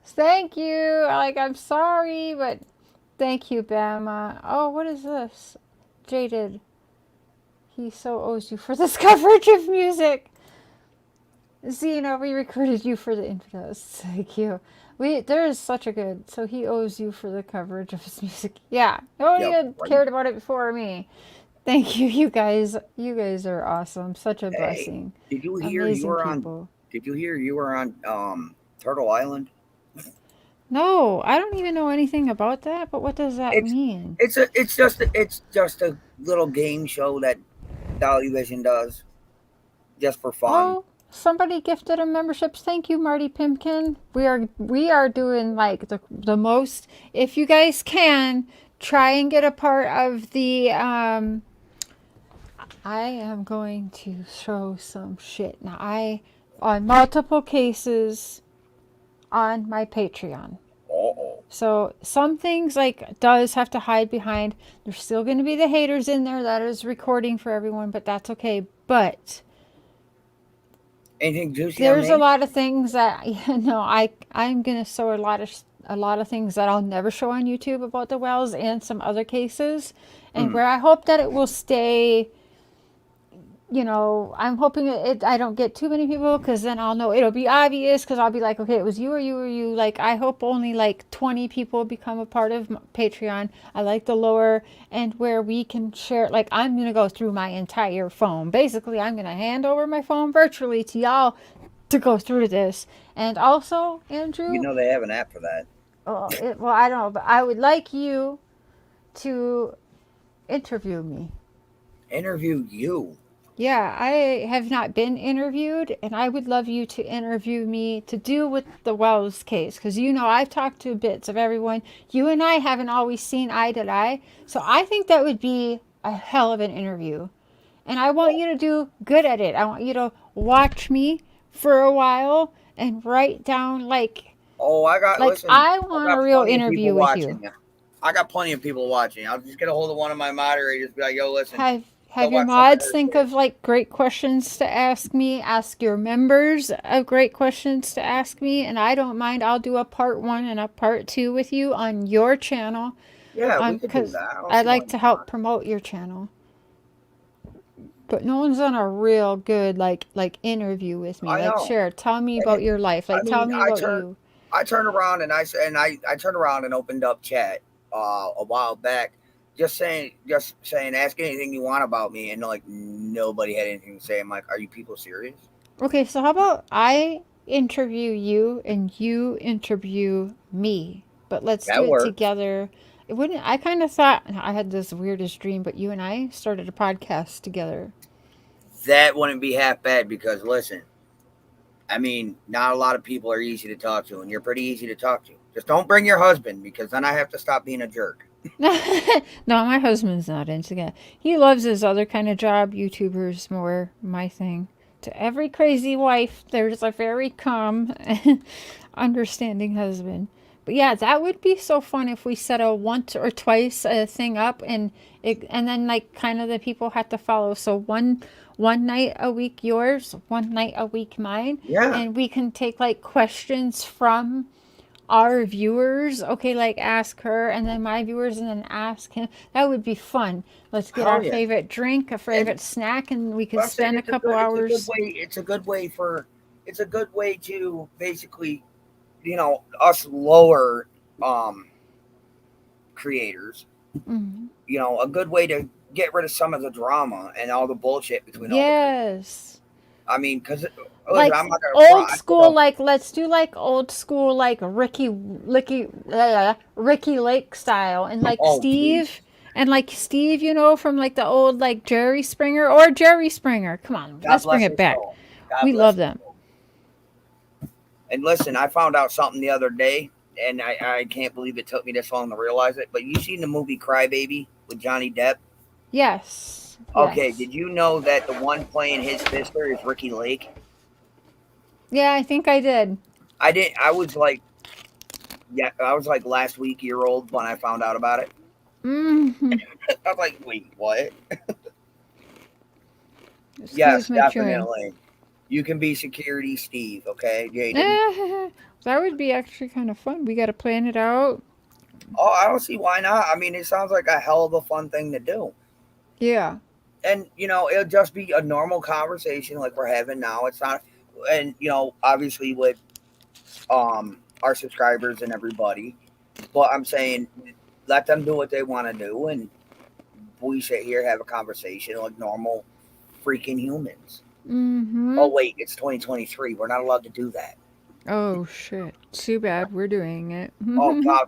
Thank you. Like, I'm sorry, but thank you, Bama. Oh, what is this? Jaded. He so owes you for this coverage of music. Xena, we recruited you for the infidels. Thank you. There is such a good. So he owes you for the coverage of his music. Yeah. No one even cared about it before me. Thank you, you guys. You guys are awesome. Such a blessing. Did you hear Amazing you were people. on? Did you hear you were on Turtle Island? No, I don't even know anything about that. But what does that mean? It's just a little game show that Television does, just for fun. Oh, somebody gifted a membership. Thank you, Marty Pimpkin. We are doing like the most. If you guys can try and get a part of the I am going to show some shit. Now on multiple cases on my Patreon. So some things like does have to hide behind. There's still going to be the haters in there that is recording for everyone, but that's okay. But anything juicy? There's a lot of things that I'm going to show a lot of things that I'll never show on YouTube about the Wells and some other cases, and where I hope that it will stay. I'm hoping I don't get too many people, because then I'll know it'll be obvious, because I'll be like, okay, it was you or you or you. Like, I hope only like 20 people become a part of Patreon. I like the lower and where we can share. Like, I'm going to go through my entire phone. Basically, I'm going to hand over my phone virtually to y'all to go through this. And also, Andrew. They have an app for that. Well, I don't know, but I would like you to interview me. Interview you? Yeah, I have not been interviewed, and I would love you to interview me to do with the Wells case, because I've talked to bits of everyone. You and I haven't always seen eye to eye, so I think that would be a hell of an interview. And I want you to do good at it. I want you to watch me for a while and write down listen, I want a real interview with you. I got plenty of people watching. I'll just get a hold of one of my moderators, be like, yo, listen. Have your mods think of great questions to ask me. Ask your members of great questions to ask me, and I don't mind. I'll do a part 1 and a part 2 with you on your channel. Yeah, we could do that. I'd like to help promote your channel. But no one's done a real good like interview with me. Share, tell me about your life. Tell me about you. I turned around and I turned around and opened up chat a while back. Just saying, ask anything you want about me, and nobody had anything to say. I'm like, are you people serious? Okay, so how about I interview you and you interview me, but let's That do it works. together. It wouldn't. I kind of thought I had this weirdest dream, but you and I started a podcast together. That wouldn't be half bad because listen, I mean, not a lot of people are easy to talk to, and you're pretty easy to talk to. Just don't bring your husband because then I have to stop being a jerk. No, my husband's not into that. He loves his other kind of job. YouTuber's more my thing. To every crazy wife, there's a very calm, understanding husband. But yeah, that would be so fun if we set a once or twice thing up, and then like kind of the people had to follow. So one night a week yours, one night a week mine. Yeah. And we can take like questions from our viewers. Okay, like ask her, and then my viewers, and then ask him. That would be fun. Let's get our favorite drink, a favorite snack, and we could spend a couple hours. It's a good way to basically, you know, us lower creators. Mm-hmm. You know, a good way to get rid of some of the drama and all the bullshit between all the Yes. I mean, because Like I'm not gonna old school, like let's do like old school, like Ricky Lake style, and like Steve, and like Steve, you know, from like the old like Jerry Springer or Jerry Springer. Come on, let's bring it back. We love them. And listen, I found out something the other day, and I can't believe it took me this long to realize it. But you seen the movie Cry Baby with Johnny Depp? Yes. Okay, Yes. did you know that the one playing his sister is Ricky Lake? Yeah, I think I did. I didn't. I was like last week year old when I found out about it. Mm-hmm. I was like, wait, what? Excuse Yes, my definitely. chewing. You can be security Steve, okay, Jaden? That would be actually kind of fun. We got to plan it out. Oh, I don't see why not. I mean, it sounds like a hell of a fun thing to do. Yeah. And, you know, it'll just be a normal conversation like we're having now. It's not, and, you know, obviously with our subscribers and everybody. But I'm saying, let them do what they want to do. And we sit here, have a conversation like normal freaking humans. Mm-hmm. Oh, wait, it's 2023. We're not allowed to do that. Oh, shit. Too bad. We're doing it. Oh, God,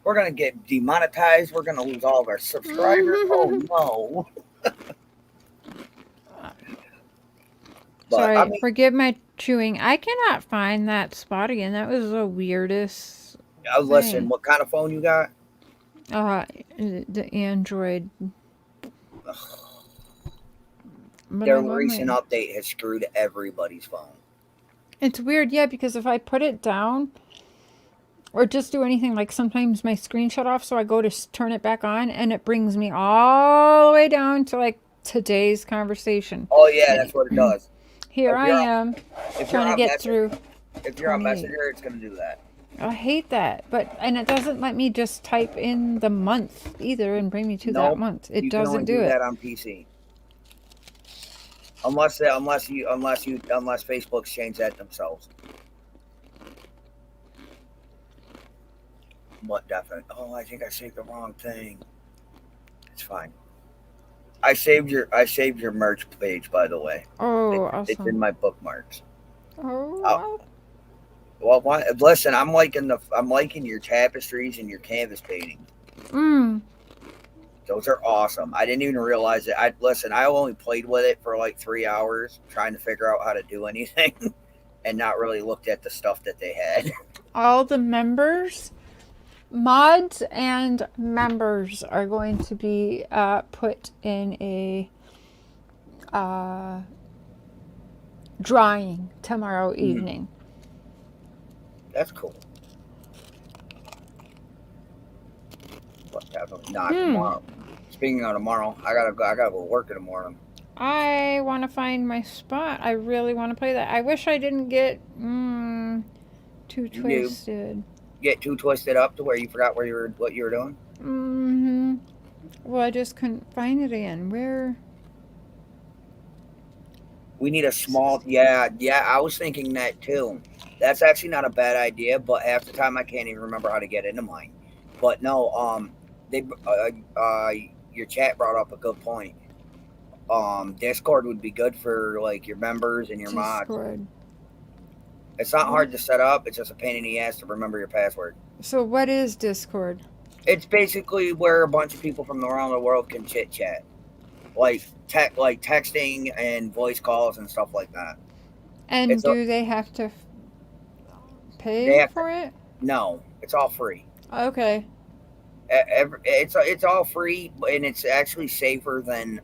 we're gonna get demonetized. We're gonna lose all of our subscribers. Oh, no. Sorry, I mean, forgive my chewing. I cannot find that spot again. That was the weirdest. listen, thing. what kind of phone you got? The Android. Their recent update has screwed everybody's phone. It's weird, yeah, because if I put it down or just do anything, like sometimes my screen shut off, so I go to turn it back on, and it brings me all the way down to like today's conversation. Oh, yeah, that's what it does. Here I am trying to get through. If you're on Messenger, it's going to do that. I hate that, and it doesn't let me just type in the month either and bring me to that month. It doesn't do it. That on PC. Unless Facebook's changed that themselves. What definitely? Oh, I think I saved the wrong thing. It's fine. I saved your merch page, by the way. Oh, awesome. It's in my bookmarks. Oh. Well, listen, I'm liking your tapestries and your canvas paintings. Those are awesome. I didn't even realize it. I only played with it for like 3 hours trying to figure out how to do anything and not really looked at the stuff that they had. All the members, mods, and members are going to be put in a drawing tomorrow evening. That's cool. But definitely not tomorrow. Speaking of tomorrow, I gotta go work in the morning. I want to find my spot. I really want to play that. I wish I didn't get too twisted. Get too twisted up to where you forgot what you were doing? Mm-hmm. Well, I just couldn't find it again. Where? We need a small. Yeah. I was thinking that too. That's actually not a bad idea, but half the time I can't even remember how to get into mine. But no, your chat brought up a good point. Discord would be good for like your members and your mods. It's not hard to set up. It's just a pain in the ass to remember your password. So what is Discord? It's basically where a bunch of people from around the world can chit chat, like texting and voice calls and stuff like that. And do they have to pay for it? No, it's all free. Okay. It's all free, and it's actually safer than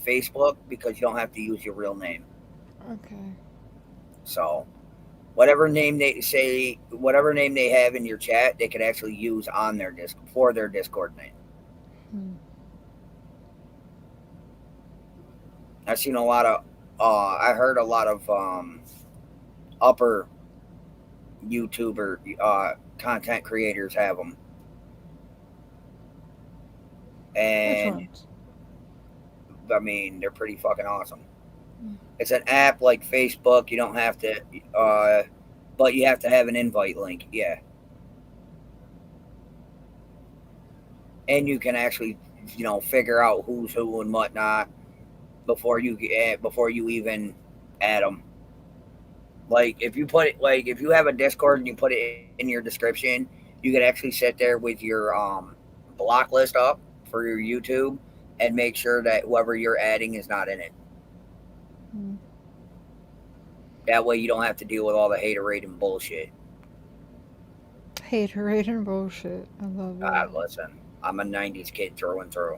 Facebook because you don't have to use your real name. Okay. So, whatever name they have in your chat, they can actually use on their for their Discord name. I've seen a lot of, I heard a lot of upper YouTuber content creators have them. And I mean, they're pretty fucking awesome. It's an app like Facebook. You don't have to, but you have to have an invite link. Yeah. And you can actually, figure out who's who and whatnot before you even add them. Like if you have a Discord and you put it in your description, you can actually sit there with your block list up for your YouTube and make sure that whoever you're adding is not in it. That way you don't have to deal with all the haterade and bullshit. Haterade and bullshit. I love it. Listen, I'm a 90s kid through and through.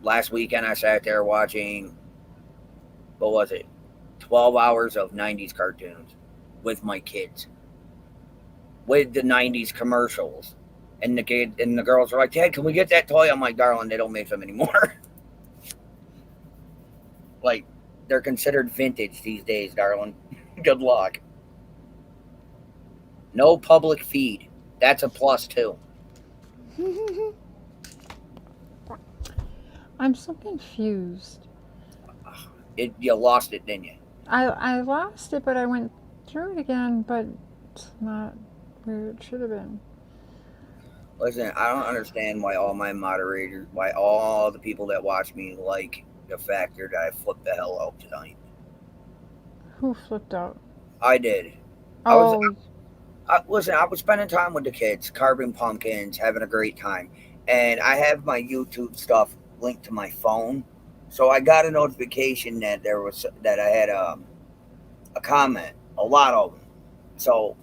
Last weekend I sat there watching, 12 hours of 90s cartoons with my kids. With the 90s commercials. And the girls were like, Dad, can we get that toy? I'm like, darling, they don't make them anymore. Like, they're considered vintage these days, darling. Good luck. No public feed. That's a plus, too. I'm so confused. You lost it, didn't you? I lost it, but I went through it again, but it's not where it should have been. Listen, I don't understand why all the people that watch me like the fact that I flipped the hell out tonight. Who flipped out? I did. Oh. Listen, I was spending time with the kids, carving pumpkins, having a great time. And I have my YouTube stuff linked to my phone. So I got a notification that I had a comment, a lot of them. So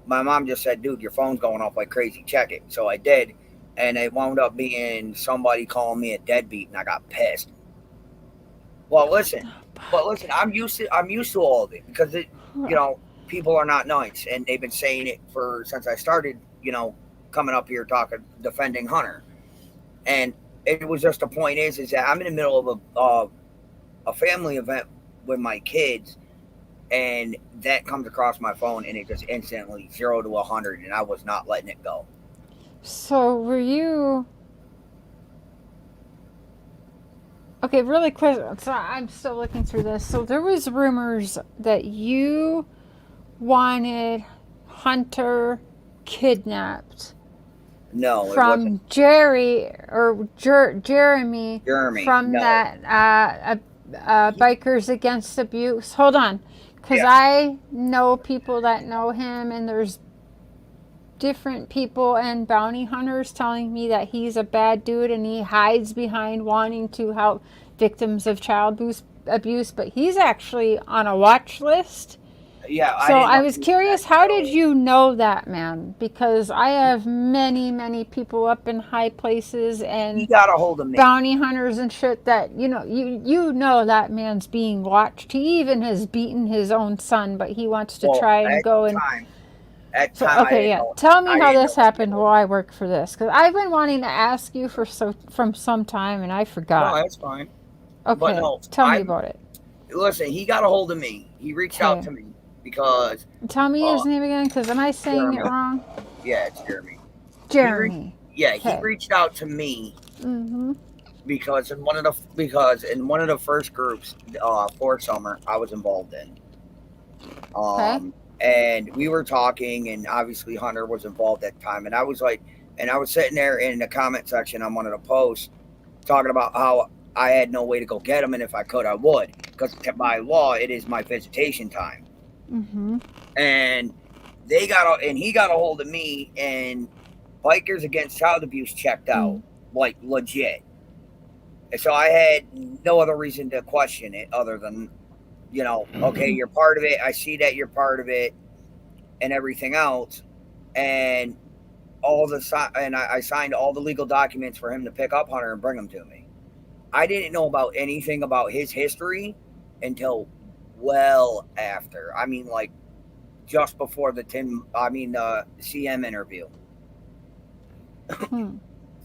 my mom just said, dude, your phone's going off like crazy. Check it. So I did. And it wound up being somebody calling me a deadbeat, and I got pissed. Well, listen, I'm used to all of it because people are not nice, and they've been saying it since I started, coming up here defending Hunter. And it was just the point is that I'm in the middle of a family event with my kids, and that comes across my phone, and it just instantly 0 to 100, and I was not letting it go. So were you... Okay, really quick. So I'm still looking through this. So there was rumors that you wanted Hunter kidnapped. No, from Jeremy from that Bikers Against Abuse. Hold on, because I know people that know him, and there's different people and bounty hunters telling me that he's a bad dude and he hides behind wanting to help victims of child abuse, but he's actually on a watch list. Yeah. So I was curious, how did you know that, man? Because I have many, many people up in high places and he got a hold of me. Bounty hunters and shit that, you know that man's being watched. He even has beaten his own son, but he wants to try and go and... Tell me how this happened while I work for this, because I've been wanting to ask you from some time and I forgot. No, that's fine. Okay, tell me about it. Listen, he got a hold of me. He reached out to me because... Tell me his name again, because am I saying it wrong? Yeah, it's Jeremy. Jeremy. He reached out to me because in one of the first groups for summer I was involved in. And we were talking, and obviously Hunter was involved at the time. And I was sitting there in the comment section on one of the posts talking about how I had no way to go get him, and if I could, I would, because by law it is my visitation time. And he got a hold of me, and Bikers Against Child Abuse checked out, like legit. And so I had no other reason to question it other than, okay, you're part of it. I see that you're part of it, and everything else, and I signed all the legal documents for him to pick up Hunter and bring him to me. I didn't know about anything about his history until well after. I mean, like just before the CM interview.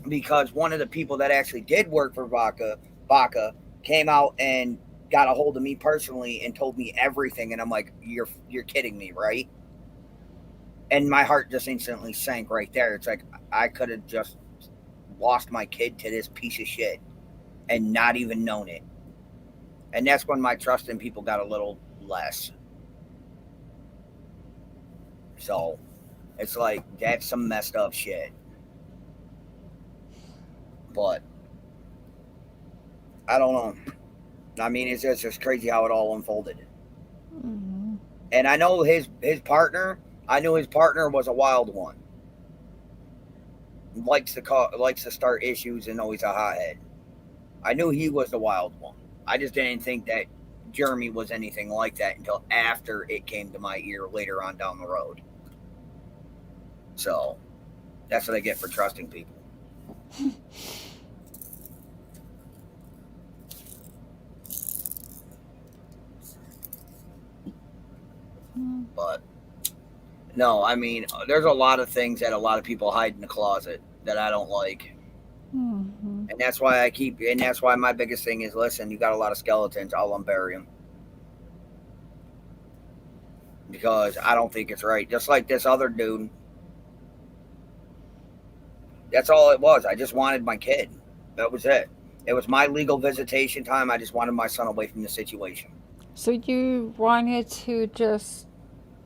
Because one of the people that actually did work for BACA came out and got a hold of me personally and told me everything, and I'm like, you're kidding me, right? And my heart just instantly sank right there. It's like I could have just lost my kid to this piece of shit and not even known it. And that's when my trust in people got a little less. So it's like, that's some messed up shit. But I don't know. I mean, it's just crazy how it all unfolded. Mm-hmm. And I know his partner. I knew his partner was a wild one. Likes to start issues and always a hothead. I knew he was the wild one. I just didn't think that Jeremy was anything like that until after it came to my ear later on down the road. So that's what I get for trusting people. But no, I mean, there's a lot of things that a lot of people hide in the closet that I don't like. Mm-hmm. And that's why my biggest thing is, listen, you got a lot of skeletons, I'll unbury them. Because I don't think it's right. Just like this other dude. That's all it was. I just wanted my kid. That was it. It was my legal visitation time. I just wanted my son away from the situation. So you wanted to just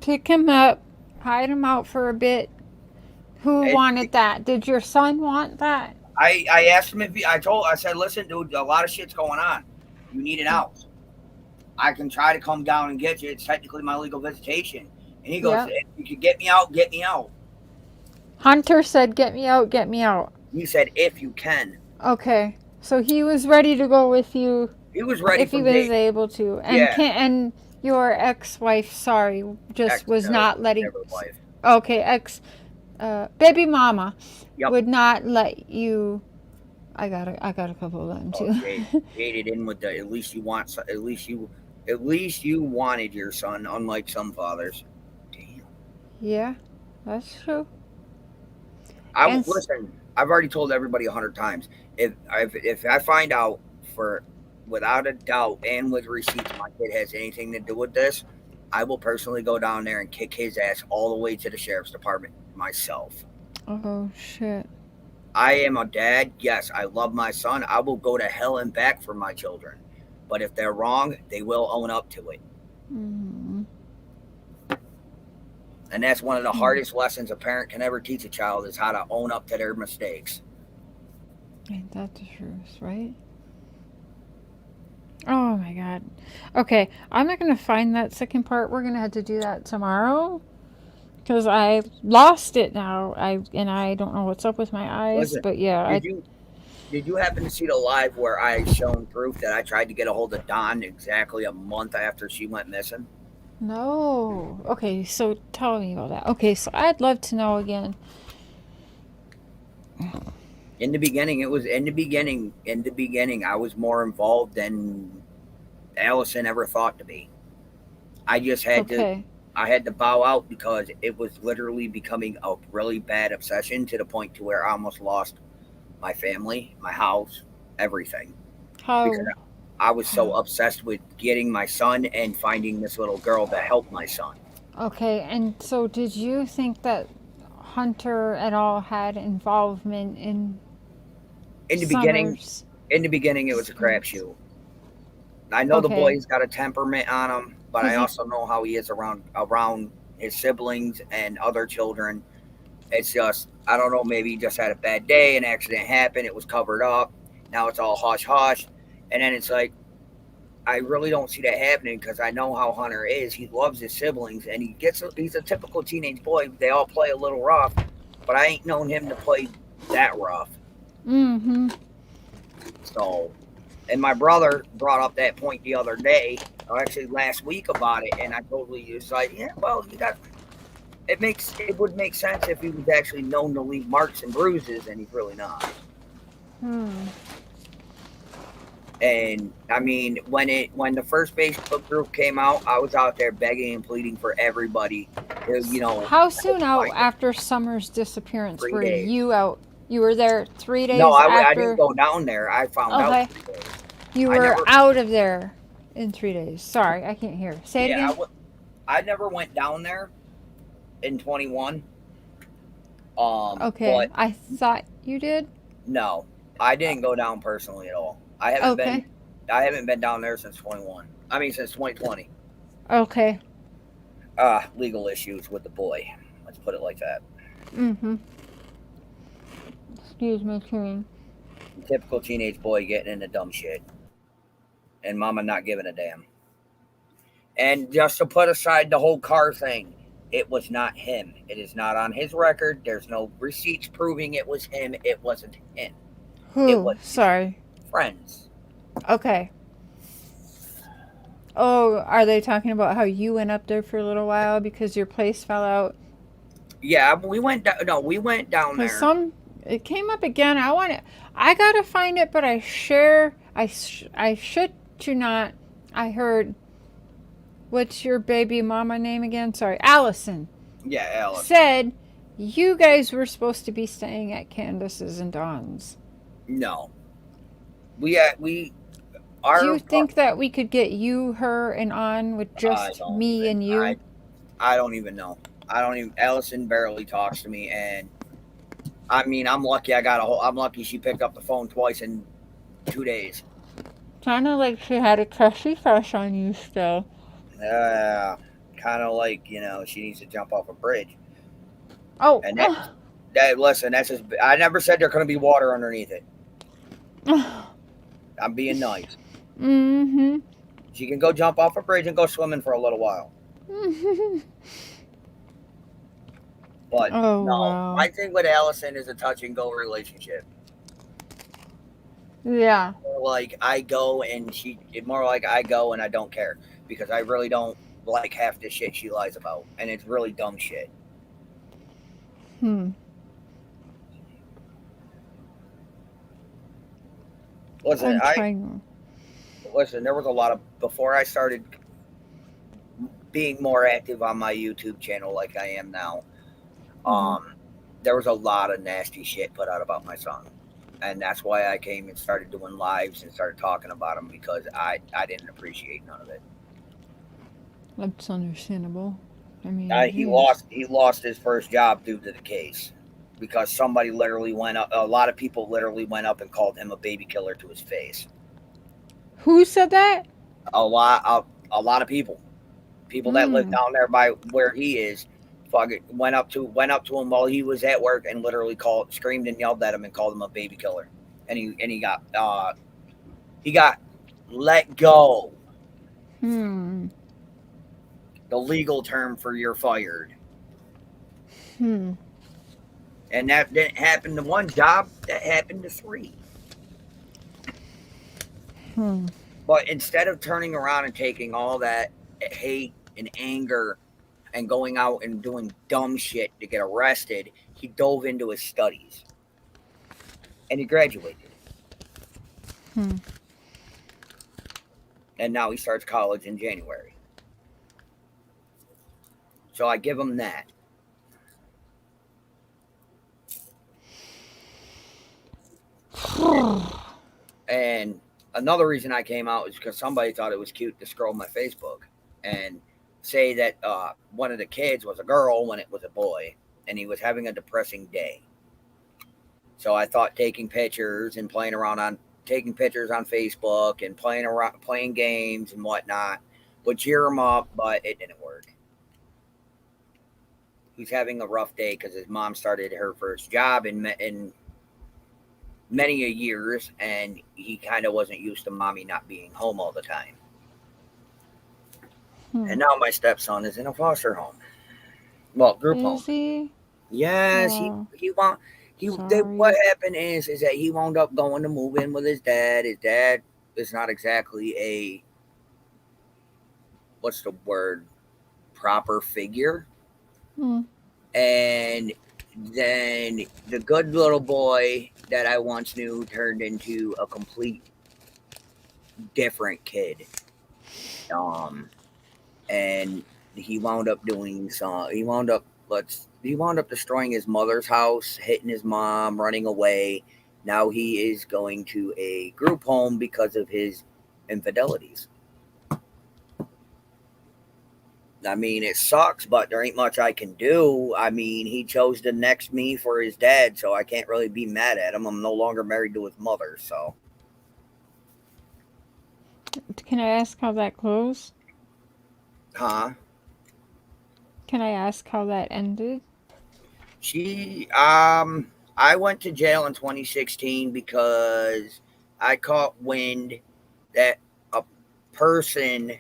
pick him up, hide him out for a bit. Who wanted that? Did your son want that? I asked him I said, listen, dude, a lot of shit's going on. You need an out. I can try to come down and get you. It's technically my legal visitation. And he goes, if you can get me out, get me out. Hunter said, get me out, get me out. He said, if you can. Okay. So he was ready to go with you. He was ready if he was able to. And and your ex-wife, was not letting. Okay, baby mama would not let you. I got a couple of them too. Jaded in with the at least you wanted your son, unlike some fathers. Damn. Yeah, that's true. Listen, I've already told everybody 100 times. If I find out without a doubt and with receipts my kid has anything to do with this, I will personally go down there and kick his ass all the way to the sheriff's department myself. Oh shit. I am a dad. Yes, I love my son. I will go to hell and back for my children. But if they're wrong, they will own up to it. Mm-hmm. And that's one of the hardest lessons a parent can ever teach a child is how to own up to their mistakes. Ain't that the truth, right? Oh my God. Okay, I'm not going to find that second part. We're going to have to do that tomorrow. Because I lost it now. I don't know what's up with my eyes. Listen, but yeah. Did you happen to see the live where I shown proof that I tried to get a hold of Dawn exactly a month after she went missing? No. Okay, so tell me about that. Okay, so I'd love to know again. In the beginning, I was more involved than Allison ever thought to be. I just had to bow out because it was literally becoming a really bad obsession to the point to where I almost lost my family, my house, everything. How? Because I was so obsessed with getting my son and finding this little girl to help my son. Okay, and so did you think that Hunter at all had involvement in the beginning? In the beginning, it was a crapshoot. I know the boy's got a temperament on him, but I also know how he is around his siblings and other children. It's just, I don't know, maybe he just had a bad day, an accident happened, it was covered up, now it's all hush-hush, and then it's like, I really don't see that happening because I know how Hunter is. He loves his siblings, and he's a typical teenage boy. They all play a little rough, but I ain't known him to play that rough. Mm-hmm. So, and my brother brought up that point the other day, or actually last week, about it, and I totally was like, yeah, well, it would make sense if he was actually known to leave marks and bruises, and he's really not. And I mean, when the first Facebook group came out, I was out there begging and pleading for everybody. How soon out after Summer's disappearance 3 were days. you out? You were there 3 days No, after? I didn't go down there. I found out. You were out of there in 3 days. Sorry, I can't hear. Say it again. I never went down there in 21. Okay, but I thought you did. no, I didn't go down personally at all. I haven't been down there since 21. I mean, since 2020. Okay. Legal issues with the boy. Let's put it like that. Mm-hmm. Excuse me, King. Typical teenage boy getting into dumb shit. And mama not giving a damn. And just to put aside the whole car thing, it was not him. It is not on his record. There's no receipts proving it was him. It wasn't him. Who? It was Sorry. friends. Okay. Oh, are they talking about how you went up there for a little while because your place fell out? Yeah, we went down. No, we went down there. It came up again. I gotta find it, but I should to not. I heard. What's your baby mama name again? Sorry, Allison. Yeah, Allison. Said you guys were supposed to be staying at Candus's and Dawn's. No. Do you think that we could get you, her, and on with just me and you? I don't even know. Allison barely talks to me, and I mean, I'm lucky. I'm lucky she picked up the phone twice in 2 days. Kind of like she had a crushy crush on you still. Kind of like, she needs to jump off a bridge. Oh. And listen, that's just, I never said there couldn't be water underneath it. I'm being nice. Mm-hmm. She can go jump off a bridge and go swimming for a little while. But wow. My thing with Allison is a touch and go relationship. Yeah. More like I go and I don't care, because I really don't like half the shit she lies about, and it's really dumb shit. Listen, there was a lot of, before I started being more active on my YouTube channel like I am now, there was a lot of nasty shit put out about my son. And that's why I came and started doing lives and started talking about him, because I didn't appreciate none of it. That's understandable. I mean, he lost his first job due to the case, because somebody literally went up. A lot of people literally went up and called him a baby killer to his face. Who said that? A lot of people that live down there by where he is, went up to him while he was at work and literally screamed and yelled at him and called him a baby killer, and he got let go. The legal term for you're fired. And that didn't happen to one job, that happened to 3. But instead of turning around and taking all that hate and anger and going out and doing dumb shit to get arrested, he dove into his studies. And he graduated. And now he starts college in January. So I give him that. And another reason I came out is because somebody thought it was cute to scroll my Facebook and say that one of the kids was a girl when it was a boy, and he was having a depressing day. So I thought taking pictures and taking pictures on Facebook and playing games and whatnot would cheer him up, but it didn't work. He's having a rough day because his mom started her first job in many a years, and he kind of wasn't used to mommy not being home all the time. And now my stepson is in a foster home. Well, group home. Is he? Yes, Oh, what happened is that he wound up going to move in with his dad. His dad is not exactly a, what's the word, proper figure. And then the good little boy that I once knew turned into a complete different kid. And he wound up doing some. He wound up destroying his mother's house, hitting his mom, running away. Now he is going to a group home because of his infidelities. I mean, it sucks, but there ain't much I can do. I mean, he chose to next me for his dad, so I can't really be mad at him. I'm no longer married to his mother, so. Can I ask how that closed? Huh? Can I ask how that ended? I went to jail in 2016 because I caught wind that a person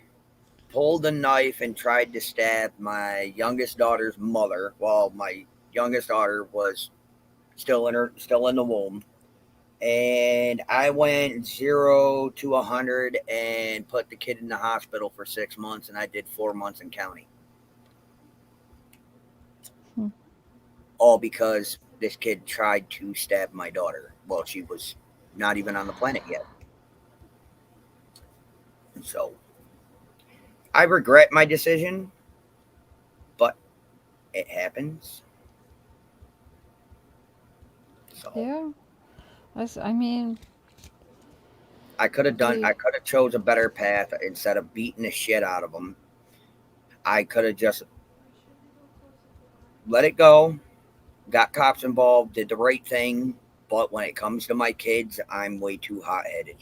pulled a knife and tried to stab my youngest daughter's mother while my youngest daughter was still in the womb. And I went 0 to 100 and put the kid in the hospital for 6 months, and I did 4 months in county. All because this kid tried to stab my daughter while she was not even on the planet yet. And so I regret my decision, but it happens. So, yeah. I mean, I could have chose a better path instead of beating the shit out of them. I could have just let it go, got cops involved, did the right thing. But when it comes to my kids, I'm way too hot-headed.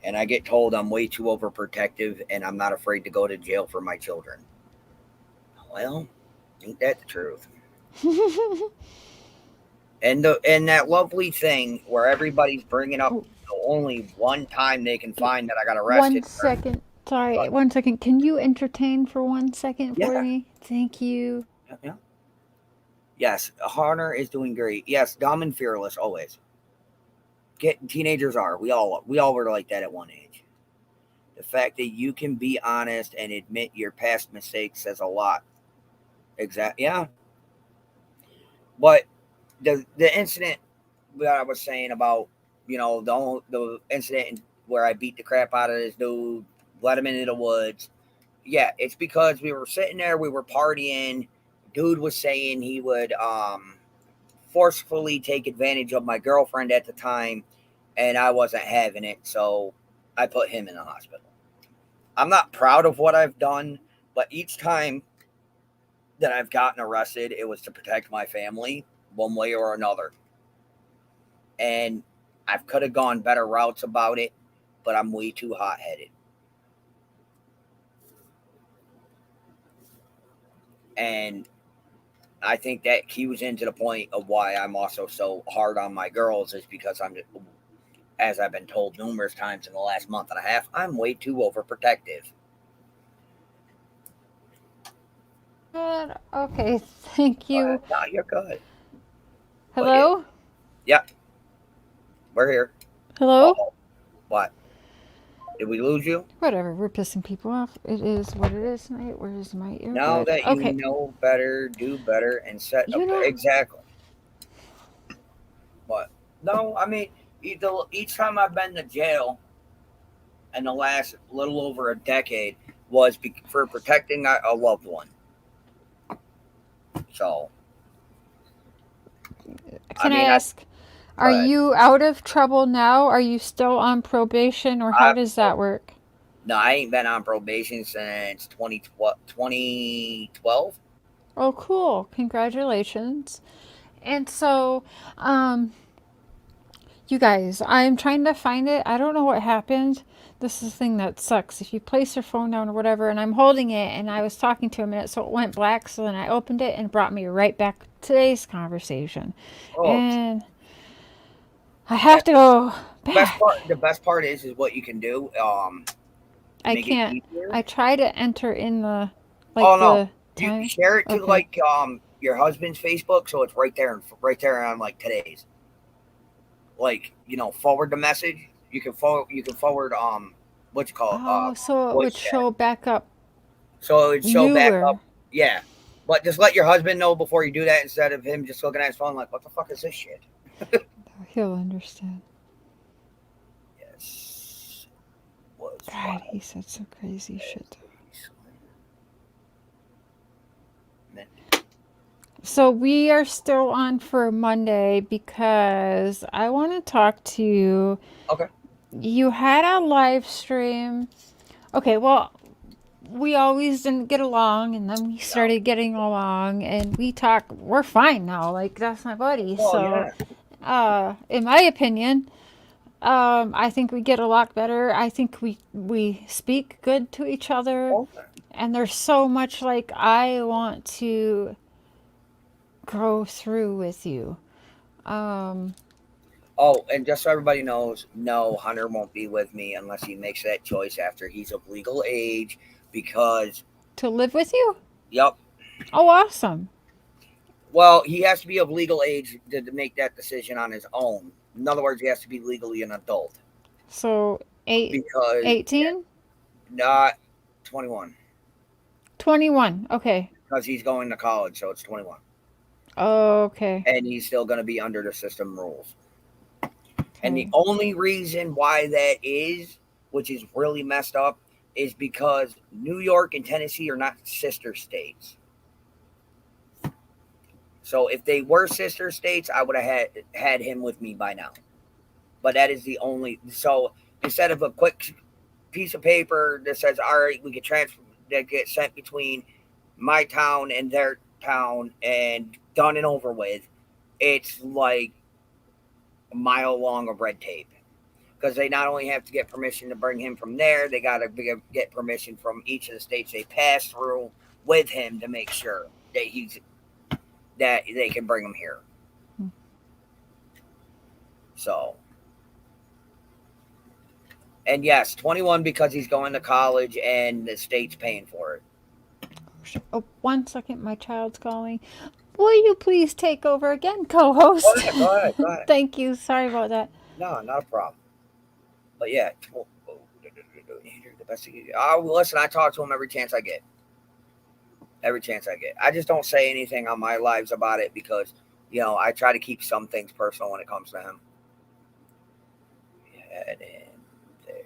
And I get told I'm way too overprotective and I'm not afraid to go to jail for my children. Well, ain't that the truth? And that lovely thing where everybody's bringing up only one time they can find that I got arrested. 1 second. Sorry, 1 second. Can you entertain for 1 second for me? Thank you. Yeah. Yes, Hunter is doing great. Yes, dumb and fearless always. Teenagers are. We all were like that at one age. The fact that you can be honest and admit your past mistakes says a lot. Yeah. But the incident that I was saying about, the incident where I beat the crap out of this dude, let him into the woods. Yeah, it's because we were sitting there, we were partying. Dude was saying he would forcefully take advantage of my girlfriend at the time, and I wasn't having it, so I put him in the hospital. I'm not proud of what I've done, but each time that I've gotten arrested, it was to protect my family one way or another. And I could have gone better routes about it, but I'm way too hot-headed. And I think that cues into the point of why I'm also so hard on my girls is because as I've been told numerous times in the last month and a half, I'm way too overprotective. Good. Okay, thank you. No, you're good. Hello? Yeah. We're here. Hello? Uh-oh. What? Did we lose you? Whatever, we're pissing people off. It is what it is tonight. Where's my earbud? Now that you know better, do better, and set up exactly. What? No, I mean, each time I've been to jail in the last little over a decade was for protecting a loved one. So. Can I ask, are you out of trouble now? Are you still on probation, or how does that work? No, I ain't been on probation since 2012. Oh, cool. Congratulations. And so, you guys, I'm trying to find it. I don't know what happened. This is the thing that sucks. If you place your phone down or whatever, and I'm holding it, and I was talking to him, and so it went black, so then I opened it and brought me right back to today's conversation. Oh. And I have to go back. The best part is what you can do. I make it can't. easier? I try to enter in the Oh no, the time. you share it to Okay. like your husband's Facebook, so it's right there on like today's. Like, you know, forward the message. You can forward what you call Oh, so it voice would chat. show back up. So it would show back newer. up. Yeah. But just let your husband know before you do that instead of him just looking at his phone like, what the fuck is this shit? He'll understand. Yes. God, he said some crazy shit. So we are still on for Monday because I want to talk to you. Okay. You had a live stream. Okay, well, we always didn't get along, and then we started getting along, and we talk. We're fine now. Like, that's my buddy. Well, so, yeah. In my opinion, I think we get a lot better. I think we speak good to each other, Okay. and there's so much like I want to go through with you. Oh, and just so everybody knows, no, Hunter won't be with me unless he makes that choice after he's of legal age, because... To live with you? Yep. Oh, awesome. Well, he has to be of legal age to make that decision on his own. In other words, he has to be legally an adult. So, 18? Not 21. 21, okay. Because he's going to college, so it's 21. Okay. And he's still going to be under the system rules. And the only reason why that is, which is really messed up, is because New York and Tennessee are not sister states. So if they were sister states, I would have had him with me by now. But that is the only... So instead of a quick piece of paper that says, all right, we can transfer, that gets sent between my town and their town and done and over with, it's like a mile long of red tape, because they not only have to get permission to bring him from there, they got to get permission from each of the states they pass through with him to make sure that they can bring him here. So, and yes, 21 because he's going to college and the state's paying for it. Oh, 1 second, my child's calling. Will you please take over again, co-host? Go ahead. Thank you. Sorry about that. No, not a problem. But yeah, the best thing. Listen, I talk to him every chance I get. Every chance I get. I just don't say anything on my lives about it because, you know, I try to keep some things personal when it comes to him. Head in there.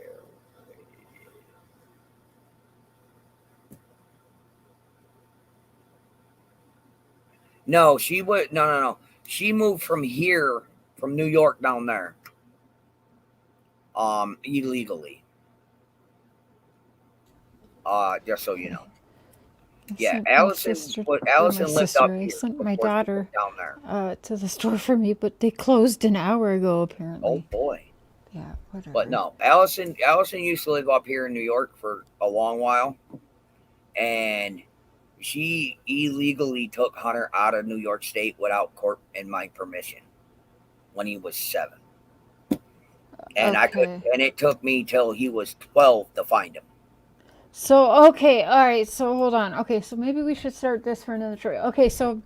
No, she would. No. She moved from here, from New York down there. Illegally. Just so you know. Yeah, Allison lived up here. I sent my daughter down there. To the store for me, but they closed an hour ago, apparently. Oh boy. Yeah, whatever. But no, Allison used to live up here in New York for a long while, and she illegally took Hunter out of New York State without court and my permission when he was 7. And and it took me till he was 12 to find him. So, okay, all right, so hold on. Okay, so maybe we should start this for another try. Okay, so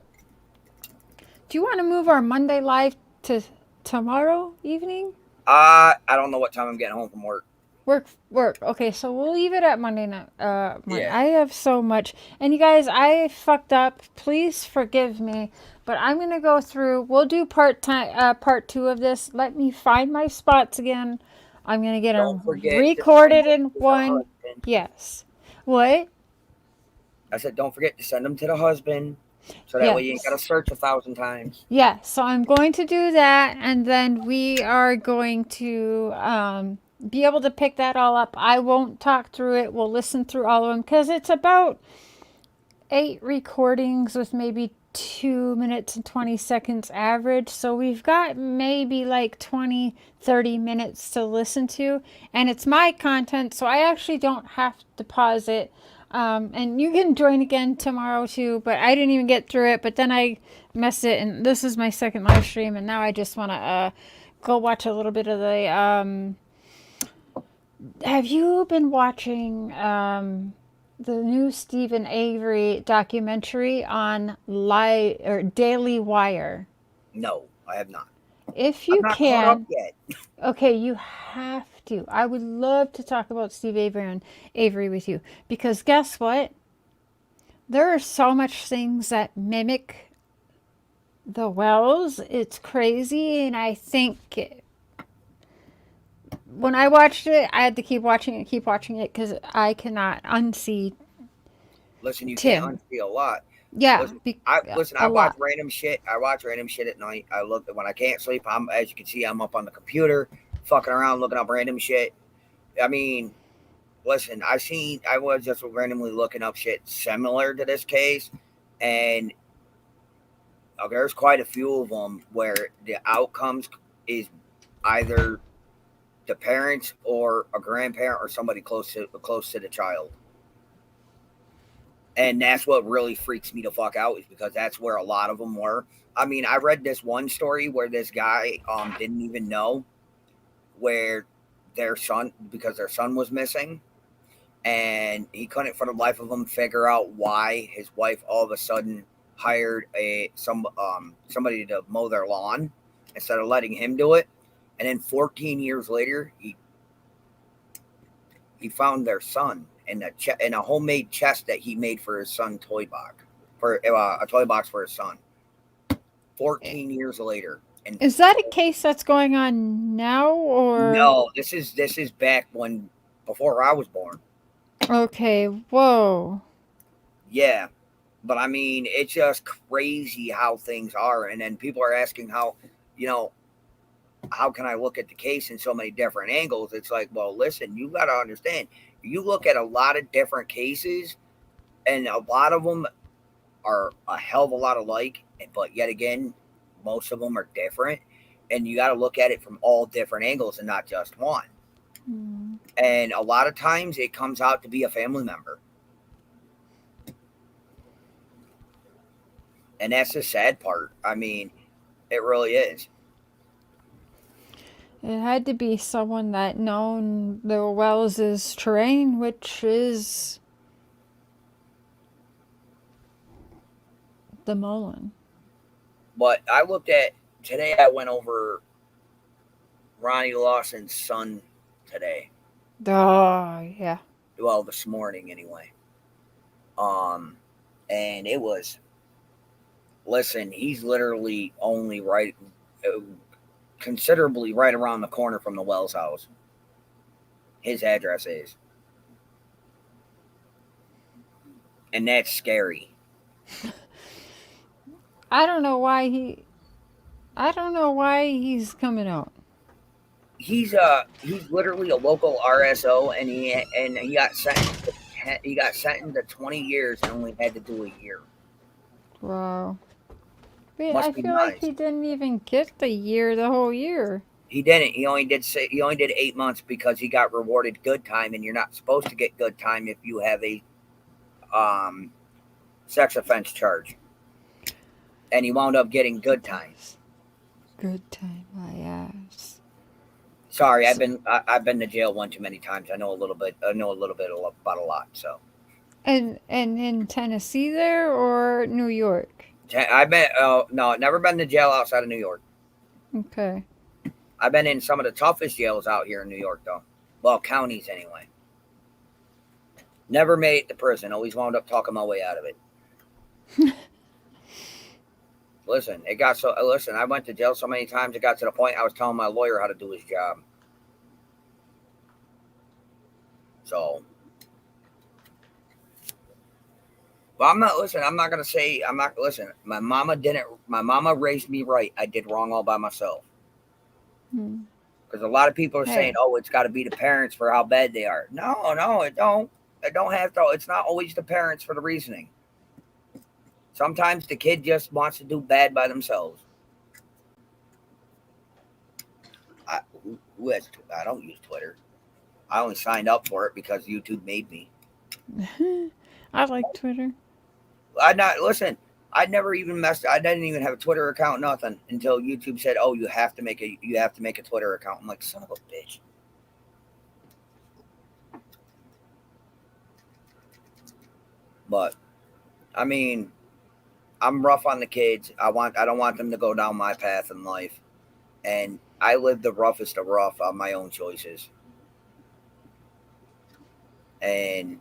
do you want to move our Monday live to tomorrow evening? I don't know what time I'm getting home from work. Work. Okay, so we'll leave it at Monday night. Yeah. I have so much. And you guys, I fucked up. Please forgive me. But I'm going to go through. We'll do part 2 of this. Let me find my spots again. I'm going to get them recorded in one. Yes. What? I said, don't forget to send them to the husband. So that way you ain't got to search 1,000 times. Yeah, so I'm going to do that. And then we are going to be able to pick that all up. I won't talk through it. We'll listen through all of them. Because it's about 8 recordings with maybe 2 minutes and 20 seconds average. So we've got maybe like 20-30 minutes to listen to. And it's my content, so I actually don't have to pause it. And you can join again tomorrow too, but I didn't even get through it. But then I messed it, and this is my second live stream, and now I just want to go watch a little bit of the Have you been watching the new Stephen Avery documentary on Daily Wire? No, I have not. If I'm you not caught up can, yet. okay, you have to. I would love to talk about Steve Avery with you, because guess what? There are so much things that mimic the Wells. It's crazy, and I think when I watched it, I had to keep watching it, because I cannot unsee Listen, you Tim. can't unsee a lot. Yeah, I watch random shit. I watch random shit at night. I look when I can't sleep. As you can see, I'm up on the computer, fucking around, looking up random shit. I mean, listen, I was just randomly looking up shit similar to this case, and there's quite a few of them where the outcomes is either the parents or a grandparent or somebody close to the child. And that's what really freaks me the fuck out, is because that's where a lot of them were. I mean, I read this one story where this guy didn't even know where their son, because their son was missing, and he couldn't for the life of him figure out why his wife all of a sudden hired somebody to mow their lawn instead of letting him do it. And then 14 years later, he found their son in a homemade chest that he made for his son toy box, for a toy box for his son. 14 years later. And is that a case that's going on now, or no? This is back before I was born. Okay, whoa. Yeah, but I mean, it's just crazy how things are, and then people are asking how can I look at the case in so many different angles? It's like, well, listen, you got to understand. You look at a lot of different cases, and a lot of them are a hell of a lot alike, but yet again, most of them are different, and you got to look at it from all different angles and not just one. Mm. And a lot of times it comes out to be a family member. And that's the sad part. I mean, it really is. It had to be someone that known the Wells' terrain, which is the Mullen. But I looked at today. I went over Ronnie Lawson's son today. Oh, yeah. Well, this morning anyway. And it was. Listen, he's literally only considerably right around the corner from the Wells house. His address is. And that's scary. I don't know why he's coming out. He's literally a local RSO, and he got sentenced to 20 years and only had to do a year. Wow. Wait, I feel like he didn't even get the whole year. He didn't. He only did 8 months because he got rewarded good time, and you're not supposed to get good time if you have a sex offense charge. And he wound up getting good time. Good time, my ass. Sorry, I've been to jail one too many times. I know a little bit about a lot. So. And in Tennessee there, or New York? I've been never been to jail outside of New York. Okay. I've been in some of the toughest jails out here in New York, though. Well, counties anyway. Never made it to prison. Always wound up talking my way out of it. Listen, I went to jail so many times, it got to the point I was telling my lawyer how to do his job. So. But I'm not going to say, my mama raised me right. I did wrong all by myself. Because a lot of people are saying, oh, it's got to be the parents for how bad they are. No, it don't. It don't have to. It's not always the parents for the reasoning. Sometimes the kid just wants to do bad by themselves. I don't use Twitter. I only signed up for it because YouTube made me. I like Twitter. I never even I didn't even have a Twitter account, nothing, until YouTube said, "Oh, you have to make a Twitter account." I'm like, son of a bitch. But I mean, I'm rough on the kids. I don't want them to go down my path in life, and I live the roughest of rough on my own choices, and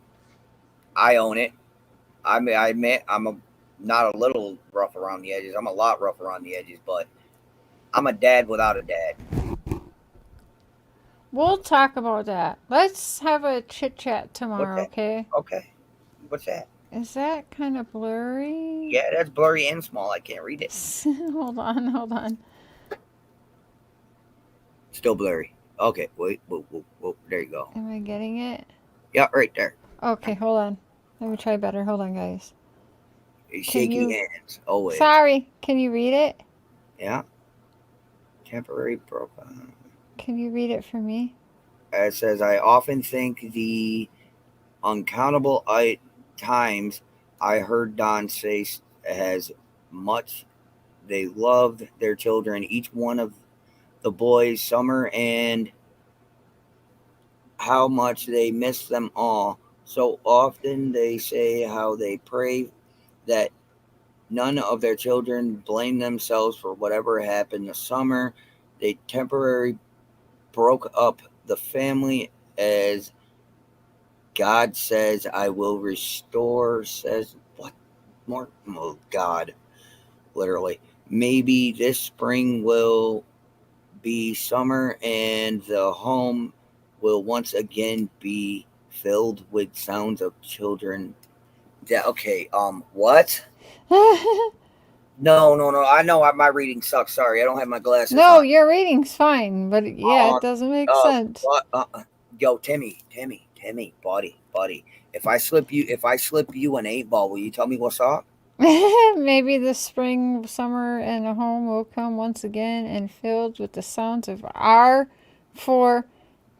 I own it. I mean, I admit not a little rough around the edges. I'm a lot rough around the edges, but I'm a dad without a dad. We'll talk about that. Let's have a chit chat tomorrow, okay? Okay. What's that? Is that kind of blurry? Yeah, that's blurry and small. I can't read it. Hold on. Still blurry. Okay, wait. Whoa, there you go. Am I getting it? Yeah, right there. Okay, hold on. Let me try better. Hold on, guys. Shaky hands, always. Sorry, can you read it? Yeah. Temporary broken. Can you read it for me? It says, I often think the uncountable times I heard Don say as much they loved their children, each one of the boys, Summer, and how much they miss them all. So often they say how they pray that none of their children blame themselves for whatever happened this summer. They temporarily broke up the family as God says, I will restore, says, what more? Oh, God, literally. Maybe this spring will be summer and the home will once again be filled with sounds of children. Yeah, okay, what? No. I know my reading sucks. Sorry, I don't have my glasses No, on. your reading's fine, but yeah, it doesn't make sense. Yo, Timmy, buddy. If I slip you an 8-ball, will you tell me what's up? Maybe the spring, summer, and a home will come once again and filled with the sounds of our 4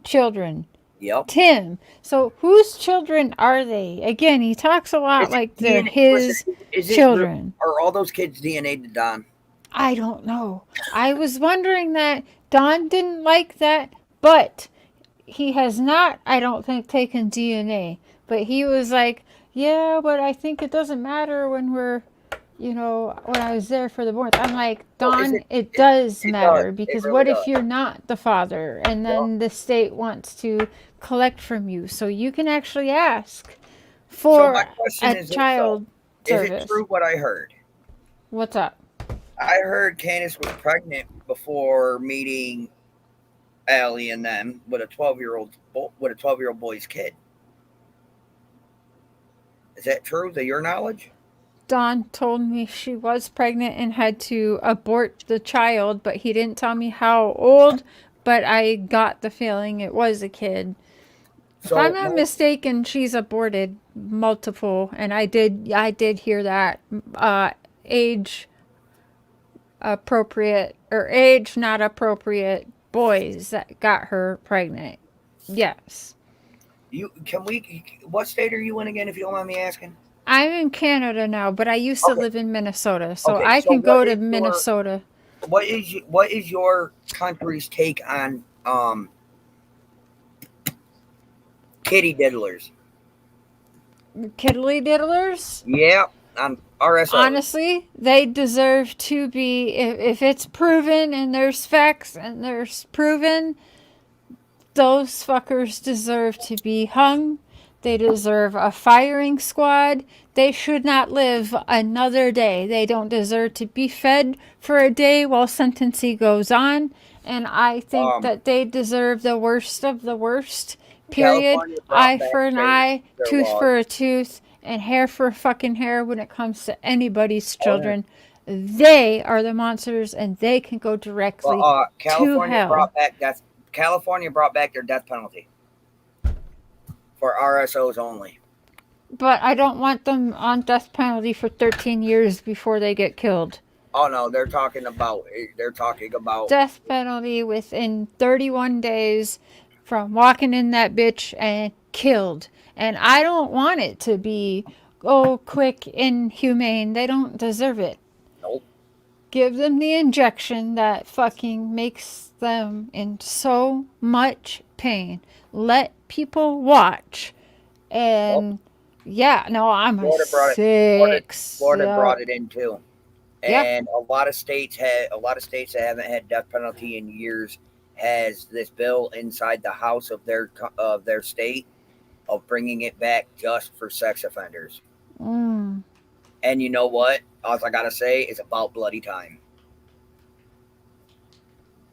children. Yep. Tim. So whose children are they? Again, he talks a lot like they're his children. Are all those kids DNA to Don? I don't know. I was wondering that. Don didn't like that, but he has not, I don't think, taken DNA. But he was like, yeah, but I think it doesn't matter when we're, when I was there for the birth. I'm like, Don, it does matter, because what if you're not the father and then the state wants to collect from you? So you can actually ask for a child service. Is it true what I heard? What's up? I heard Candus was pregnant before meeting Allie and them with a 12-year-old boy's kid. Is that true to your knowledge? Don told me she was pregnant and had to abort the child, but he didn't tell me how old, but I got the feeling it was a kid. So, if I'm not mistaken, she's aborted multiple, and I did hear that age appropriate or age not appropriate boys that got her pregnant. Yes. What state are you in again, if you don't mind me asking? I'm in Canada now, but I used to live in Minnesota, so I can go to Minnesota. What is your country's take on kitty diddlers? Kiddly diddlers? Yeah, on RSO. Honestly, they deserve to be, if it's proven and there's facts and there's proven, those fuckers deserve to be hung. They deserve a firing squad. They should not live another day. They don't deserve to be fed for a day while sentencing goes on. And I think that they deserve the worst of the worst. Period. Eye for an eye, tooth for a tooth, and hair for a fucking hair when it comes to anybody's children. They are the monsters, and they can go directly to hell. California brought back their death penalty for RSOs only. But I don't want them on death penalty for 13 years before they get killed. Oh no, they're talking about death penalty within 31 days from walking in that bitch and killed. And I don't want it to be quick, inhumane. They don't deserve it. Nope. Give them the injection that fucking makes them in so much pain. Let people watch and Yeah, no, I'm a Florida brought it. 6. Florida brought Yep. it in too, Yep. and a lot of states that haven't had death penalty in years has this bill inside the house of their state of bringing it back just for sex offenders. Mm. And you know what? All I gotta say is about bloody time.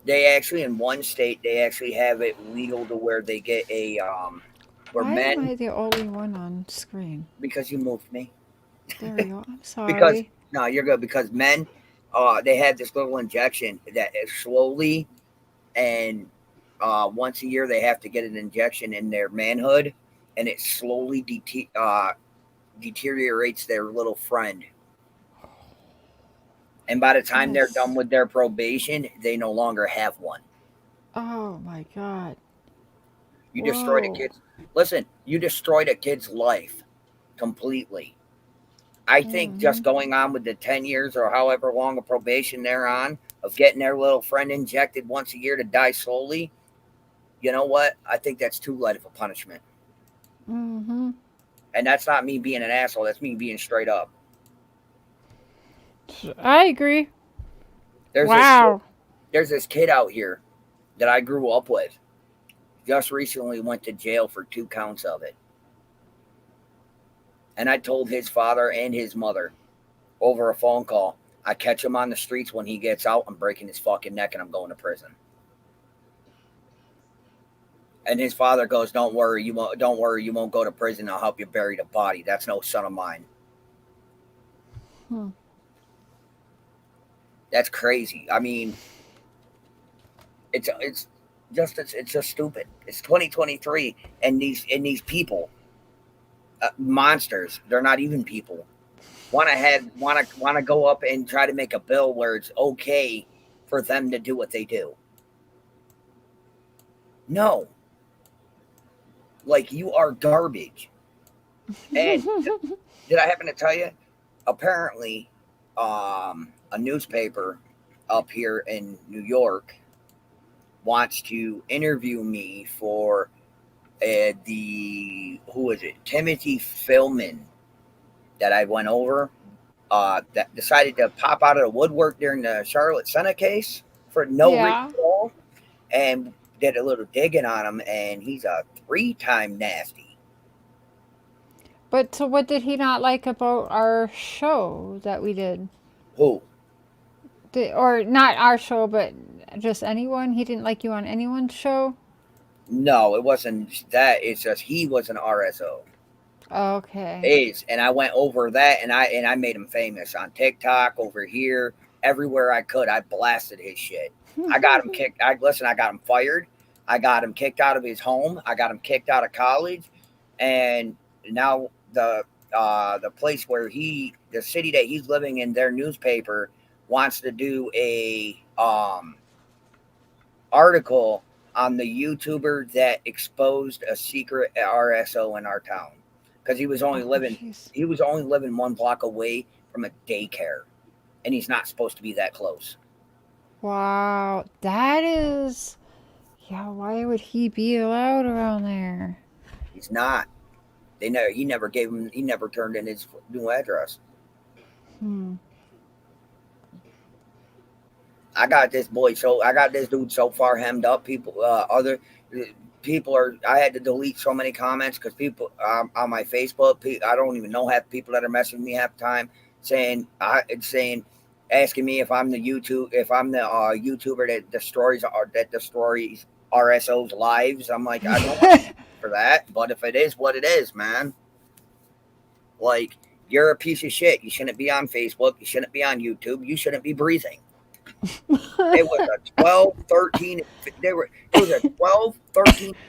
They actually, in one state, they actually have it legal to where they get where Why am men, I the only one on screen? because you moved me. There we go. I'm Because sorry. no, you're good. Because men, they have this little injection that is slowly and once a year they have to get an injection in their manhood, and it slowly deteriorates their little friend. And by the time they're done with their probation, they no longer have one. Oh my God. You destroyed a kid's. Listen, you destroyed a kid's life completely. I think just going on with the 10 years or however long of probation they're on of getting their little friend injected once a year to die slowly, you know what? I think that's too light of a punishment. Mm-hmm. And that's not me being an asshole. That's me being straight up. I agree. There's this kid out here that I grew up with. Just recently went to jail for 2 counts of it. And I told his father and his mother over a phone call, I catch him on the streets when he gets out, I'm breaking his fucking neck and I'm going to prison. And his father goes, don't worry, you won't go to prison. I'll help you bury the body. That's no son of mine. That's crazy. I mean, it's just stupid. It's 2023, and these people, monsters. They're not even people. Want to go up and try to make a bill where it's okay for them to do what they do. No. Like, you are garbage. And did I happen to tell you? Apparently, a newspaper up here in New York wants to interview me for Timothy Philman that I went over, that decided to pop out of the woodwork during the Charlotte Senna case for no reason at all, and did a little digging on him, and he's a 3-time nasty. But so what did he not like about our show that we did? Who? Or not our show, but just anyone? He didn't like you on anyone's show? No, it wasn't that. It's just he was an RSO. Okay. And I went over that, and I made him famous on TikTok, over here, everywhere I could. I blasted his shit. I got him kicked. I got him fired. I got him kicked out of his home. I got him kicked out of college, and now the place where the city that he's living in, their newspaper wants to do a article on the YouTuber that exposed a secret RSO in our town, because he was only living 1 block away from a daycare, and he's not supposed to be that close. Wow, that is... Yeah, why would he be allowed around there? He's not. He never turned in his new address. I got this dude so far hemmed up. Other people I had to delete so many comments because people on my Facebook, I don't even know half the people that are messaging me half the time, asking me if I'm the YouTuber that destroys RSO's lives. I'm like, I don't want for that, but if it is what it is, man, like, you're a piece of shit. You shouldn't be on Facebook. You shouldn't be on YouTube. You shouldn't be breathing. It was a 12, 13,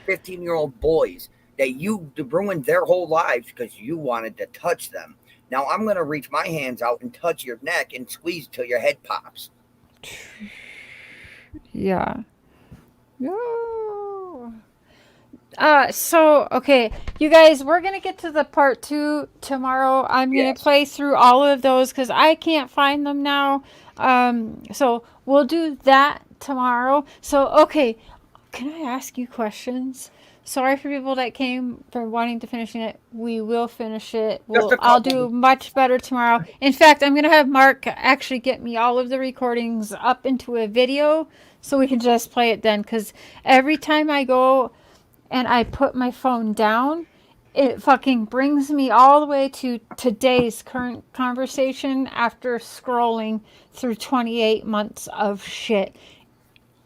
15-year-old boys that you ruined their whole lives because you wanted to touch them. Now I'm going to reach my hands out and touch your neck and squeeze till your head pops. Yeah. No. So, okay, you guys, we're going to get to the part 2 tomorrow. I'm going to play through all of those because I can't find them now. So we'll do that tomorrow. So, okay, can I ask you questions? sorry for people that came for wanting to finish it. We will finish it. Just a I'll couple. do much better tomorrow. In fact, I'm going to have Mark actually get me all of the recordings up into a video so we can just play it then. Because every time I go and I put my phone down, it fucking brings me all the way to today's current conversation after scrolling through 28 months of shit.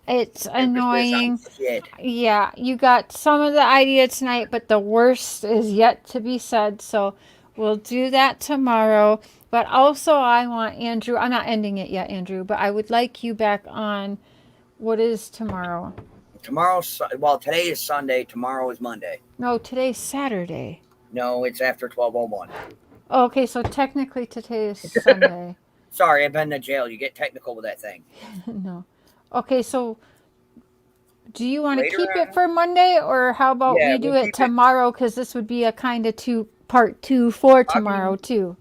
It's annoying. Shit. Yeah, you got some of the idea tonight, but the worst is yet to be said. So we'll do that tomorrow. But also, I want Andrew. I'm not ending it yet, Andrew, but I would like you back on. What is tomorrow? Well, today is Sunday. Tomorrow is Monday. No, today's Saturday. No, it's after 12:01. Okay, so technically today is Sunday. Sorry, I've been to jail. You get technical with that thing. No. Okay, so do you want to Later keep on. it for Monday, or how about we do it tomorrow? Because this would be a kind of part two for tomorrow too.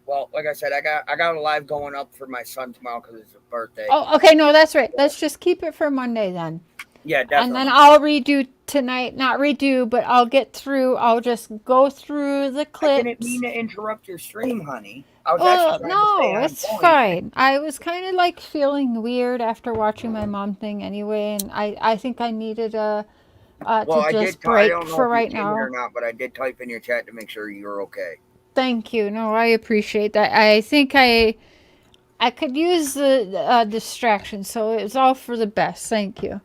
Well, like I said, I got a live going up for my son tomorrow because it's his birthday. Oh, okay, no, that's right. Let's just keep it for Monday then. Yeah, definitely. And then I'll redo tonight. Not redo, but I'll get through. I'll just go through the clips. I didn't mean to interrupt your stream, honey. I was actually trying to stay on it's point. fine. I was kind of like feeling weird after watching my mom thing anyway, and I think I needed to just break for right now. Or not, but I did type in your chat to make sure you're okay. Thank you. No, I appreciate that. I think I could use the distraction, so it's all for the best. Thank you.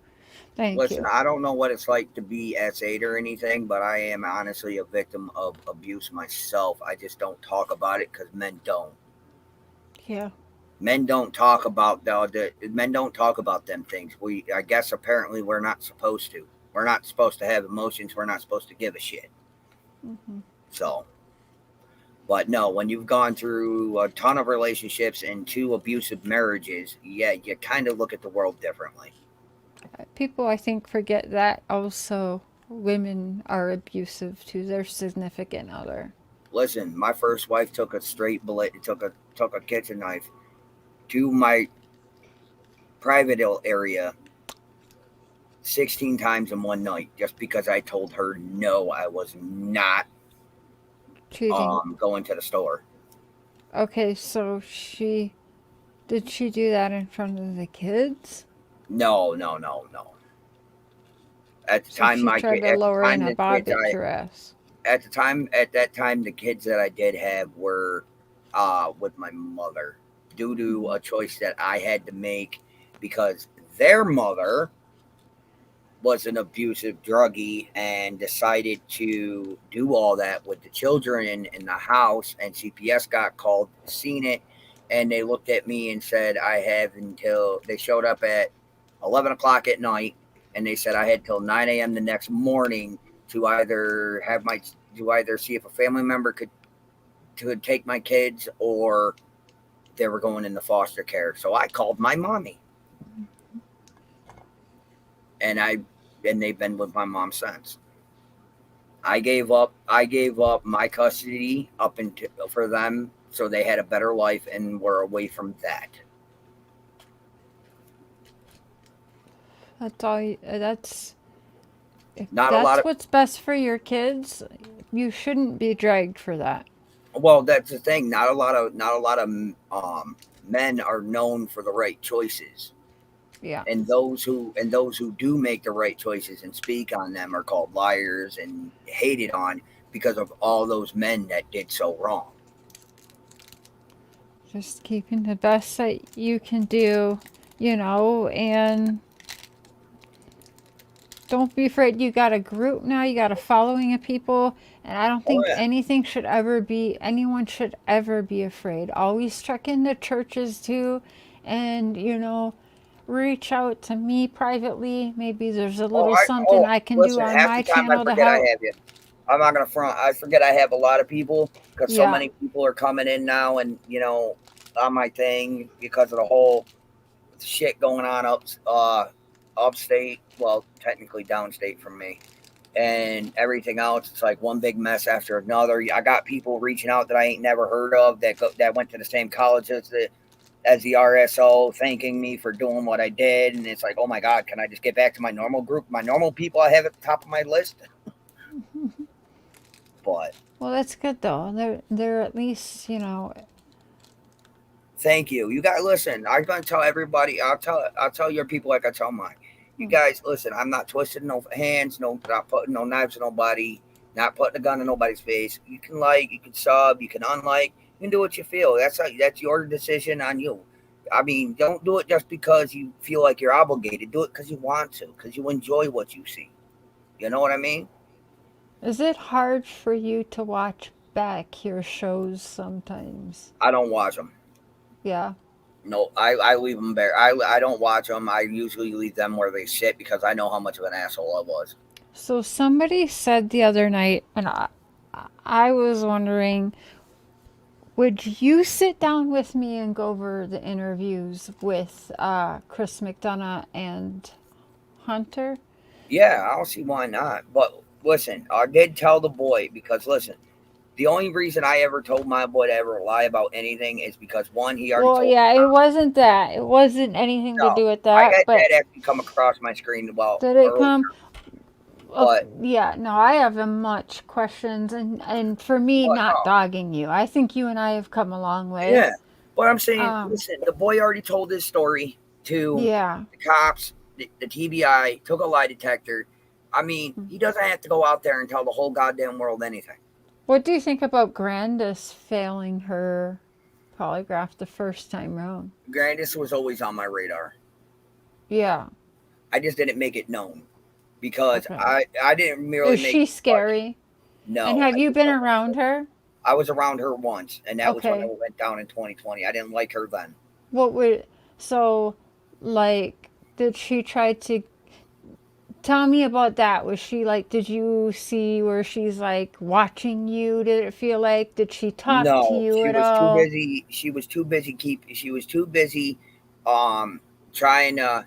Listen, I don't know what it's like to be S8 or anything, but I am honestly a victim of abuse myself. I just don't talk about it because men don't. Yeah. Men don't talk about men don't talk about them things. I guess apparently we're not supposed to. We're not supposed to have emotions. We're not supposed to give a shit. Mm-hmm. So, but no, when you've gone through a ton of relationships and 2 abusive marriages, yeah, you kind of look at the world differently. People, I think, forget that also women are abusive to their significant other. Listen, my first wife took a took a kitchen knife to my private area 16 times in one night just because I told her no, I was not going to the store. Okay, so did she do that in front of the kids? No. At the time, At that time, the kids that I did have were with my mother due to a choice that I had to make because their mother was an abusive druggie and decided to do all that with the children in the house, and CPS got called, seen it, and they looked at me and said I have until they showed up at 11 o'clock at night, and they said I had till 9 a.m. the next morning to either see if a family member could take my kids or they were going into foster care. So I called my mommy, and they've been with my mom since. I gave up my custody for them so they had a better life and were away from that. That's what's best for your kids. You shouldn't be dragged for that. Well, that's the thing. Not a lot of men are known for the right choices. Yeah. And those who do make the right choices and speak on them are called liars and hated on because of all those men that did so wrong. Just keeping the best that you can do, and don't be afraid. You got a group now, you got a following of people, and I don't think anyone should ever be afraid. Always check into churches too, and reach out to me privately. Maybe there's a little something I can do on my channel to help. I'm not gonna front. I forget I have a lot of people because so many people are coming in now, and on my thing because of the whole shit going on upstate. Well, technically downstate from me, and everything else. It's like one big mess after another. I got people reaching out that I ain't never heard of that went to the same college as as the RSO, thanking me for doing what I did, and it's like, oh my God, can I just get back to my normal group, my normal people I have at the top of my list? But well, that's good though. They're at least, thank you. You guys, listen. I'm gonna tell everybody. I'll tell your people like I tell mine. You guys, listen. I'm not twisting no hands. Not putting no knives in nobody. Not putting a gun in nobody's face. You can like. You can sub. You can unlike. You can do what you feel. That's your decision on you. I mean, don't do it just because you feel like you're obligated. Do it because you want to. Because you enjoy what you see. You know what I mean? Is it hard for you to watch back your shows sometimes? I don't watch them. Yeah. No, I leave them bare. I don't watch them. I usually leave them where they sit because I know how much of an asshole I was. So somebody said the other night, and I was wondering, would you sit down with me and go over the interviews with Chris McDonough and Hunter? Yeah, I don't see why not. But listen, I did tell the boy because listen, the only reason I ever told my boy to ever lie about anything is because one, he already told me. It wasn't that. It wasn't anything to do with that. I had but that actually come across my screen. Well, did it come? But yeah, no, I have much questions, and for me, not dogging you. I think you and I have come a long way. Yeah, but I'm saying, listen, the boy already told his story to the cops, the TBI, took a lie detector. I mean, he doesn't have to go out there and tell the whole goddamn world anything. What do you think about Grandis failing her polygraph the first time round? Grandis was always on my radar. Yeah. I just didn't make it known because I didn't really. Is she scary? No. And have you been around her? I was around her once, and that was when I went down in 2020. I didn't like her then. Did she try to? Tell me about that. Was she like, did you see where she's like watching you? Did it feel like, did she talk to you at all? Too busy. She was too busy trying to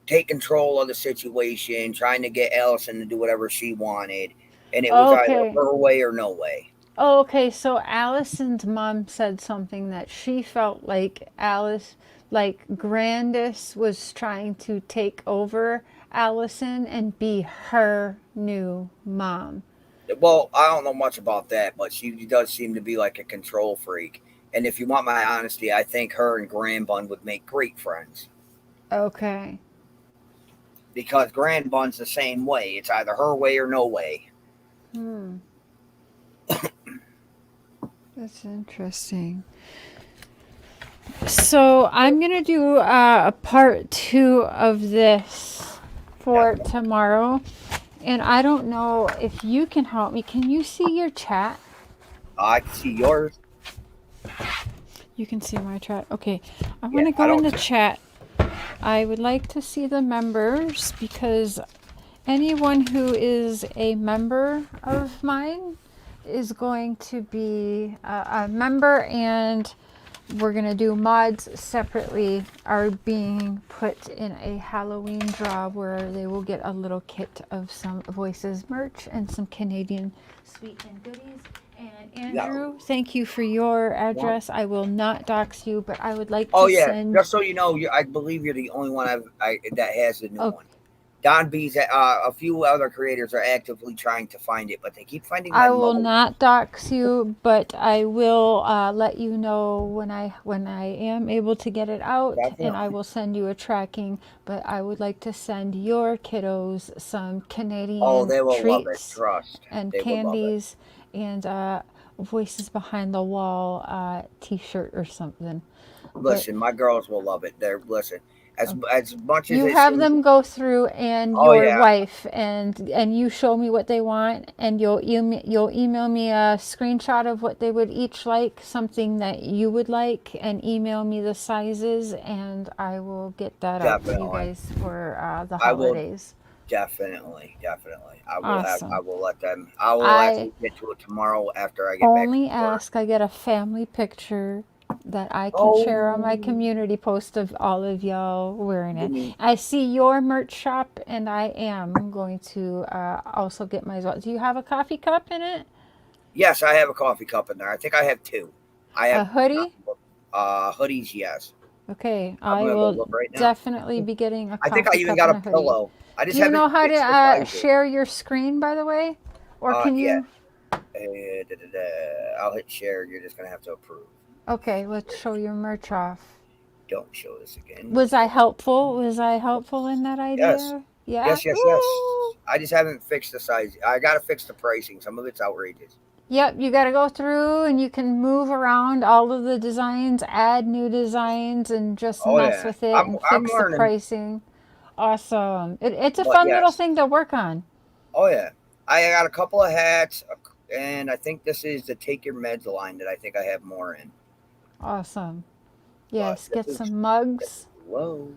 take control of the situation, trying to get Allison to do whatever she wanted. And it was either her way or no way. Oh, okay. So Allison's mom said something that she felt like Grandis was trying to take over Allison and be her new mom. Well, I don't know much about that, but she does seem to be like a control freak. And if you want my honesty, I think her and Grand Bun would make great friends. Okay. Because Grand Bun's the same way. It's either her way or no way. That's interesting. So I'm going to do a part 2 of this for tomorrow. And I don't know if you can help me. Can you see your chat? I can see yours. You can see my chat. Okay. I want to go in the chat. I would like to see the members because anyone who is a member of mine is going to be a member, and we're going to do mods separately are being put in a Halloween draw where they will get a little kit of some Voices merch and some Canadian sweet and goodies. And Andrew, thank you for your address. I will not dox you, but I would like to send... Just so you know, I believe you're the only one that has the new one. Don B's, a few other creators are actively trying to find it, but they keep finding. I will not dox you, but I will let you know when I am able to get it out, and I will send you a tracking. But I would like to send your kiddos some Canadian they will treats love it, trust. And they candies and Voices Behind the Wall T-shirt or something. Listen, my girls will love it. As much as you have them go through and your wife and you show me what they want, and you'll email me a screenshot of what they would each like, something that you would like, and email me the sizes, and I will get that out to you guys for the holidays. Definitely. I will Awesome. I will let them. I will actually get to it tomorrow after I get back. Only ask I get a family picture that I can share on my community post of all of y'all wearing it. I see your merch shop, and I am going to also get my... Do you have a coffee cup in it? Yes, I have a coffee cup in there. I think I have 2. I have a hoodie? Hoodies, yes. Okay, I'm I gonna go will look right now. definitely be getting a I think I coffee even cup got and a a hoodie. pillow. I just Do you haven't know how fixed the to prices. share your screen, by the way? Or can Yeah. you? I'll hit share. You're just gonna have to approve. Okay, let's show your merch off. Don't show this again. Was I helpful? Was I helpful in that idea? Yes. Yeah. Yes. I just haven't fixed the size. I gotta fix the pricing. Some of it's outrageous. Yep, you got to go through and you can move around all of the designs, add new designs, and just mess with it and I'm fix the learning. pricing. Awesome. It's a But fun little yes. thing to work on. Oh yeah, I got a couple of hats, and I think this is the Take Your Meds line that I think I have more in. Awesome. Yes, get some mugs. Whoa.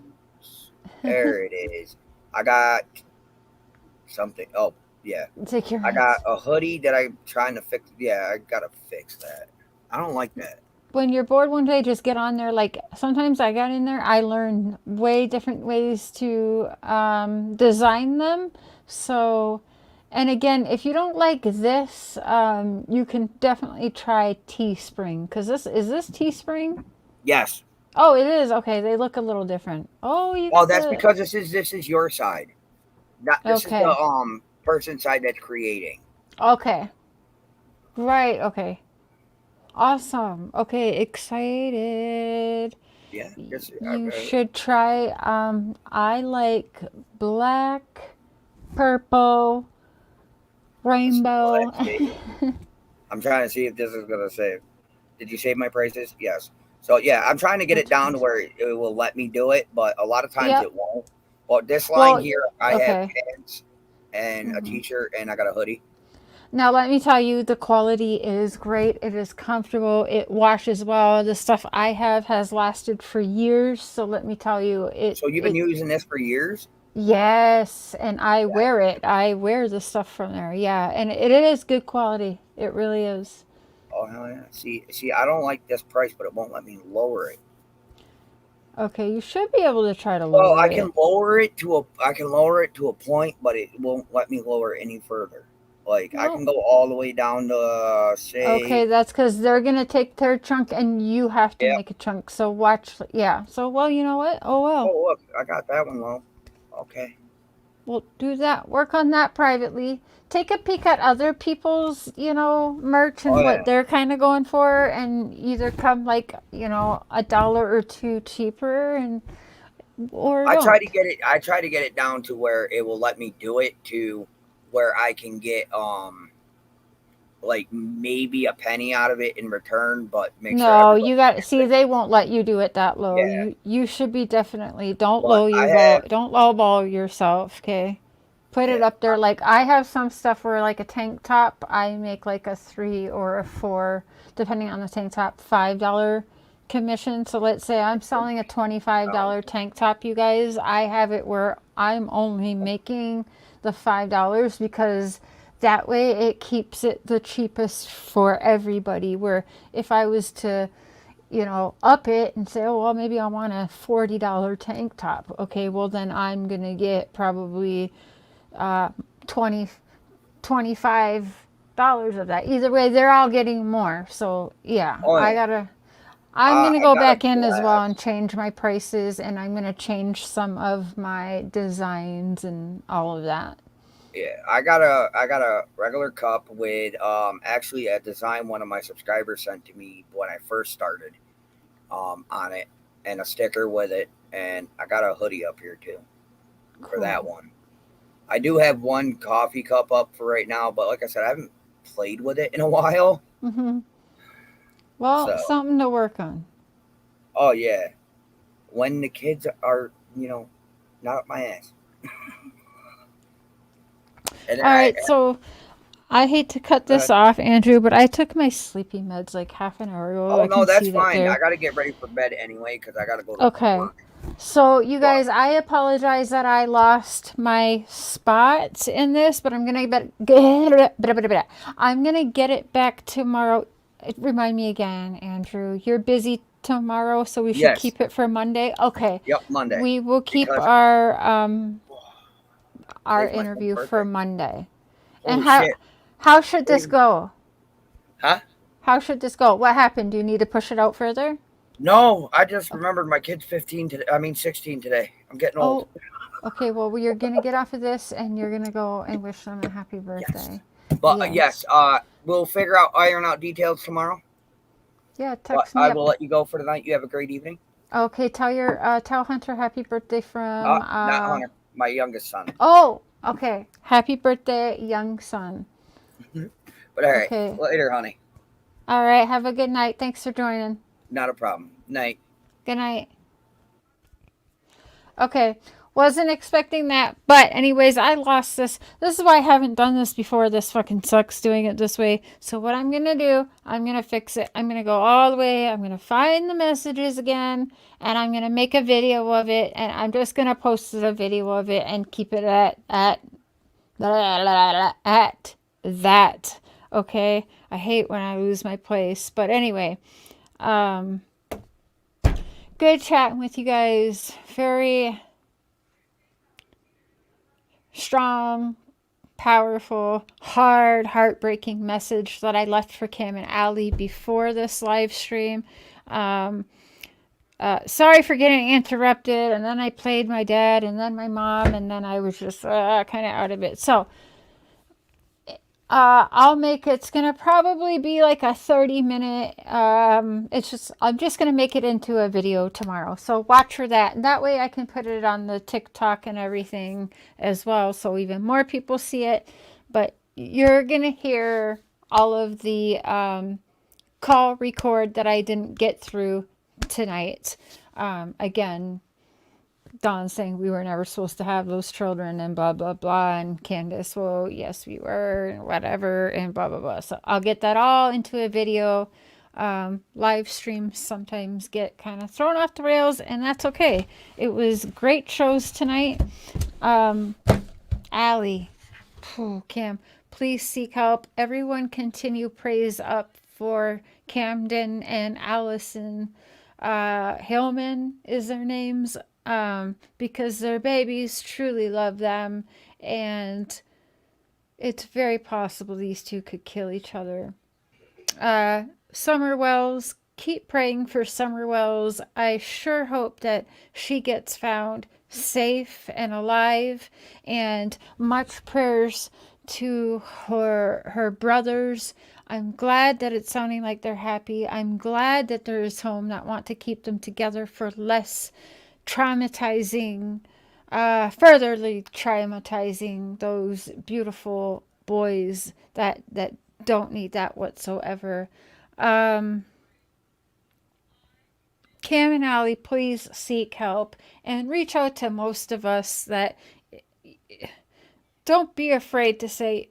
There it is. I got something. Oh, yeah. Take your I got meds. a hoodie that I'm trying to fix. Yeah, I gotta fix that. I don't like that. When you're bored one day, just get on there. Like sometimes I got in there, I learned way different ways to design them. So, and again, if you don't like this, you can definitely try Teespring. Because this Teespring? Yes. Oh, it is. Okay, they look a little different. Oh, you got Well, that's because this is your side. This is Okay. the person side that's creating. Okay. Right, okay. Awesome. Okay, excited. Yeah. You should try, I like black, purple, rainbow. I'm trying to see if this is gonna save. Did you save my prices? Yes. So yeah, I'm trying to get it down to where it will let me do it, but a lot of times it won't. Well, this line here, I have pants and a t-shirt, and I got a hoodie. Now, let me tell you, the quality is great. It is comfortable. It washes well. The stuff I have has lasted for years. So let me tell you, So you've been using this for years? Yes, and I wear it. I wear the stuff from there. Yeah, and it is good quality. It really is. Oh hell yeah! See, I don't like this price, but it won't let me lower it. Okay, you should be able to try to lower it. Well, I can lower it to a point, but it won't let me lower it any further. Like I can go all the way down to say. Okay, that's because they're gonna take their chunk, and you have to make a chunk. So watch. Yeah. So well, you know what? Oh well. Oh look, I got that one low. Okay. Well, do that. Work on that privately. Take a peek at other people's, merch and what they're kind of going for, and either come like, $1 or $2 cheaper, or I try to get it down to where it will let me do it to where I can get like maybe a penny out of it in return, but make sure. No, you got see. They won't let you do it that low. Yeah. You should be definitely don't lowball yourself. Okay, put it up there. Like I have some stuff where like a tank top, I make like a 3 or a 4, depending on the tank top, $5 commission. So let's say I'm selling a $25 tank top. You guys, I have it where I'm only making the $5 because that way it keeps it the cheapest for everybody. Where if I was to, up it and say, oh, well, maybe I want a $40 tank top. Okay, well, then I'm going to get probably $25 of that. Either way, they're all getting more. So, yeah, I'm going to go back in as well and change my prices, and I'm going to change some of my designs and all of that. Yeah, I got a regular cup with actually a design one of my subscribers sent to me when I first started on it, and a sticker with it, and I got a hoodie up here too for that one. I do have one coffee cup up for right now, but like I said, I haven't played with it in a while. Mm-hmm. Well, something to work on. Oh yeah, when the kids are not up my ass. All right, so I hate to cut this off, Andrew, but I took my sleepy meds like half an hour ago. Oh, no, that's fine. I got to get ready for bed anyway because I got to go to work. So, you guys, I apologize that I lost my spots in this, but I'm going to get it back tomorrow. Remind me again, Andrew. You're busy tomorrow, so we should keep it for Monday? Okay. Yep, Monday. We will keep our interview for Monday. And how should this go? Huh? How should this go? What happened? Do you need to push it out further? No, I just remembered my kid's 15 today. I mean 16 today. I'm getting old. Okay, well, you're going to get off of this and you're going to go and wish them a happy birthday. But yes, we'll iron out details tomorrow. Yeah, text me I up. will let you go for tonight. You have a great evening. Okay, tell Hunter happy birthday from not Hunter, my youngest son. Oh, okay. Happy birthday, young son. But all right, later, honey. All right, have a good night. Thanks for joining. Not a problem. Night. Good night. Okay, wasn't expecting that, but anyways, I lost this. This is why I haven't done this before. This fucking sucks doing it this way. So what I'm gonna do, I'm gonna fix it. I'm gonna go all the way. I'm gonna find the messages again, and I'm gonna make a video of it, and I'm just gonna post the video of it and keep it at that. Okay, I hate when I lose my place, but anyway, good chatting with you guys. Very strong, powerful, heartbreaking message that I left for Cam and Allie before this live stream. Sorry for getting interrupted, and then I played my dad, and then my mom, and then I was just kind of out of it. So it's gonna probably be like a 30-minute, I'm just gonna make it into a video tomorrow, so watch for that, and that way I can put it on the TikTok and everything as well, so even more people see it. But you're gonna hear all of the call record that I didn't get through tonight. Again, Dawn saying we were never supposed to have those children and blah, blah, blah. And Candus, well, yes, we were, and whatever, and blah, blah, blah. So I'll get that all into a video. Live streams sometimes get kind of thrown off the rails, and that's okay. It was great shows tonight. Allie, Cam, please seek help. Everyone continue praise up for Camden and Allison. Hillman is their names. Because their babies truly love them, and it's very possible these two could kill each other. Summer Wells, keep praying for Summer Wells. I sure hope that she gets found safe and alive, and much prayers to her brothers. I'm glad that it's sounding like they're happy. I'm glad that there is home that want to keep them together for less traumatizing, furtherly traumatizing those beautiful boys that don't need that whatsoever. Cam and Allie, please seek help and reach out to most of us. That don't be afraid to say,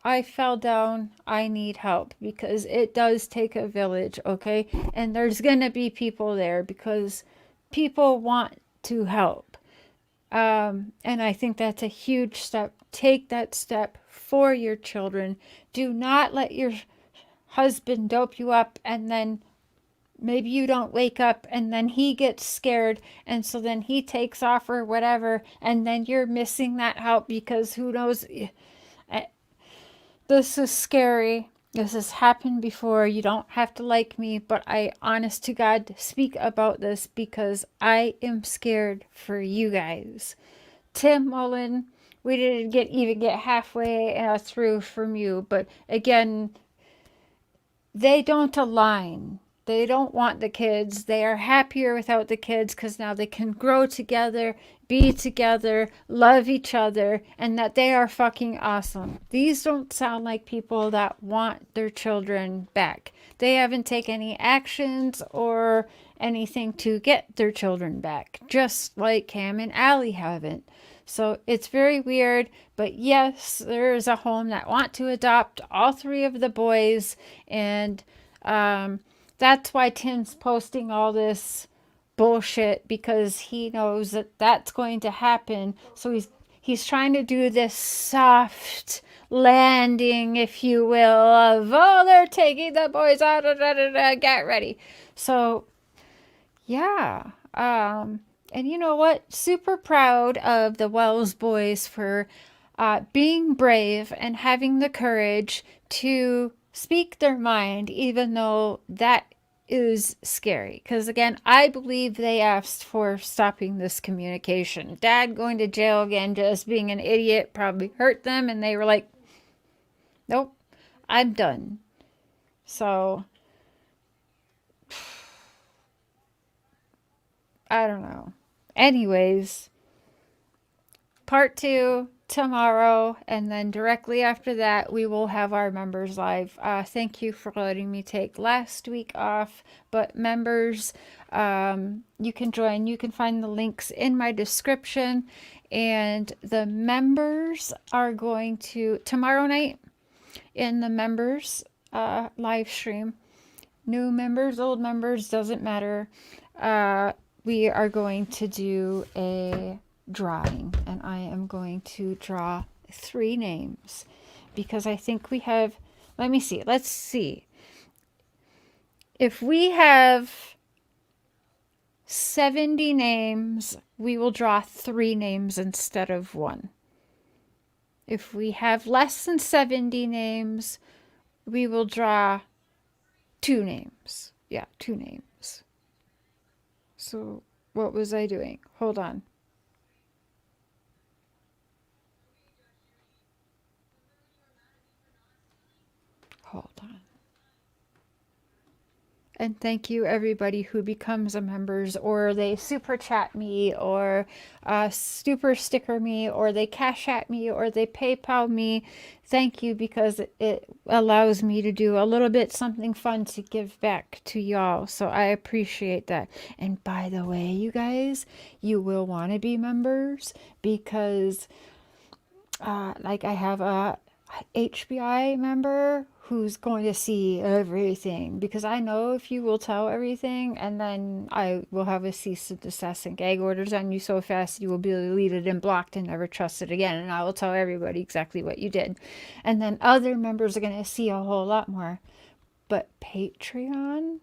I fell down, I need help, because it does take a village, okay? And there's gonna be people there because people want to help. And I think that's a huge step. Take that step for your children. Do not let your husband dope you up, and then maybe you don't wake up, and then he gets scared, and so then he takes off or whatever, and then you're missing that help because who knows. This is scary. This has happened before. You don't have to like me, but I, honest to God, speak about this because I am scared for you guys. Tim Mullen, we didn't even get halfway through from you, but again, they don't align. They don't want the kids. They are happier without the kids because now they can grow together, be together, love each other, and that they are fucking awesome. These don't sound like people that want their children back. They haven't taken any actions or anything to get their children back, just like Cam and Allie haven't. So it's very weird, but yes, there is a home that want to adopt all three of the boys, and that's why Tim's posting all this bullshit, because he knows that that's going to happen. So he's trying to do this soft landing, if you will, of, oh, they're taking the boys out, get ready. So yeah, and you know what? Super proud of the Wells boys for being brave and having the courage to speak their mind, even though that is scary. Because again, I believe they asked for stopping this communication. Dad going to jail again, just being an idiot, probably hurt them. And they were like, nope, I'm done. So, I don't know. Anyways, part 2 tomorrow, and then directly after that we will have our members live. Thank you for letting me take last week off, but members, you can join. You can find the links in my description, and the members are going to tomorrow night in the members live stream. New members, old members, doesn't matter. We are going to do a drawing, and I am going to draw 3 names because I think we have, let's see. If we have 70 names, we will draw 3 names instead of 1. If we have less than 70 names, we will draw 2 names. Yeah, 2 names. So what was I doing? Hold on. Hold on. And thank you everybody who becomes a members, or they super chat me, or super sticker me, or they cash at me, or they PayPal me. Thank you, because it allows me to do a little bit something fun to give back to y'all. So I appreciate that. And by the way, you guys, you will want to be members, because like I have a HBI member who's going to see everything, because I know if you will tell everything, and then I will have a cease and desist and gag orders on you so fast you will be deleted and blocked and never trusted again, and I will tell everybody exactly what you did. And then other members are going to see a whole lot more. But Patreon,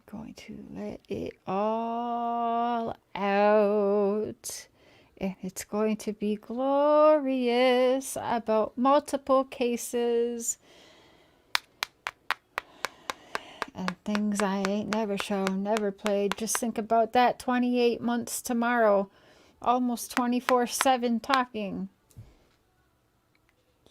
going to let it all out, and it's going to be glorious, about multiple cases and things I ain't never shown, never played. Just think about that. 28 months tomorrow, almost 24/7 talking.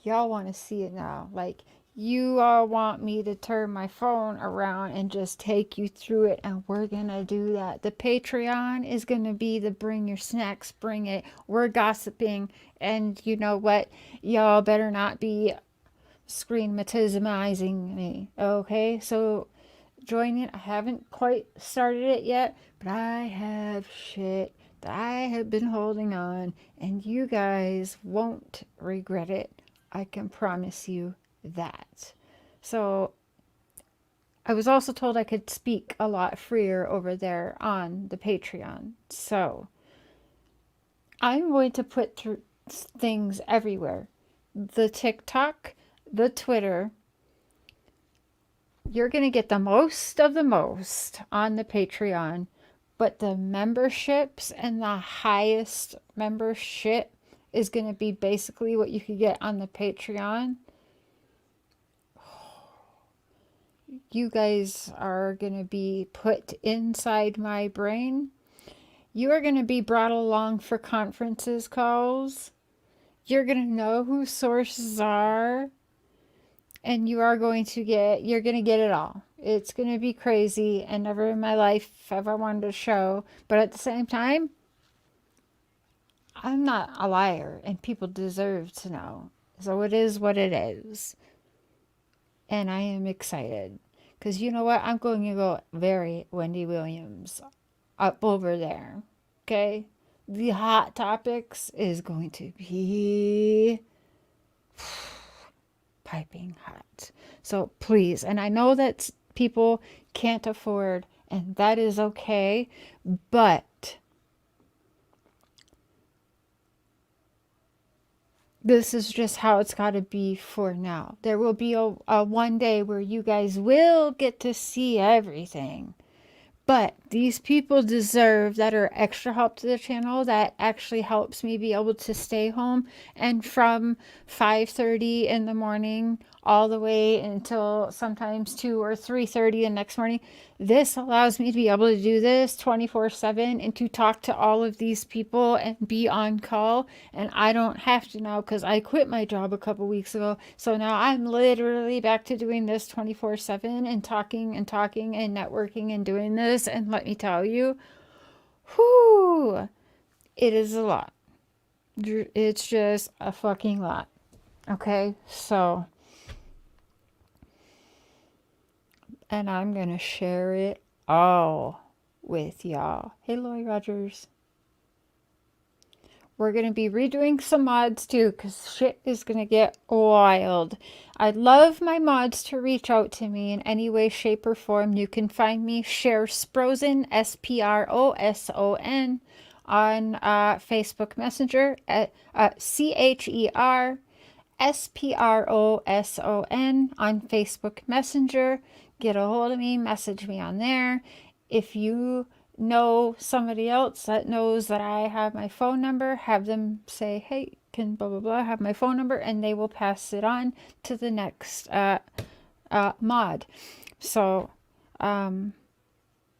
Y'all want to see it now. Like, you all want me to turn my phone around and just take you through it, and we're gonna do that. The Patreon is gonna be the bring your snacks, bring it. We're gossiping, and you know what? Y'all better not be screenmatizing me, okay? So join it. I haven't quite started it yet, but I have shit that I have been holding on, and you guys won't regret it. I can promise you that. So I was also told I could speak a lot freer over there on the Patreon. So I'm going to put things everywhere. The TikTok, the Twitter. You're going to get the most of the most on the Patreon, but the memberships and the highest membership is going to be basically what you could get on the Patreon. You guys are going to be put inside my brain. You are going to be brought along for conferences calls. You're going to know who sources are. And you're going to get it all. It's going to be crazy, and never in my life have I wanted to show. But at the same time, I'm not a liar, and people deserve to know. So it is what it is. And I am excited. Because you know what? I'm going to go very Wendy Williams up over there. Okay? The hot topics is going to be piping hot. So please, and I know that people can't afford, and that is okay, but this is just how it's got to be for now. There will be a one day where you guys will get to see everything, But these people deserve that are extra help to the channel that actually helps me be able to stay home. And from 5:30 in the morning all the way until sometimes 2 or 3:30 the next morning, this allows me to be able to do this 24/7 and to talk to all of these people and be on call. And I don't have to now because I quit my job a couple weeks ago. So now I'm literally back to doing this 24/7 and talking and networking and doing this. And let me tell you, whoo, it is a lot. It's just a fucking lot. Okay, so, and I'm going to share it all with y'all. Hey, Lori Rogers. We're going to be redoing some mods too, because shit is going to get wild. I'd love my mods to reach out to me in any way, shape, or form. You can find me, Cher Sproson, SPROSON, on Facebook Messenger, at CHER SPROSON on Facebook Messenger. Get a hold of me, message me on there. If you know somebody else that knows that I have my phone number, have them say, hey, can blah blah blah have my phone number, and they will pass it on to the next mod. So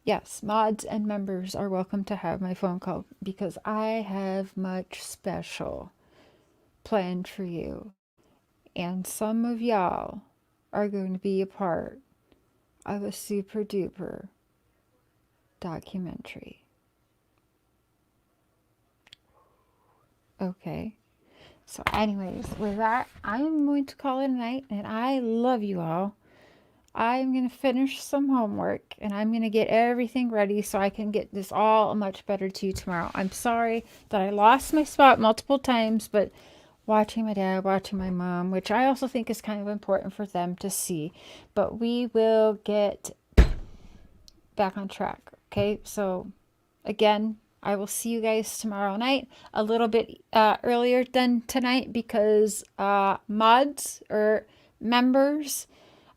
yes, mods and members are welcome to have my phone call, because I have much special planned for you. And some of y'all are going to be a part of a super duper documentary. Okay. So anyways, with that, I'm going to call it a night, and I love you all. I'm going to finish some homework, and I'm going to get everything ready so I can get this all much better to you tomorrow. I'm sorry that I lost my spot multiple times, but watching my dad, watching my mom, which I also think is kind of important for them to see. But we will get back on track. Okay, so again, I will see you guys tomorrow night, a little bit earlier than tonight, because mods or members,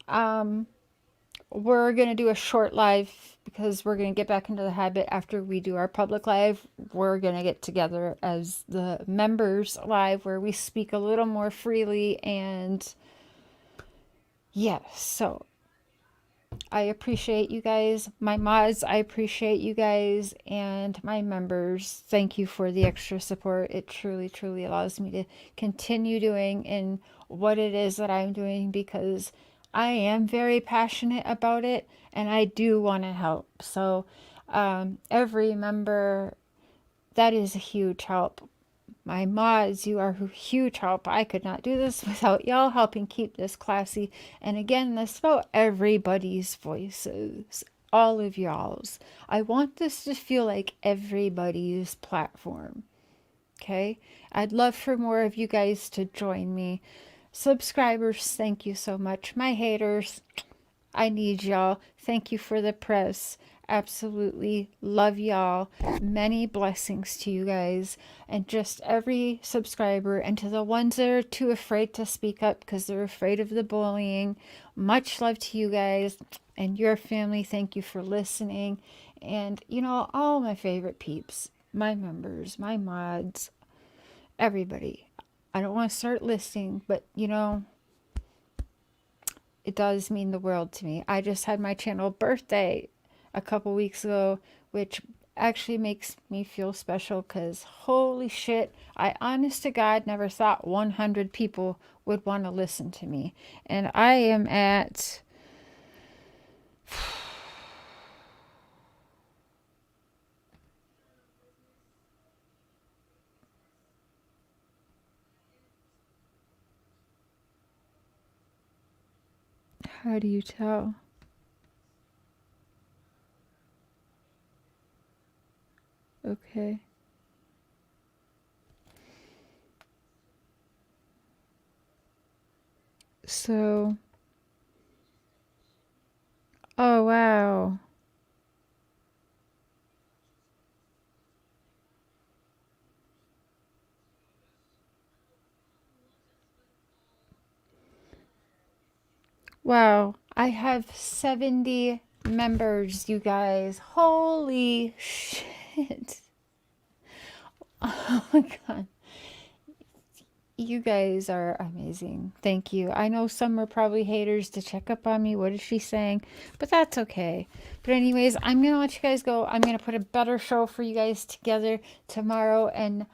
we're going to do a short live, because we're going to get back into the habit after we do our public live. We're going to get together as the members live, where we speak a little more freely. And yes, so I appreciate you guys. My mods, I appreciate you guys. And my members, thank you for the extra support. It truly, truly allows me to continue doing in what it is that I'm doing, because I am very passionate about it, and I do want to help. So every member, that is a huge help. My mods, you are a huge help. I could not do this without y'all helping keep this classy. And again, that's about everybody's voices, all of y'all's. I want this to feel like everybody's platform. Okay? I'd love for more of you guys to join me. Subscribers, thank you so much. My haters, I need y'all. Thank you for the press. Absolutely love y'all. Many blessings to you guys, and just every subscriber, and to the ones that are too afraid to speak up because they're afraid of the bullying. Much love to you guys and your family. Thank you for listening. And you know, all my favorite peeps, my members, my mods, everybody. I don't want to start listing, but you know, it does mean the world to me. I just had my channel birthday a couple weeks ago, which actually makes me feel special, because holy shit, I honest to God never thought 100 people would want to listen to me. And I am at how do you tell? Okay. So, oh wow. Wow, I have 79 members, you guys. Holy shit. Oh my God. You guys are amazing. Thank you. I know some are probably haters to check up on me. What is she saying? But that's okay. But anyways, I'm going to let you guys go. I'm going to put a better show for you guys together tomorrow. And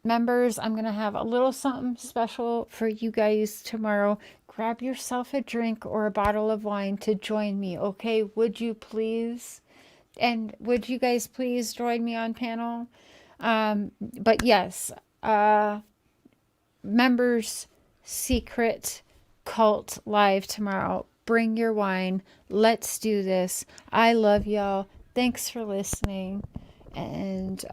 members, I'm going to have a little something special for you guys tomorrow. Grab yourself a drink or a bottle of wine to join me, okay? Would you please? And would you guys please join me on panel? But yes, members secret cult live tomorrow. Bring your wine. Let's do this. I love y'all. Thanks for listening. And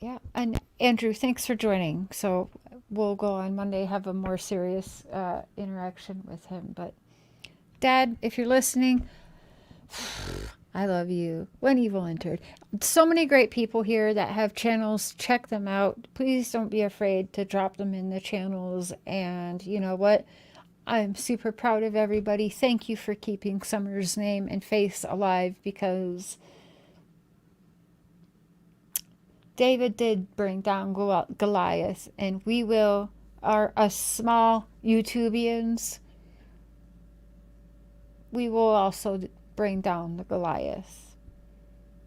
yeah, and Andrew, thanks for joining. So we'll go on Monday, have a more serious interaction with him. But Dad, if you're listening, I love you. When Evil Entered. So many great people here that have channels. Check them out. Please don't be afraid to drop them in the channels. And you know what? I'm super proud of everybody. Thank you for keeping Summer's name and face alive, because David did bring down Goliath, and we will, us small YouTubians, we will also bring down the Goliath.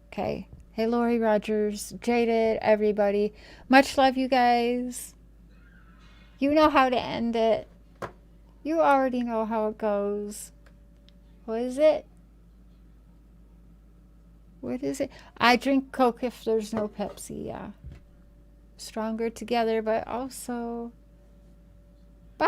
Okay. Hey, Lori Rogers, Jaded, everybody. Much love, you guys. You know how to end it. You already know how it goes. What is it? What is it? I drink Coke if there's no Pepsi, yeah. Stronger together, but also... Bye!